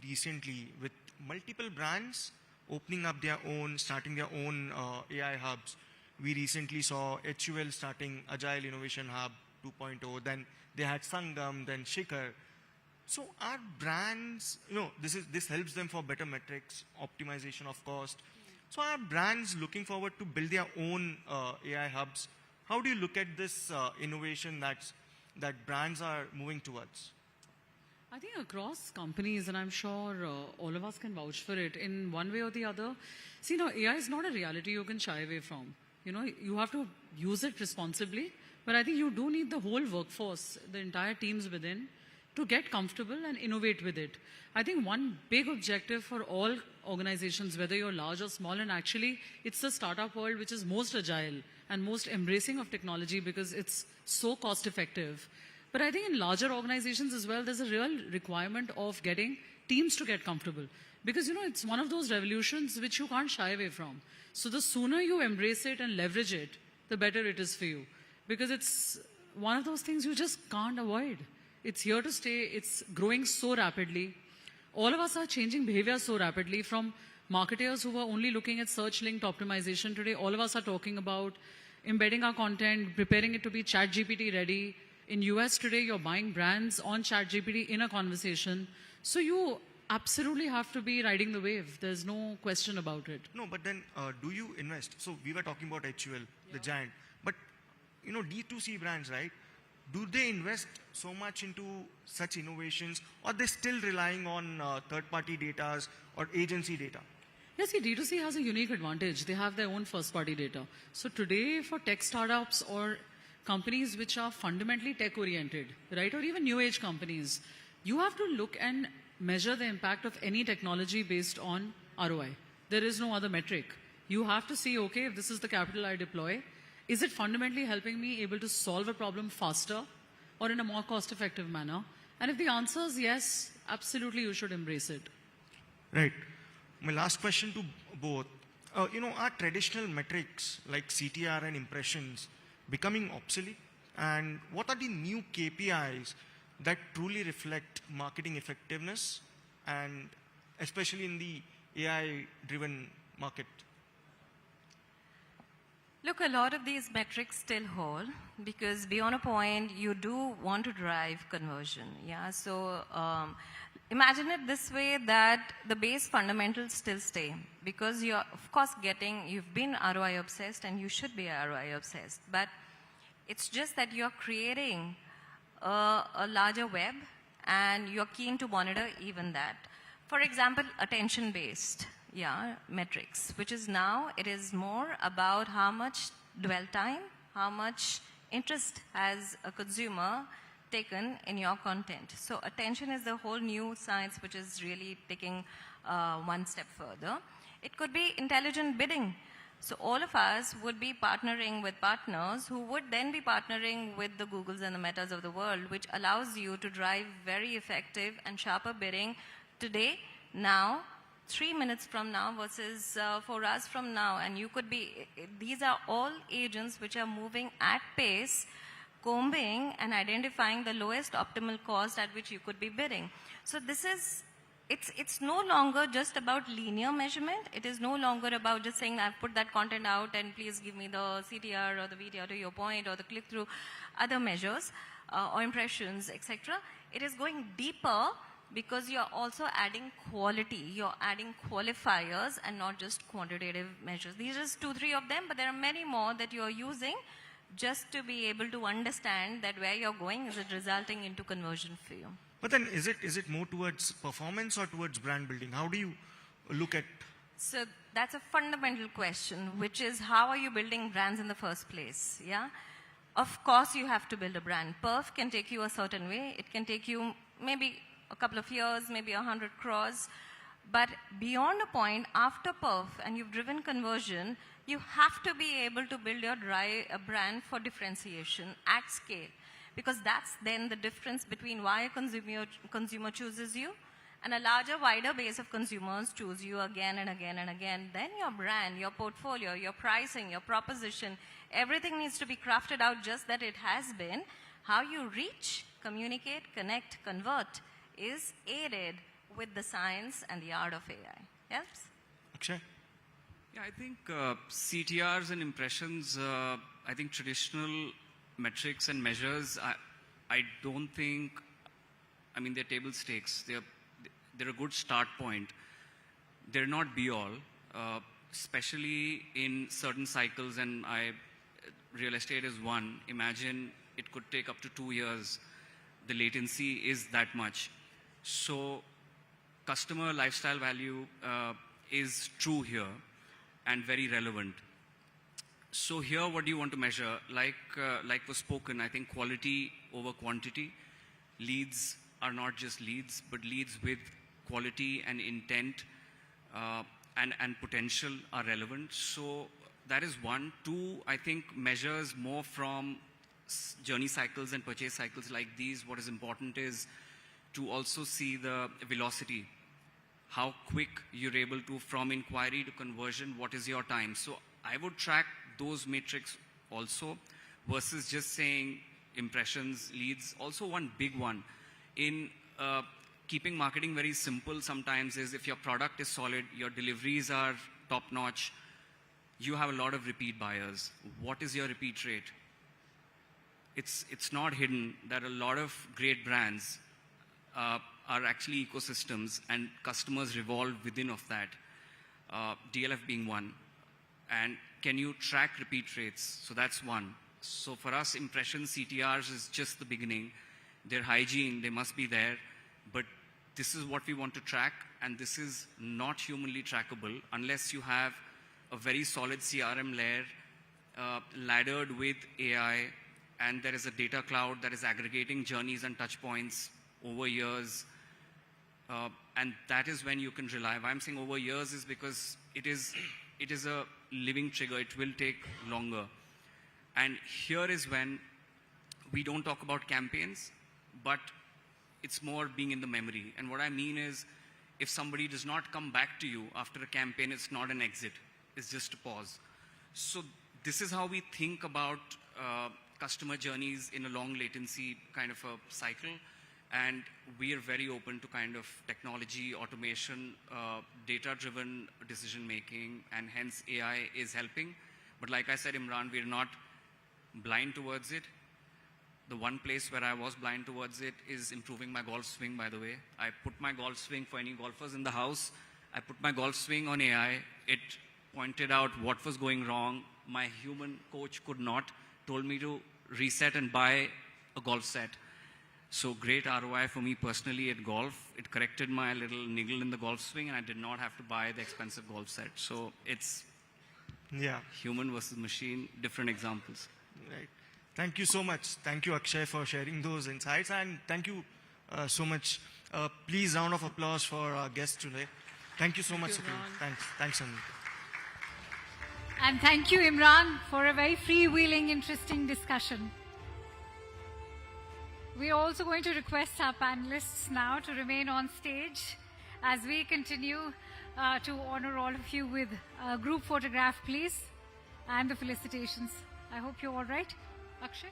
recently with multiple brands opening up their own, starting their own AI hubs. We recently saw HUL starting Agile Innovation Hub 2.0, then they had Sangam, then Shikhar. So our brands, this helps them for better metrics, optimization of cost. So are brands looking forward to build their own AI hubs? How do you look at this innovation that brands are moving towards? I think across companies, and I'm sure all of us can vouch for it, in one way or the other, see, AI is not a reality you can shy away from. You have to use it responsibly, but I think you do need the whole workforce, the entire teams within, to get comfortable and innovate with it. I think one big objective for all organizations, whether you're large or small, and actually it's the startup world which is most agile and most embracing of technology because it's so cost effective. But I think in larger organizations as well, there's a real requirement of getting teams to get comfortable. Because, it's one of those revolutions which you can't shy away from. So the sooner you embrace it and leverage it, the better it is for you. Because it's one of those things you just can't avoid. It's here to stay. It's growing so rapidly. All of us are changing behavior so rapidly, from marketers who were only looking at search-linked optimization today. All of us are talking about embedding our content, preparing it to be ChatGPT ready. In US today, you're buying brands on ChatGPT in a conversation. So you absolutely have to be riding the wave. There's no question about it. No, but then do you invest? So we were talking about HUL, the giant. But, D2C brands, right? Do they invest so much into such innovations, or they're still relying on third-party data or agency data? Yes, see, D2C has a unique advantage. They have their own first-party data. So today, for tech startups or companies which are fundamentally tech-oriented, right, or even new-age companies, you have to look and measure the impact of any technology based on ROI. There is no other metric. You have to see, okay, if this is the capital I deploy, is it fundamentally helping me able to solve a problem faster or in a more cost-effective manner? And if the answer is yes, absolutely you should embrace it. Right. My last question to both. Are traditional metrics like CTR and impressions becoming obsolete? And what are the new KPIs that truly reflect marketing effectiveness, and especially in the AI-driven market? Look, a lot of these metrics still hold, because beyond a point, you do want to drive conversion. Yeah. So imagine it this way, that the base fundamentals still stay, because you're of course you've been ROI obsessed, and you should be ROI obsessed. But it's just that you're creating a larger web, and you're keen to monitor even that. For example, attention-based metrics, which is now, it is more about how much dwell time, how much interest has a consumer taken in your content. So attention is the whole new science which is really taking one step further. It could be intelligent bidding. So all of us would be partnering with partners who would then be partnering with the Googles and the Metas of the world, which allows you to drive very effective and sharper bidding today, now, 3 minutes from now versus 4 hours from now. And you could be, these are all agents which are moving at pace, combing and identifying the lowest optimal cost at which you could be bidding. So this is, it's no longer just about linear measurement. It is no longer about just saying, I've put that content out and please give me the CTR or the VTR to your point, or the click-through, other measures, or impressions, etc. It is going deeper, because you're also adding quality. You're adding qualifiers and not just quantitative measures. These are just 2-3 of them, but there are many more that you're using just to be able to understand that where you're going, is it resulting into conversion for you. But then is it more towards performance or towards brand building? How do you look at? So that's a fundamental question, which is, how are you building brands in the first place? Yeah. Of course, you have to build a brand. Perf can take you a certain way. It can take you maybe a couple of years, maybe 100 crores. But beyond a point, after perf, and you've driven conversion, you have to be able to build your a brand for differentiation at scale. Because that's then the difference between why a consumer chooses you, and a larger, wider base of consumers choose you again and again and again. Then your brand, your portfolio, your pricing, your proposition, everything needs to be crafted out just that it has been. How you reach, communicate, connect, convert is aided with the science and the art of AI. Helps? Akshay? Yeah, I think CTRs and impressions, I think traditional metrics and measures, I don't think, I mean, they're table stakes. They're a good start point. They're not be all, especially in certain cycles, and real estate is one. Imagine it could take up to 2 years. The latency is that much. So customer lifestyle value is true here and very relevant. So here, what do you want to measure? Like was spoken, I think quality over quantity leads are not just leads, but leads with quality and intent and potential are relevant. So that is one. Two, I think measures more from journey cycles and purchase cycles like these. What is important is to also see the velocity, how quick you're able to, from inquiry to conversion, what is your time. So I would track those metrics also versus just saying impressions, leads. Also one big one in keeping marketing very simple sometimes is if your product is solid, your deliveries are top notch, you have a lot of repeat buyers. What is your repeat rate? It's not hidden that a lot of great brands are actually ecosystems and customers revolve within of that, DLF being one. And can you track repeat rates? So that's one. So for us, impressions, CTRs is just the beginning. Their hygiene, they must be there, but this is what we want to track, and this is not humanly trackable unless you have a very solid CRM layer laddered with AI, and there is a data cloud that is aggregating journeys and touch points over years, and that is when you can rely. Why I'm saying over years is because it is a living trigger. It will take longer. And here is when we don't talk about campaigns, but it's more being in the memory. And what I mean is, if somebody does not come back to you after a campaign, it's not an exit. It's just a pause. So this is how we think about customer journeys in a long latency kind of a cycle. And we are very open to kind of technology, automation, data-driven decision-making, and hence AI is helping. But like I said, Imran, we're not blind towards it. The one place where I was blind towards it is improving my golf swing, by the way. I put my golf swing, for any golfers in the house, I put my golf swing on AI. It pointed out what was going wrong. My human coach could not, told me to reset and buy a golf set. So great ROI for me personally at golf. It corrected my little niggle in the golf swing, and I did not have to buy the expensive golf set. So it's human versus machine, different examples. Right. Thank you so much. Thank you, Akshay, for sharing those insights, and thank you so much. Please, round of applause for our guests today. Thank you so much, Sukhdev. Thanks, Anil. And thank you, Imran, for a very freewheeling, interesting discussion. We are also going to request our panelists now to remain on stage as we continue to honor all of you with a group photograph, please, and the felicitations. I hope you're all right. Akshay?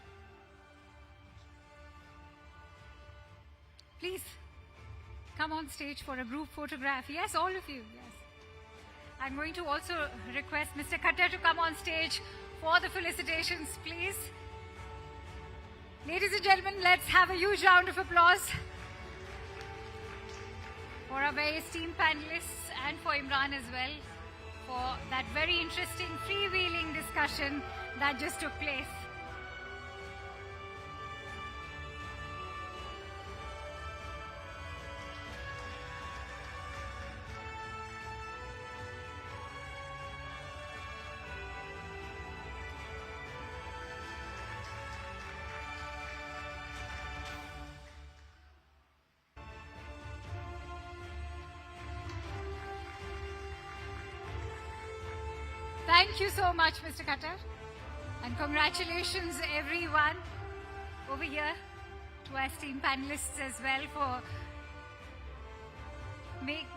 Please, come on stage for a group photograph. Yes, all of you, yes. I'm going to also request Mr. Khattar to come on stage for the felicitations, please. Ladies and gentlemen, let's have a huge round of applause for our very esteemed panelists and for Imran as well for that very interesting freewheeling discussion that just took place. Thank you so much, Mr. Khattar. And congratulations, everyone over here, to our esteemed panelists as well for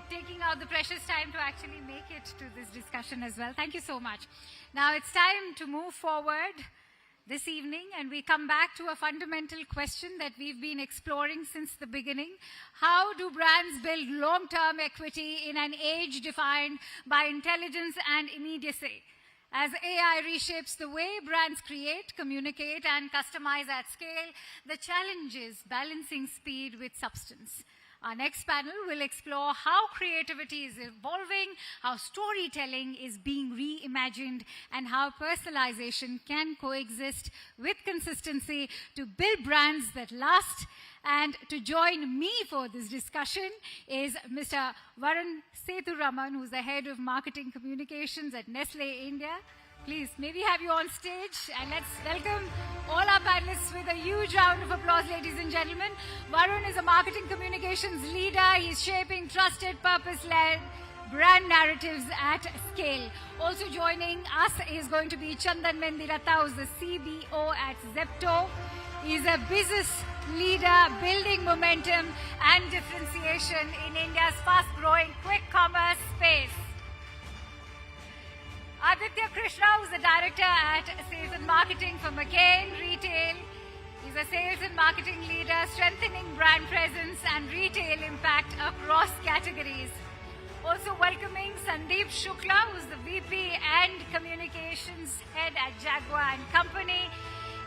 taking out the precious time to actually make it to this discussion as well. Thank you so much. Now it's time to move forward this evening, and we come back to a fundamental question that we've been exploring since the beginning. How do brands build long-term equity in an age defined by intelligence and immediacy? As AI reshapes the way brands create, communicate, and customize at scale, the challenge is balancing speed with substance. Our next panel will explore how creativity is evolving, how storytelling is being reimagined, and how personalization can coexist with consistency to build brands that last. And to join me for this discussion is Mr. Varun Sethuraman, who's the head of marketing communications at Nestle India. Please, may we have you on stage, and let's welcome all our panelists with a huge round of applause, ladies and gentlemen. Varun is a marketing communications leader. He's shaping trusted, purpose-led brand narratives at scale. Also joining us is going to be Chandan Mendiratha, who's the CBO at Zepto. He's a business leader building momentum and differentiation in India's fast-growing quick commerce space. Aditya Krishna, who's the director at Sales and Marketing for McCain Retail. He's a sales and marketing leader, strengthening brand presence and retail impact across categories. Also welcoming Sandeep Shukla, who's the VP and Communications Head at Jaguar & Company.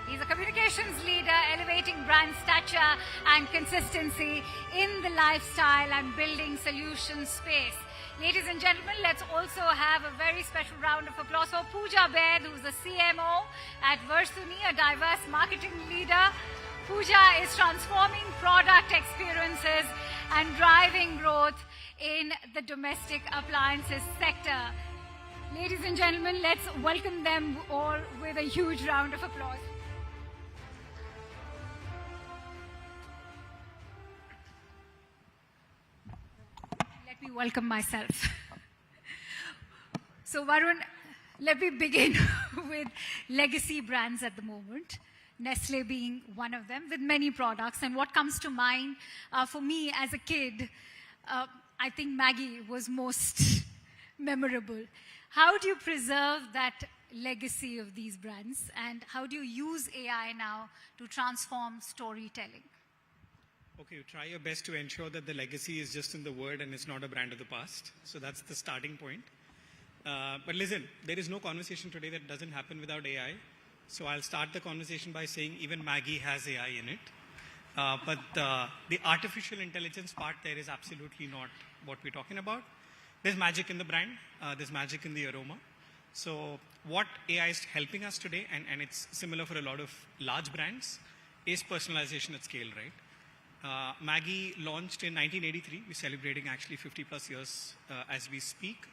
He's a communications leader, elevating brand stature and consistency in the lifestyle and building solutions space. Ladies and gentlemen, let's also have a very special round of applause for Pooja Baid, who's the CMO at Versuni, a diverse marketing leader. Pooja is transforming product experiences and driving growth in the domestic appliances sector. Ladies and gentlemen, let's welcome them all with a huge round of applause. Let me welcome myself. So Varun, let me begin with legacy brands at the moment. Nestle being one of them, with many products. And what comes to mind for me as a kid, I think Maggie was most memorable. How do you preserve that legacy of these brands, and how do you use AI now to transform storytelling? Okay, you try your best to ensure that the legacy is just in the word and it's not a brand of the past. So that's the starting point. But listen, there is no conversation today that doesn't happen without AI. So I'll start the conversation by saying even Maggie has AI in it. But the artificial intelligence part there is absolutely not what we're talking about. There's magic in the brand. There's magic in the aroma. So what AI is helping us today, and it's similar for a lot of large brands, is personalization at scale, right? Maggie launched in 1983. We're celebrating actually 50 plus years as we speak.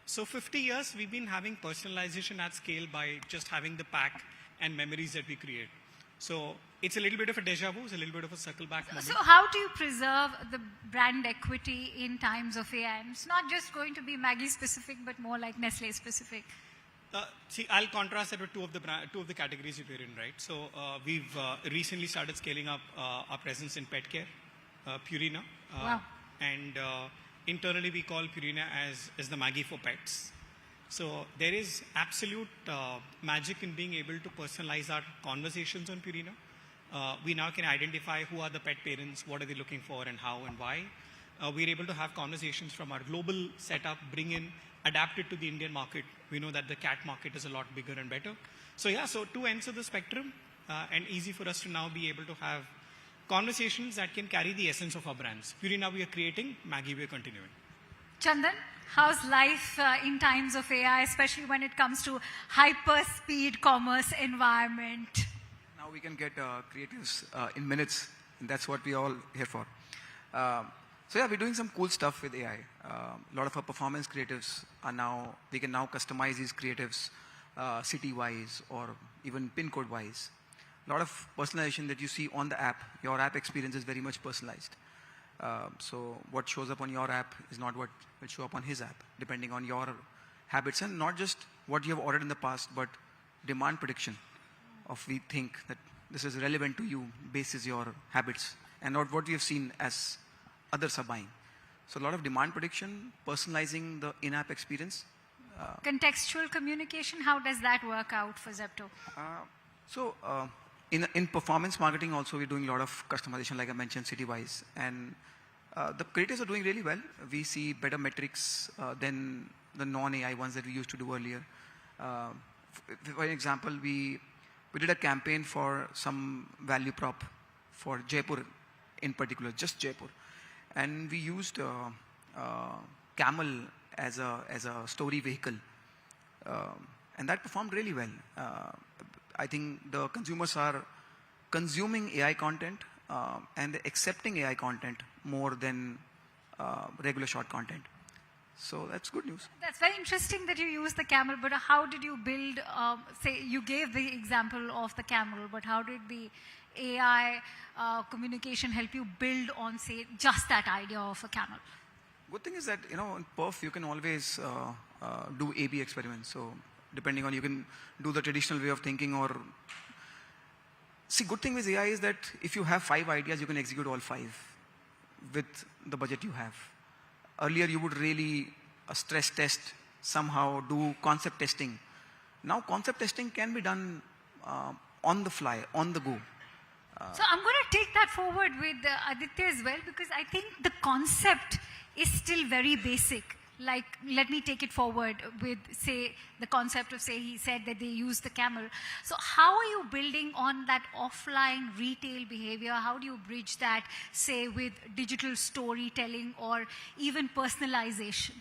So 50 years, we've been having personalization at scale by just having the pack and memories that we create. So it's a little bit of a deja vu, it's a little bit of a circle back moment. So how do you preserve the brand equity in times of AI? And it's not just going to be Maggie specific, but more like Nestle specific. See, I'll contrast that with two of the categories we're in, right? So we've recently started scaling up our presence in pet care, Purina. Wow. And internally we call Purina as the Maggie for pets. So there is absolute magic in being able to personalize our conversations on Purina. We now can identify who are the pet parents, what are they looking for, and how and why. We're able to have conversations from our global setup, bring in, adapt it to the Indian market. We know that the cat market is a lot bigger and better. So yeah, so two ends of the spectrum, and easy for us to now be able to have conversations that can carry the essence of our brands. Purina we are creating, Maggie we are continuing. Chandan, how's life in times of AI, especially when it comes to hyper-speed commerce environment? Now we can get creatives in minutes, and that's what we're all here for. So yeah, we're doing some cool stuff with AI. A lot of our performance creatives are now, we can now customize these creatives city-wise or even pin code-wise. A lot of personalization that you see on the app, your app experience is very much personalized. So what shows up on your app is not what will show up on his app, depending on your habits, and not just what you have ordered in the past, but demand prediction of we think that this is relevant to you basis your habits and not what we have seen as others are buying. So a lot of demand prediction, personalizing the in-app experience. Contextual communication, how does that work out for Zepto? In performance marketing also we're doing a lot of customization, like I mentioned, city-wise. And the creators are doing really well. We see better metrics than the non-AI ones that we used to do earlier. For example, we did a campaign for some value prop for Jaipur in particular, just Jaipur. And we used Camel as a story vehicle. And that performed really well. I think the consumers are consuming AI content and accepting AI content more than regular short content. So that's good news. That's very interesting that you use the camel, but how did you build, say, you gave the example of the camel, but how did the AI communication help you build on, say, just that idea of a camel? Good thing is that, in Perf, you can always do A/B experiments. So depending on, you can do the traditional way of thinking or... See, good thing with AI is that if you have 5 ideas, you can execute all 5 with the budget you have. Earlier, you would really stress test, somehow do concept testing. Now, concept testing can be done on the fly, on the go. So I'm going to take that forward with Aditya as well, because I think the concept is still very basic. Like, let me take it forward with, say, the concept of, say, he said that they use the camel. So how are you building on that offline retail behavior? How do you bridge that, say, with digital storytelling or even personalization?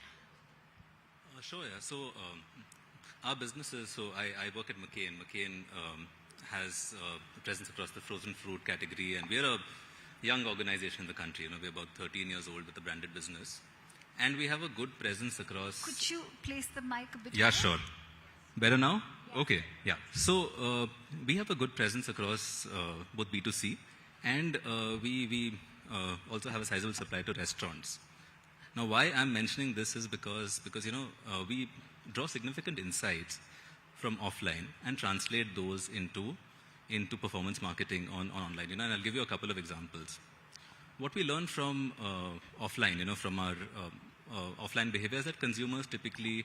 Sure, yeah. So our businesses, so I work at McCain. McCain has a presence across the frozen fruit category, and we're a young organization in the country. We're about 13 years old with a branded business. And we have a good presence across... Could you place the mic a bit Yeah, higher? sure. Better now? Yeah. Okay, yeah. So we have a good presence across both B2C and we also have a sizable supply to restaurants. Now, why I'm mentioning this is because we draw significant insights from offline and translate those into performance marketing on online. And I'll give you a couple of examples. What we learn from offline, from our offline behavior is that consumers typically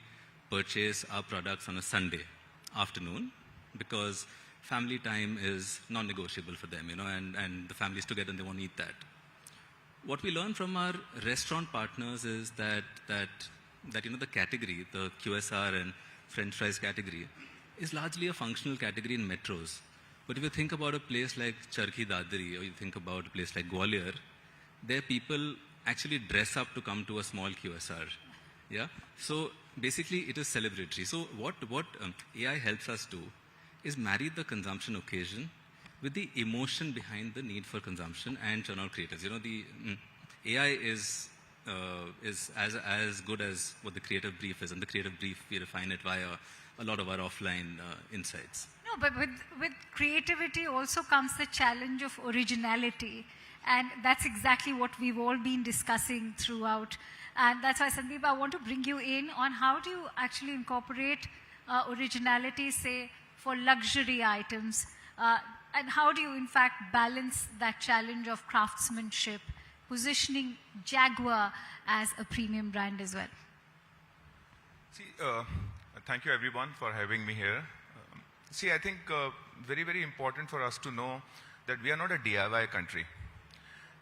purchase our products on a Sunday afternoon because family time is non-negotiable for them, and the family's together and they want to eat that. What we learn from our restaurant partners is that the category, the QSR and French fries category, is largely a functional category in metros. But if you think about a place like Charkhi Dadri, or you think about a place like Gwalior, there people actually dress up to come to a small QSR. Yeah? So basically it is celebratory. So what AI helps us do is marry the consumption occasion with the emotion behind the need for consumption and churn out creators. The AI is as good as what the creative brief is, and the creative brief, we refine it via a lot of our offline insights. No, but with creativity also comes the challenge of originality. And that's exactly what we've all been discussing throughout. And that's why, Sandeep, I want to bring you in on how do you actually incorporate originality, say, for luxury items? And how do you, in fact, balance that challenge of craftsmanship, positioning Jaguar as a premium brand as well? See, thank you everyone for having me here. See, I think very, very important for us to know that we are not a DIY country.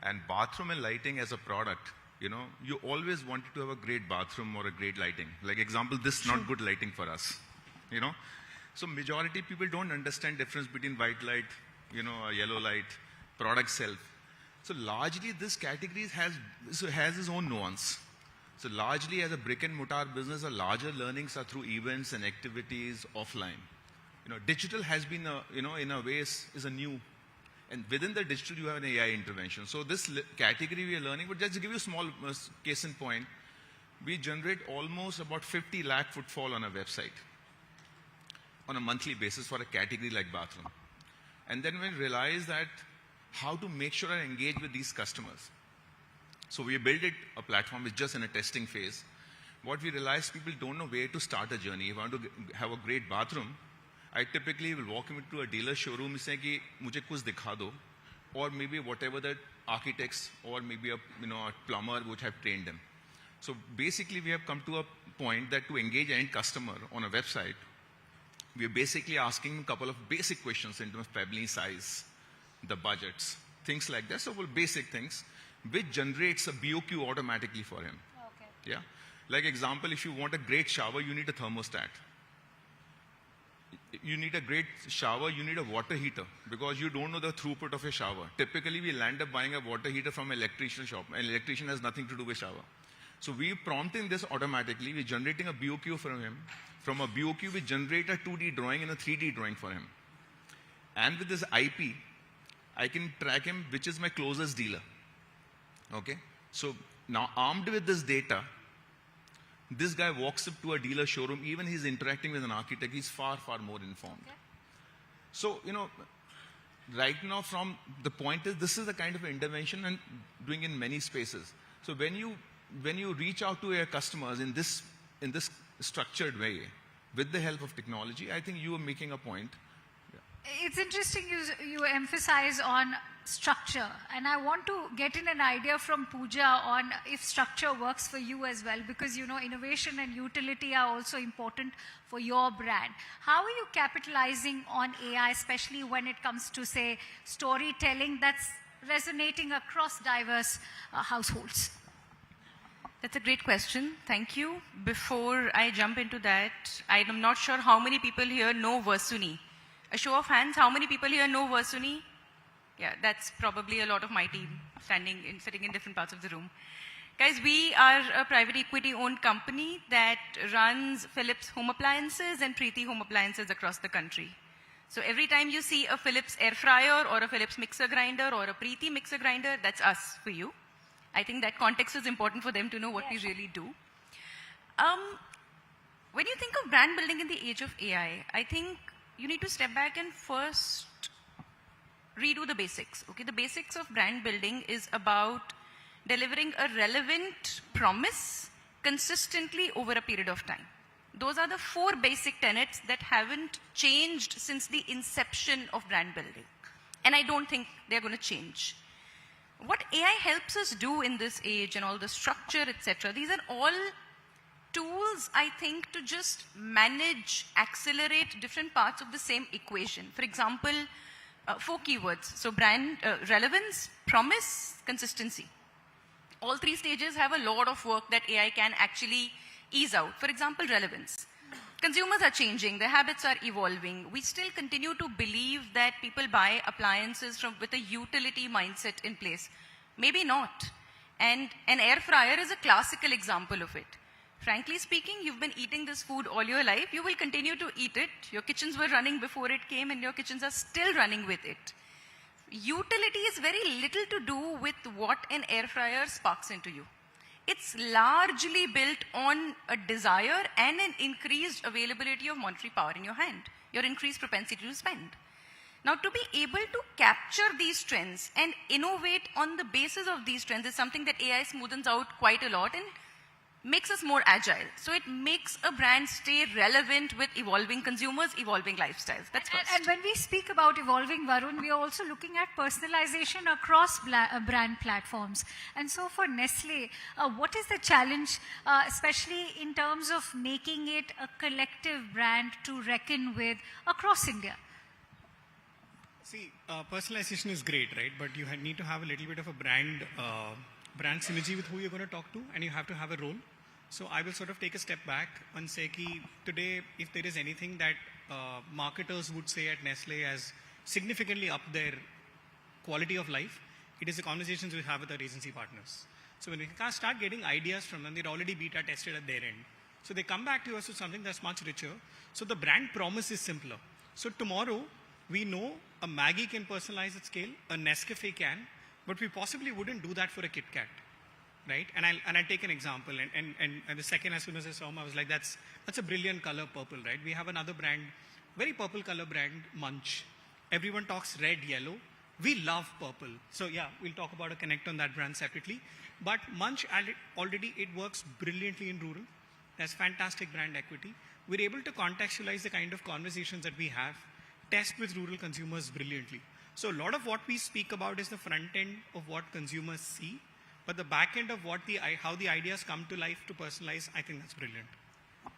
And bathroom and lighting as a product, you always wanted to have a great bathroom or a great lighting. Like example, this is not good lighting for us, So majority people don't understand difference between white light, a yellow light, product self. So largely this category has its own nuance. So largely as a brick and mortar business, the larger learnings are through events and activities offline. Digital has been, in a way is a new. And within the digital, you have an AI intervention. So this category we are learning, but just to give you a small case in point, we generate almost about 50 lakh footfall on a website on a monthly basis for a category like bathroom. And then we realize that how to make sure I engage with these customers. So we built a platform, it's just in a testing phase. What we realized, people don't know where to start a journey. If I want to have a great bathroom, I typically will walk into a dealer showroom and say, ki, mujhe kuch dikha do, or maybe whatever the architects or maybe a plumber which have trained them. So basically we have come to a point that to engage an end customer on a website, we are basically asking a couple of basic questions in terms of family size, the budgets, things like that. So basic things, which generates a BOQ automatically for him. Okay. Yeah. Like example, if you want a great shower, you need a thermostat. You need a great shower, you need a water heater because you don't know the throughput of a shower. Typically, we'll end up buying a water heater from an electrician shop. An electrician has nothing to do with shower. So we're prompting this automatically. We're generating a BOQ from him. From a BOQ, we generate a 2D drawing and a 3D drawing for him. And with this IP, I can track him, which is my closest dealer. Okay? So now armed with this data, this guy walks up to a dealer showroom, even he's interacting with an architect, he's far, far more informed. Okay. So, right now from the point is, this is the kind of intervention and doing in many spaces. So when you reach out to your customers in this structured way, with the help of technology, I think you are making a point. It's interesting you emphasize on structure, and I want to get in an idea from Pooja on if structure works for you as well, because innovation and utility are also important for your brand. How are you capitalizing on AI, especially when it comes to, say, storytelling that's resonating across diverse households? That's a great question. Thank you. Before I jump into that, I'm not sure how many people here know Versuni. A show of hands, how many people here know Versuni? Yeah, that's probably a lot of my team sitting in different parts of the room. Guys, we are a private equity owned company that runs Philips home appliances and Preeti home appliances across the country. So every time you see a Philips air fryer or a Philips mixer grinder or a Preeti mixer grinder, that's us for you. I think that context is important for them to know what we really do. When you think of brand building in the age of AI, I think you need to step back and first redo the basics. Okay, the basics of brand building is about delivering a relevant promise consistently over a period of time. Those are the 4 basic tenets that haven't changed since the inception of brand building. And I don't think they're going to change. What AI helps us do in this age and all the structure, etc., these are all tools, I think, to just manage, accelerate different parts of the same equation. For example, 4 keywords. So brand relevance, promise, consistency. All 3 stages have a lot of work that AI can actually ease out. For example, relevance. Consumers are changing, their habits are evolving. We still continue to believe that people buy appliances with a utility mindset in place. Maybe not. And an air fryer is a classical example of it. Frankly speaking, you've been eating this food all your life. You will continue to eat it. Your kitchens were running before it came, and your kitchens are still running with it. Utility is very little to do with what an air fryer sparks into you. It's largely built on a desire and an increased availability of monetary power in your hand, your increased propensity to spend. Now, to be able to capture these trends and innovate on the basis of these trends is something that AI smoothens out quite a lot and makes us more agile. So it makes a brand stay relevant with evolving consumers, evolving lifestyles. That's first. And when we speak about evolving, Varun, we are also looking at personalization across brand platforms. And so for Nestle, what is the challenge, especially in terms of making it a collective brand to reckon with across India? See, personalization is great, right? But you need to have a little bit of a brand synergy with who you're going to talk to, and you have to have a role. So I will sort of take a step back and say ki today, if there is anything that marketers would say at Nestle as significantly up their quality of life, it is the conversations we have with our agency partners. So when we start getting ideas from them, they're already beta tested at their end. So they come back to us with something that's much richer. So the brand promise is simpler. So tomorrow, we know a Maggie can personalize at scale, a Nescafe can, but we possibly wouldn't do that for a Kit Kat. Right? And I'll take an example. And the second, as soon as I saw him, I was like, that's a brilliant color, purple, right? We have another brand, very purple color brand, Munch. Everyone talks red, yellow. We love purple. So yeah, we'll talk about a connect on that brand separately. But Munch already, it works brilliantly in rural. There's fantastic brand equity. We're able to contextualize the kind of conversations that we have, test with rural consumers brilliantly. So a lot of what we speak about is the front end of what consumers see. But the back end of how the ideas come to life to personalize, I think that's brilliant.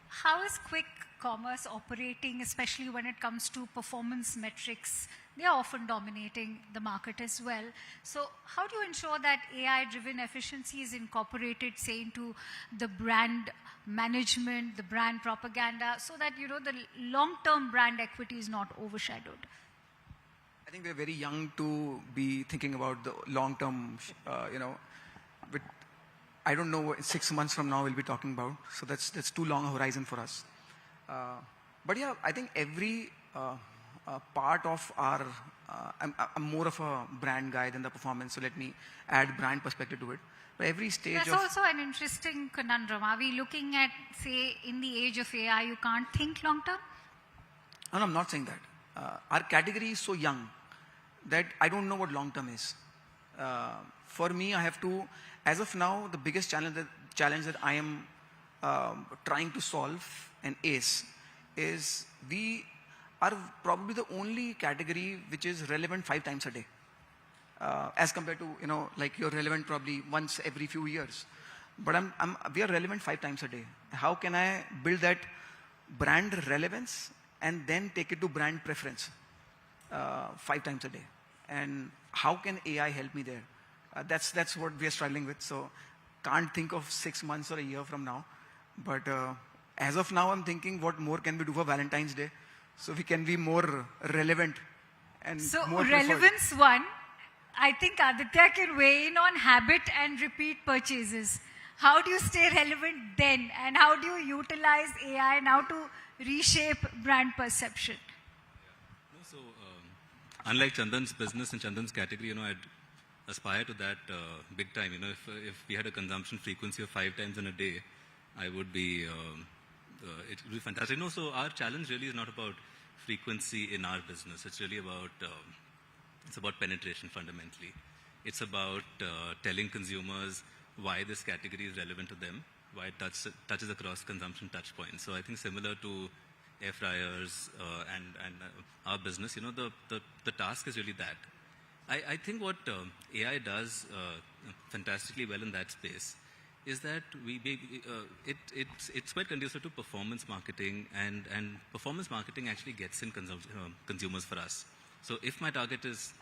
How is quick commerce operating, especially when it comes to performance metrics? They are often dominating the market as well. So how do you ensure that AI-driven efficiency is incorporated, say, into the brand management, the brand propaganda, so that, the long-term brand equity is not overshadowed? I think we're very young to be thinking about the long-term, but I don't know what 6 months from now we'll be talking about. So that's too long a horizon for us. But yeah, I think every part of our I'm more of a brand guy than the performance, so let me add brand perspective to it. But every stage That's of... also an interesting conundrum. Are we looking at, say, in the age of AI, you can't think long term? No, I'm not saying that. Our category is so young that I don't know what long term is. For me, I have to, as of now, the biggest challenge that I am trying to solve and ace is we are probably the only category which is relevant 5 times a day. As compared to, like you're relevant probably once every few years. But we are relevant 5 times a day. How can I build that brand relevance and then take it to brand preference 5 times a day? And how can AI help me there? That's what we are struggling with. So can't think of 6 months or a year from now. But as of now, I'm thinking what more can we do for Valentine's Day so we can be more relevant and So more preferred. relevance one, I think Aditya can weigh in on habit and repeat purchases. How do you stay relevant then? And how do you utilize AI now to reshape brand perception? So, unlike Chandan's business and Chandan's category, I'd aspire to that big time. If we had a consumption frequency of 5 times in a day, I would be, it would be fantastic. So our challenge really is not about frequency in our business. It's really about, it's about penetration fundamentally. It's about telling consumers why this category is relevant to them, why it touches across consumption touch points. So I think similar to air fryers and our business, the task is really that. I think what AI does fantastically well in that space is that it's quite conducive to performance marketing, and performance marketing actually gets in consumers for us. So if my target is,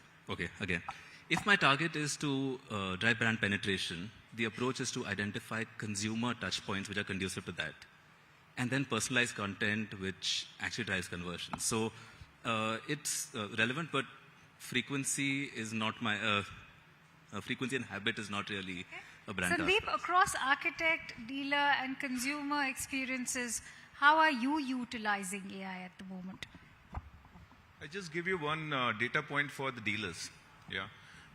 if my target is to drive brand penetration, the approach is to identify consumer touch points which are conducive to that, and then personalize content which actually drives conversion. So it's relevant, but frequency is not my, frequency and habit is not really a brand task. Sandeep, across architect, dealer and consumer experiences, how are you utilizing AI at the moment? I just give you one data point for the dealers,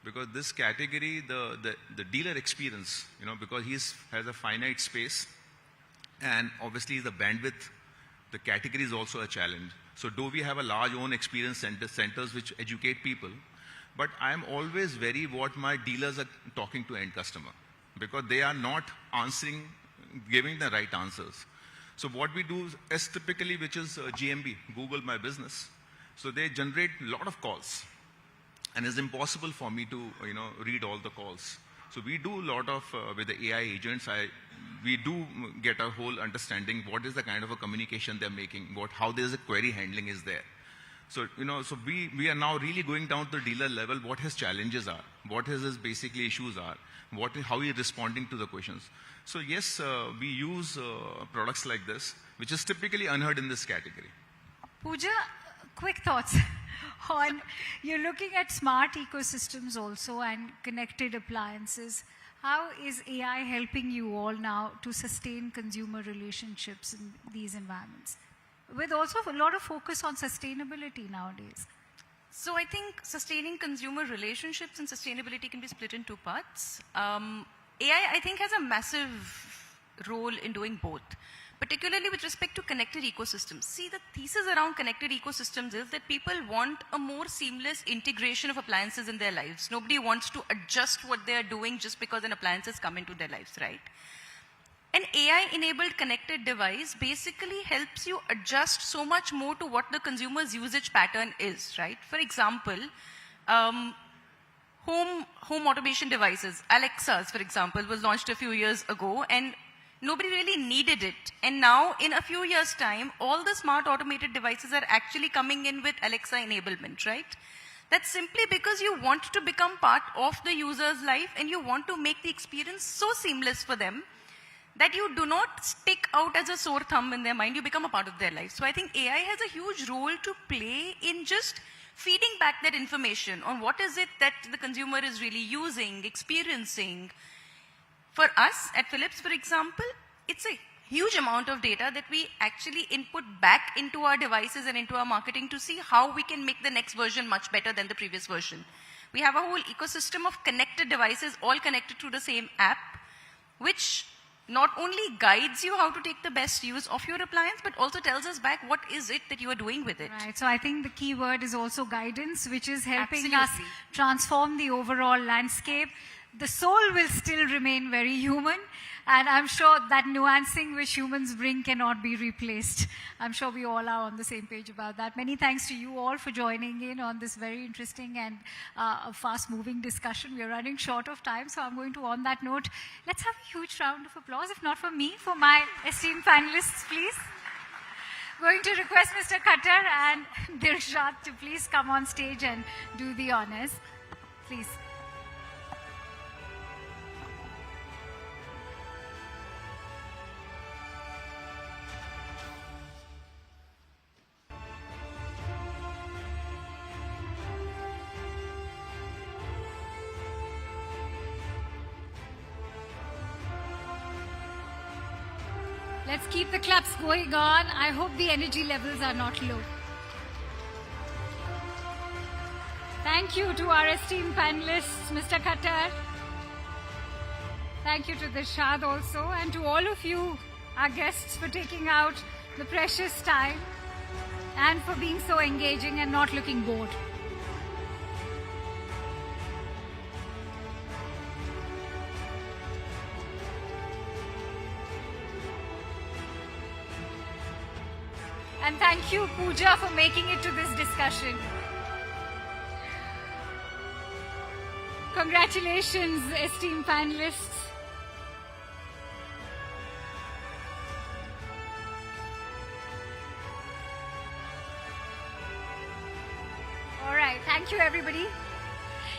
because this category, the dealer experience, because he has a finite space, and obviously the bandwidth, the category is also a challenge. So do we have a large own experience centers which educate people? But I'm always wary what my dealers are talking to end customer, because they are not answering, giving the right answers. So what we do is typically, which is GMB, Google My Business. So they generate a lot of calls, and it's impossible for me to read all the calls. So we do a lot of with the AI agents. We do get a whole understanding what is the kind of a communication they're making, how there's a query handling is there. So so we are now really going down to the dealer level. What his challenges are, what his basically issues are, how he is responding to the questions. So yes, we use products like this, which is typically unheard in this category. Pooja, quick thoughts on, you're looking at smart ecosystems also and connected appliances. How is AI helping you all now to sustain consumer relationships in these environments? With also a lot of focus on sustainability nowadays. So I think sustaining consumer relationships and sustainability can be split in 2 parts. AI, I think, has a massive role in doing both, particularly with respect to connected ecosystems. See, the thesis around connected ecosystems is that people want a more seamless integration of appliances in their lives. Nobody wants to adjust what they are doing just because an appliance has come into their lives, right? An AI-enabled connected device basically helps you adjust so much more to what the consumer's usage pattern is, right? For example, home automation devices, Alexas, for example, was launched a few years ago, and nobody really needed it. And now, in a few years' time, all the smart automated devices are actually coming in with Alexa enablement, right? That's simply because you want to become part of the user's life, and you want to make the experience so seamless for them that you do not stick out as a sore thumb in their mind, you become a part of their life. So I think AI has a huge role to play in just feeding back that information on what is it that the consumer is really using, experiencing. For us at Philips, for example, it's a huge amount of data that we actually input back into our devices and into our marketing to see how we can make the next version much better than the previous version. We have a whole ecosystem of connected devices all connected to the same app, which not only guides you how to take the best use of your appliance, but also tells us back what is it that you are doing with it. Right. So I think the key word is also guidance, which is helping Absolutely. us transform the overall landscape. The soul will still remain very human, and I'm sure that nuancing which humans bring cannot be replaced. I'm sure we all are on the same page about that. Many thanks to you all for joining in on this very interesting and fast-moving discussion. We are running short of time, so I'm going to, on that note, let's have a huge round of applause, if not for me, for my esteemed panelists, please. Going to request Mr. Khattar and Dirshad to please come on stage and do the honors. Please. Let's keep the claps going on. I hope the energy levels are not low. Thank you to our esteemed panelists, Mr. Khattar. Thank you to Dirshad also, and to all of you, our guests, for taking out the precious time and for being so engaging and not looking bored. And thank you, Pooja, for making it to this discussion. Congratulations, esteemed panelists. All right, thank you, everybody.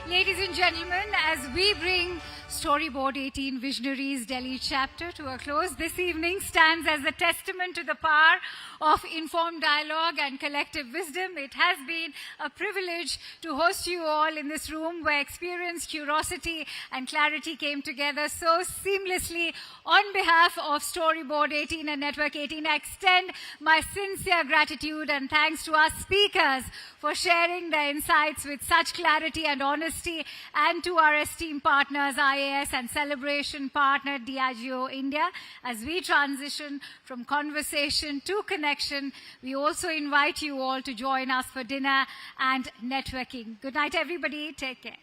Ladies and gentlemen, as we bring Storyboard 18 Visionaries Delhi chapter to a close, this evening stands as a testament to the power of informed dialogue and collective wisdom. It has been a privilege to host you all in this room where experience, curiosity, and clarity came together so seamlessly. On behalf of Storyboard 18 and Network 18, I extend my sincere gratitude and thanks to our speakers for sharing their insights with such clarity and honesty, and to our esteemed partners, IAS and Celebration partner, Diageo India. As we transition from conversation to connection, we also invite you all to join us for dinner and networking. Good night, everybody. Take care.